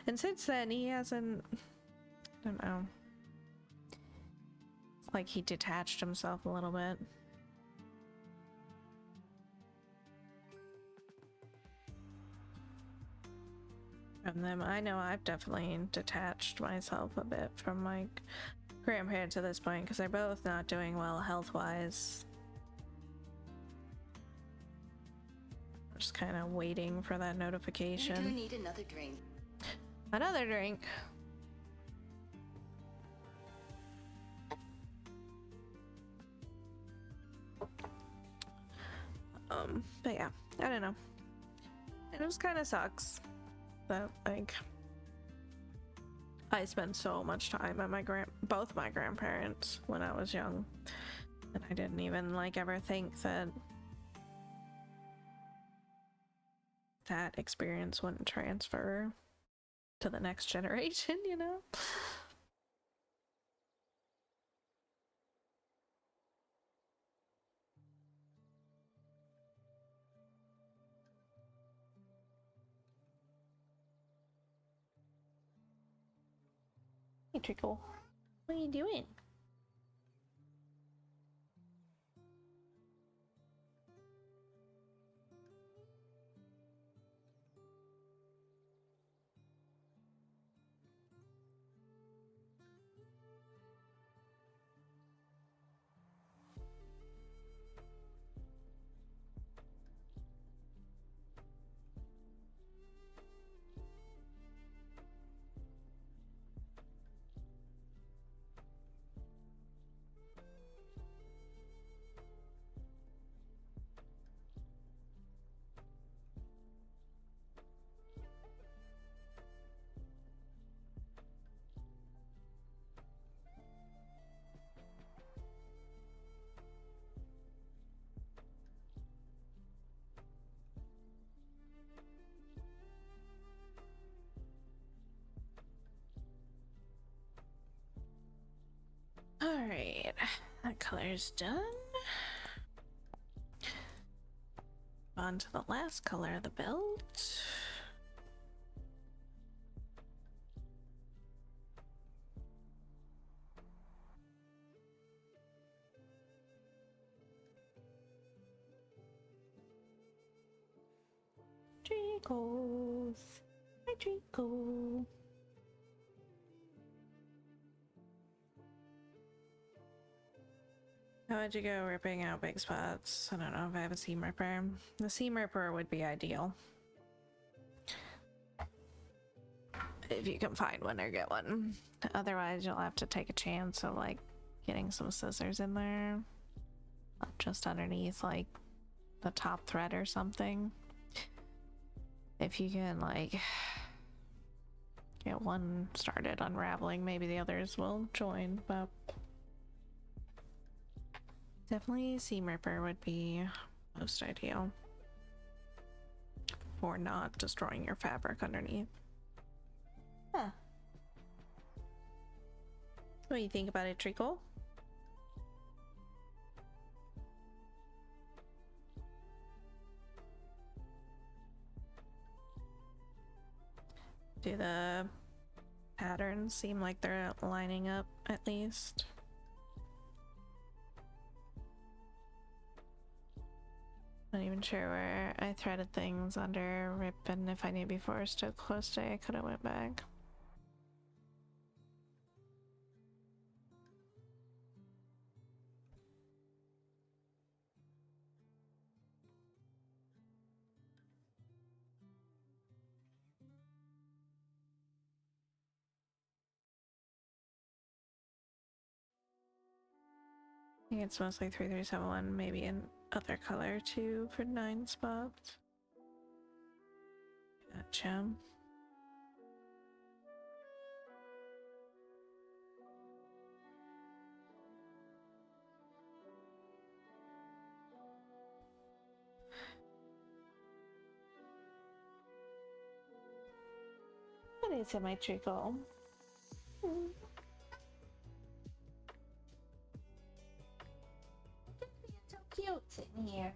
And since then, he hasn't, I don't know. It's like he detached himself a little bit. From them, I know I've definitely detached myself a bit from my grandparents at this point, because they're both not doing well health-wise. Just kind of waiting for that notification. You do need another drink. Another drink. But yeah, I don't know. It just kind of sucks that, like, I spent so much time at both my grandparents when I was young, and I didn't even like ever think that that experience wouldn't transfer to the next generation, you know? Hey, Trickle. What are you doing? Alright, that color's done. On to the last color of the belt. Treacles. Hi, Treacle. How would you go ripping out big spots? I don't know if I have a seam ripper. The seam ripper would be ideal. If you can find one or get one. Otherwise, you'll have to take a chance of like getting some scissors in there. Just underneath like the top thread or something. If you can like get one started unraveling, maybe the others will join, but definitely seam ripper would be most ideal for not destroying your fabric underneath. Huh. What do you think about it, Treacle? Do the patterns seem like they're lining up at least? Not even sure where I threaded things under rip, and if I knew before still close day, I could have went back. I think it's mostly 3371, maybe an other color too for 9 spots. Gotcha. What is it, my Treacle? So cute sitting here.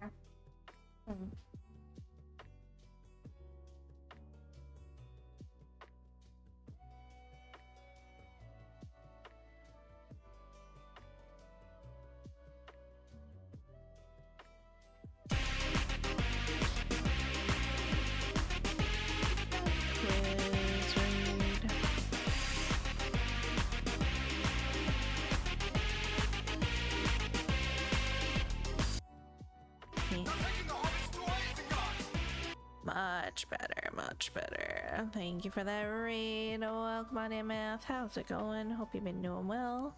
Much better, much better. Thank you for that raid. Welcome on in, Math. How's it going? Hope you've been doing well.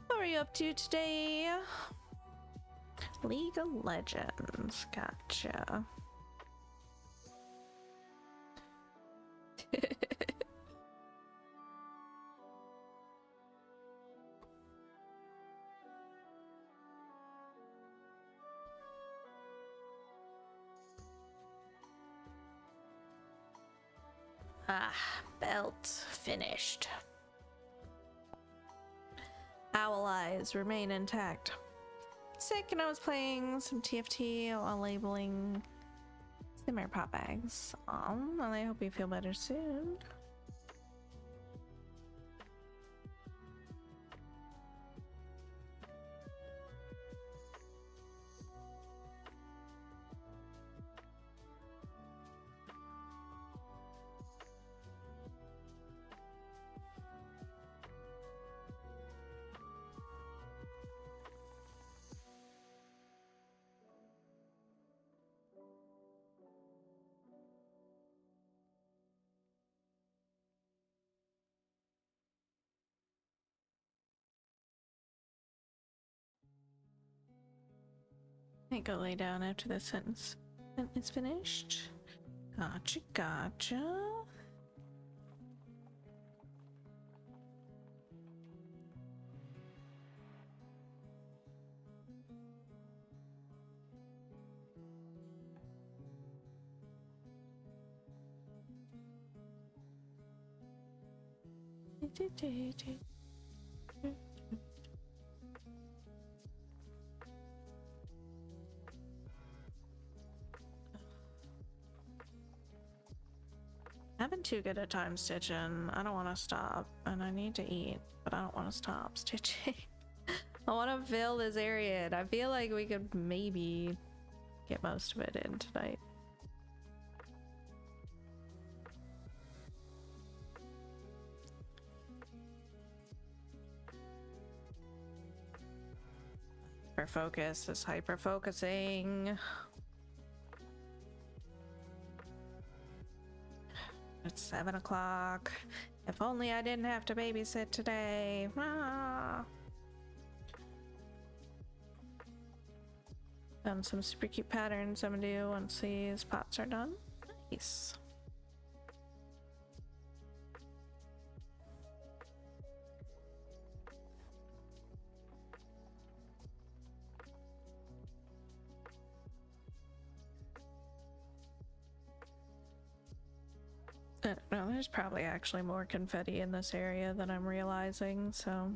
What are you up to today? League of Legends. Gotcha. Ah, belt finished. Owl eyes remain intact. Sick, and I was playing some TFT while labeling simmer pop bags. Well, I hope you feel better soon. I go lay down after the sentence is finished. Gotcha, gotcha. Having too good a time stitching. I don't want to stop, and I need to eat, but I don't want to stop stitching. I want to fill this area, and I feel like we could maybe get most of it in tonight. hyperfocus is hyperfocusing. It's 7 o'clock. If only I didn't have to babysit today. Ah. Done some super cute patterns I'm gonna do once these pots are done. Nice. I don't know, there's probably actually more confetti in this area than I'm realizing, so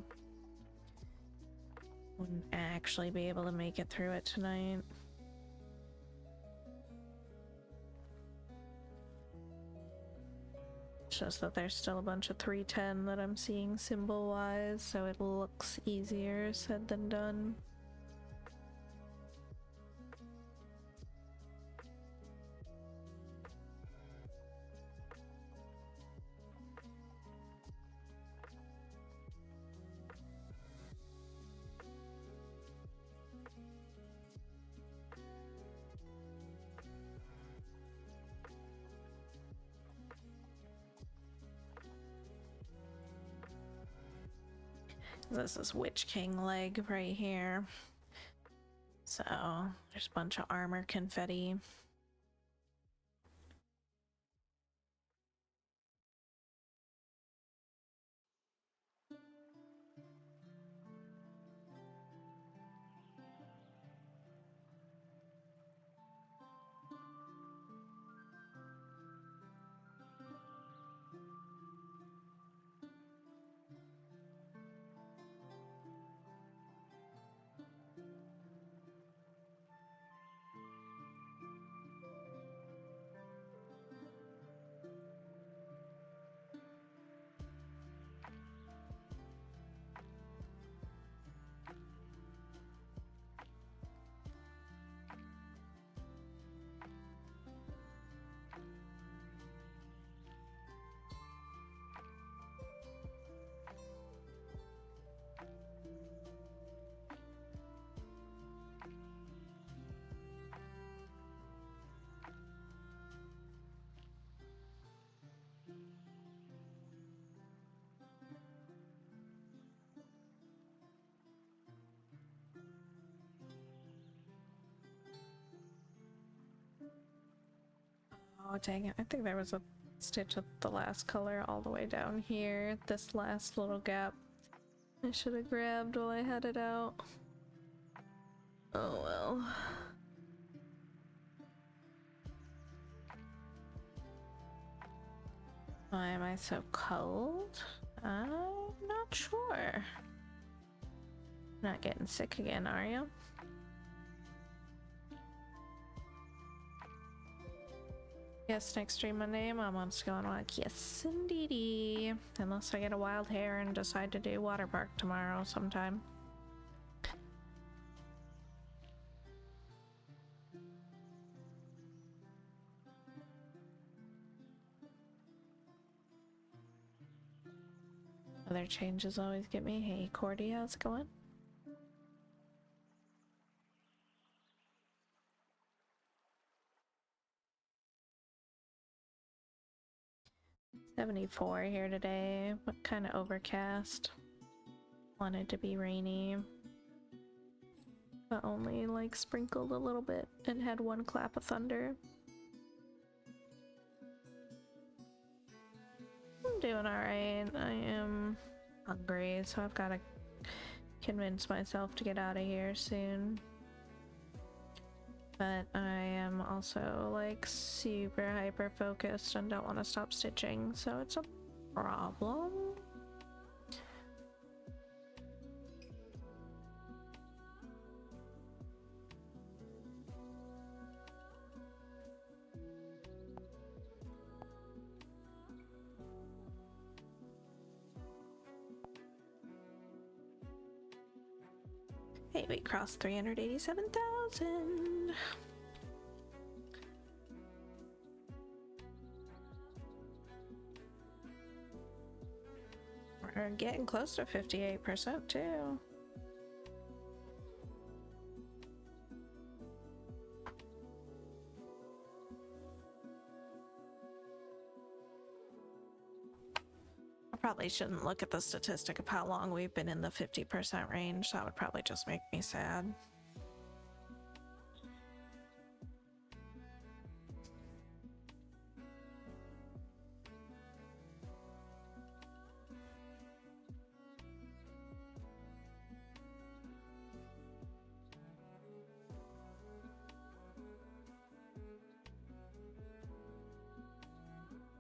wouldn't actually be able to make it through it tonight. It's just that there's still a bunch of 310 that I'm seeing symbol wise, so it looks easier said than done. This is Witch King leg right here. So there's a bunch of armor confetti. Oh dang it, I think there was a stitch of the last color all the way down here. This last little gap I should have grabbed while I had it out. Oh well. Why am I so cold? I'm not sure. Not getting sick again, are you? Yes, next stream Monday, Mom wants to go on walk. Yes, indeedy. Unless I get a wild hair and decide to do water park tomorrow sometime. Other changes always get me. Hey, Cordy, how's it going? $74 here today, but kind of overcast. Wanted to be rainy, but only like sprinkled a little bit and had one clap of thunder. I'm doing alright. I am hungry, so I've got to convince myself to get out of here soon. But I am also like super hyper focused and don't want to stop stitching, so it's a problem. Hey, we crossed 387,000. We're getting close to 58% too. Probably shouldn't look at the statistic of how long we've been in the 50% range. That would probably just make me sad.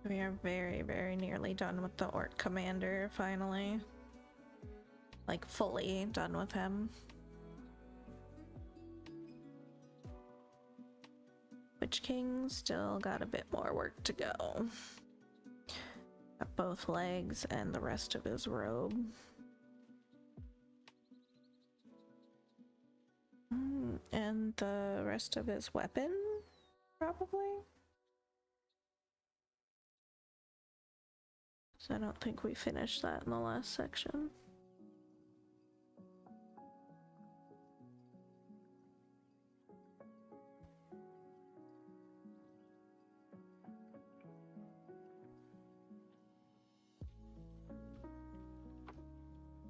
We are very, very nearly done with the Orc Commander, finally. Like, fully done with him. Witch King still got a bit more work to go. Got both legs and the rest of his robe. And the rest of his weapon, probably? So I don't think we finished that in the last section.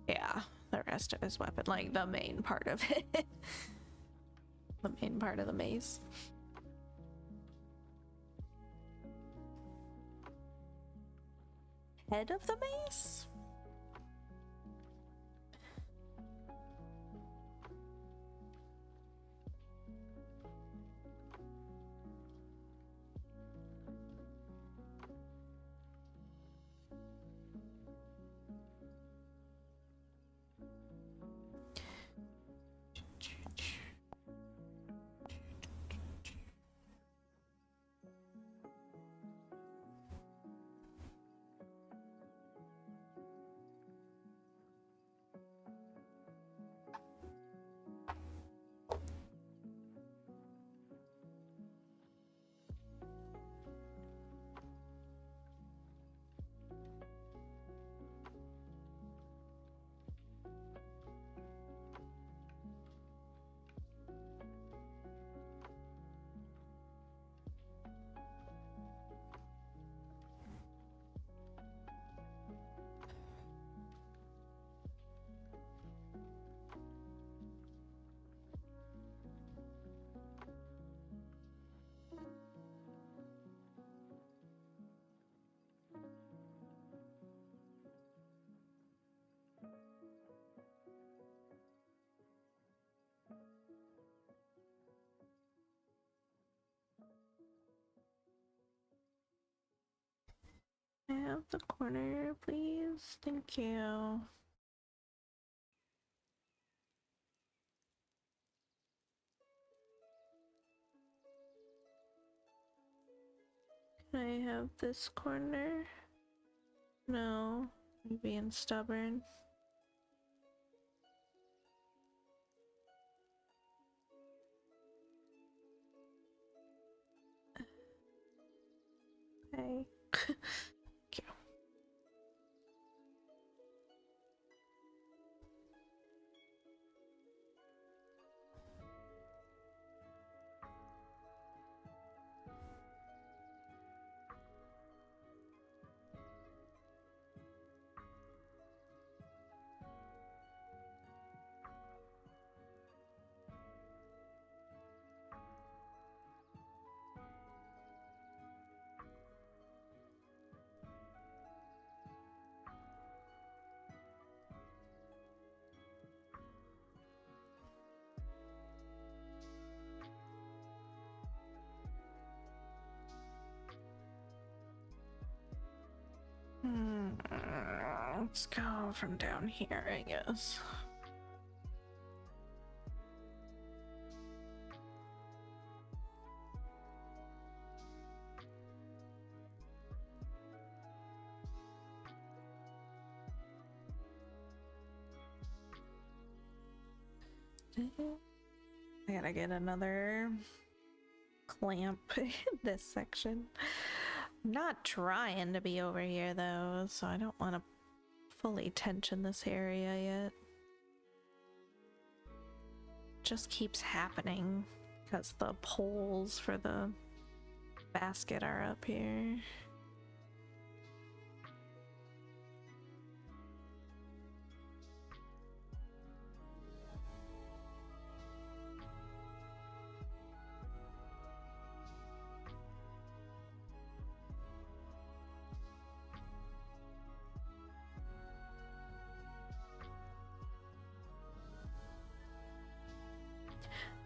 Yeah, the rest of his weapon, like the main part of it. The main part of the mace. Head of the mace? I have the corner, please. Thank you. Can I have this corner? No, I'm being stubborn. Okay. Thank you. Let's go from down here, I guess. I gotta get another clamp in this section. I'm not trying to be over here though, so I don't want to fully tension this area yet. Just keeps happening because the poles for the basket are up here.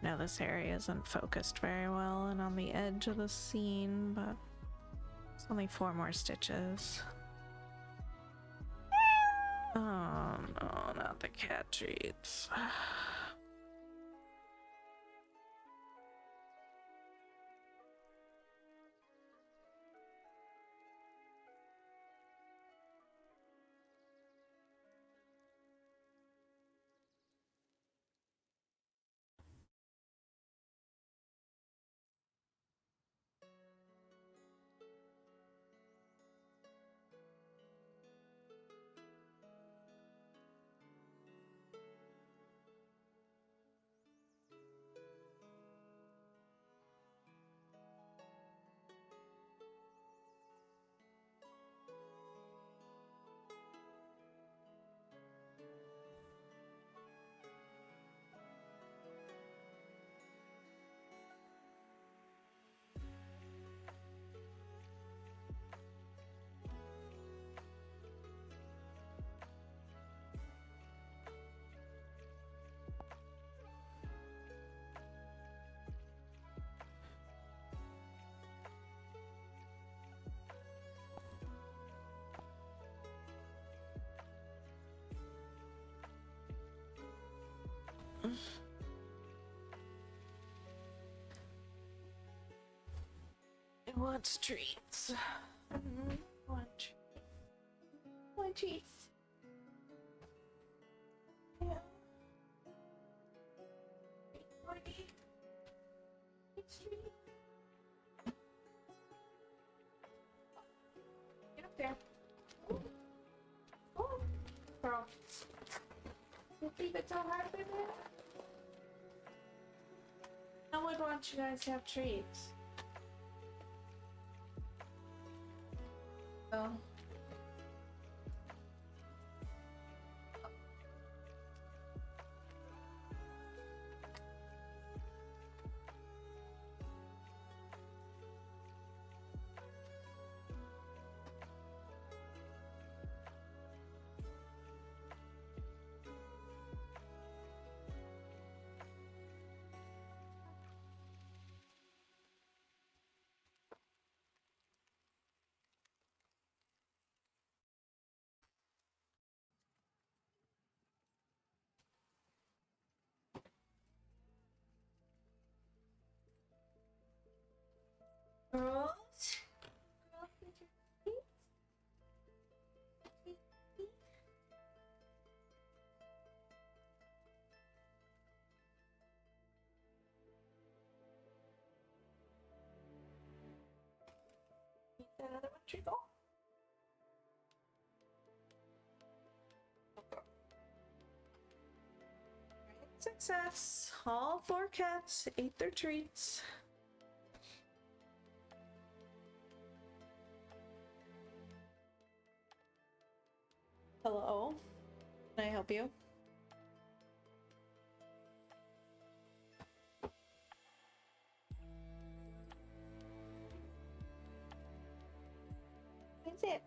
Now this area isn't focused very well and on the edge of the scene, but it's only 4 more stitches. Oh no, not the cat treats. It wants treats. Want treats. Yeah. Get up there. Oh, girl. You think it's so hard with it? No one wants you guys to have treats. Oh. Girls? Girls, get your treats? Need that other one, Treacle? Success. All 4 cats ate their treats. Hello? Can I help you? That's it.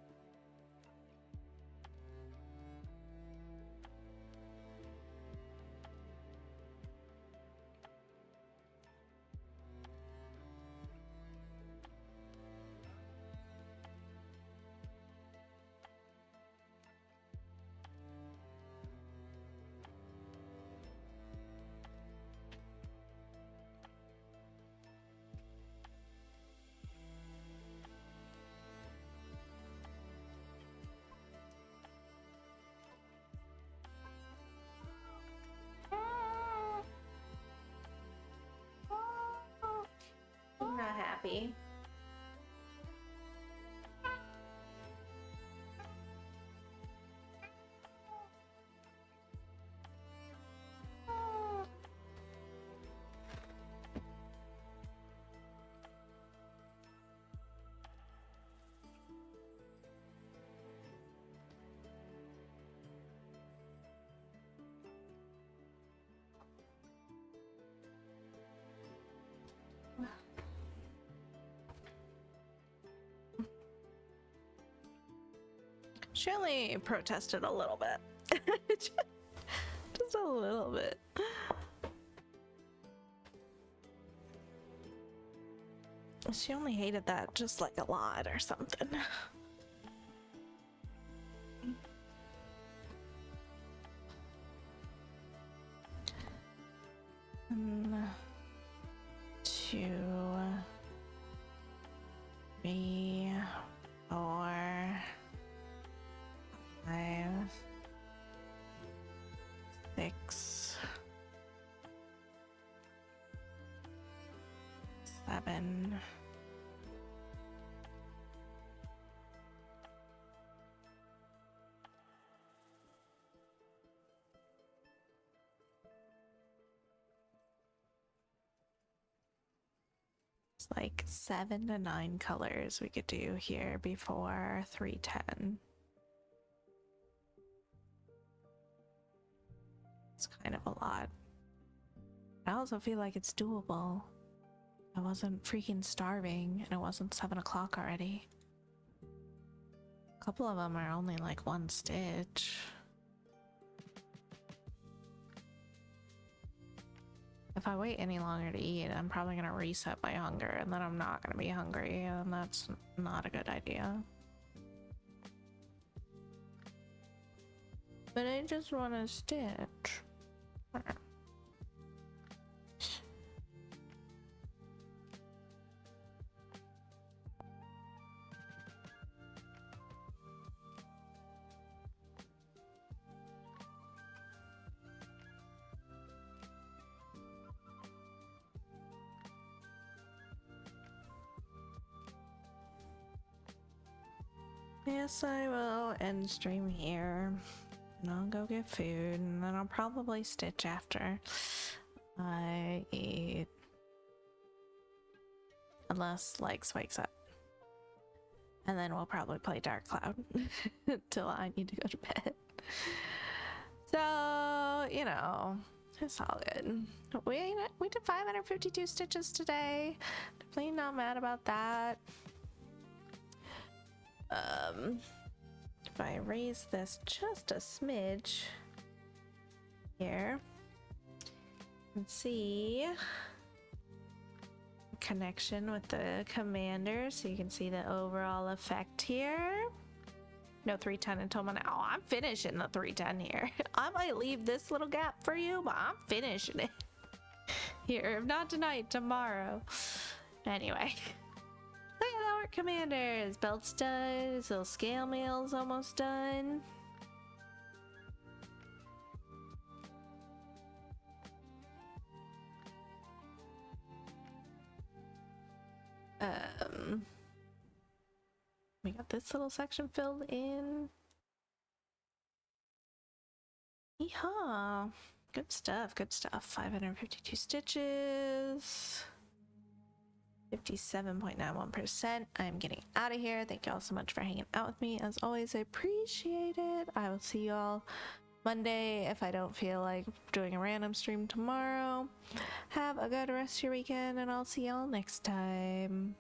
I'm not happy. She only protested a little bit. Just a little bit. She only hated that just like a lot or something. One, 2, 3, 4, 5, 6, 7. It's like 7 to 9 colors we could do here before 310. It's kind of a lot. I also feel like it's doable. I wasn't freaking starving and it wasn't 7 o'clock already. A couple of them are only like 1 stitch. If I wait any longer to eat, I'm probably gonna reset my hunger and then I'm not gonna be hungry, and that's not a good idea. But I just want a stitch. Yes, I will end stream here. And I'll go get food, and then I'll probably stitch after I eat. Unless Legs wakes up. And then we'll probably play Dark Cloud until I need to go to bed. So, you know, it's all good. We did 552 stitches today. Definitely not mad about that. If I raise this just a smidge here, let's see connection with the commander, so you can see the overall effect here. No 310 until my now. I'm finishing the 310 here. I might leave this little gap for you, but I'm finishing it here. If not tonight, tomorrow. Anyway. Look at our commanders. Belt's done. His little scale mail's almost done. We got this little section filled in. Yeehaw. Good stuff, good stuff. 552 stitches. 57.91%. I'm getting out of here. Thank you all so much for hanging out with me. As always, I appreciate it. I will see you all Monday if I don't feel like doing a random stream tomorrow. Have a good rest of your weekend, and I'll see y'all next time.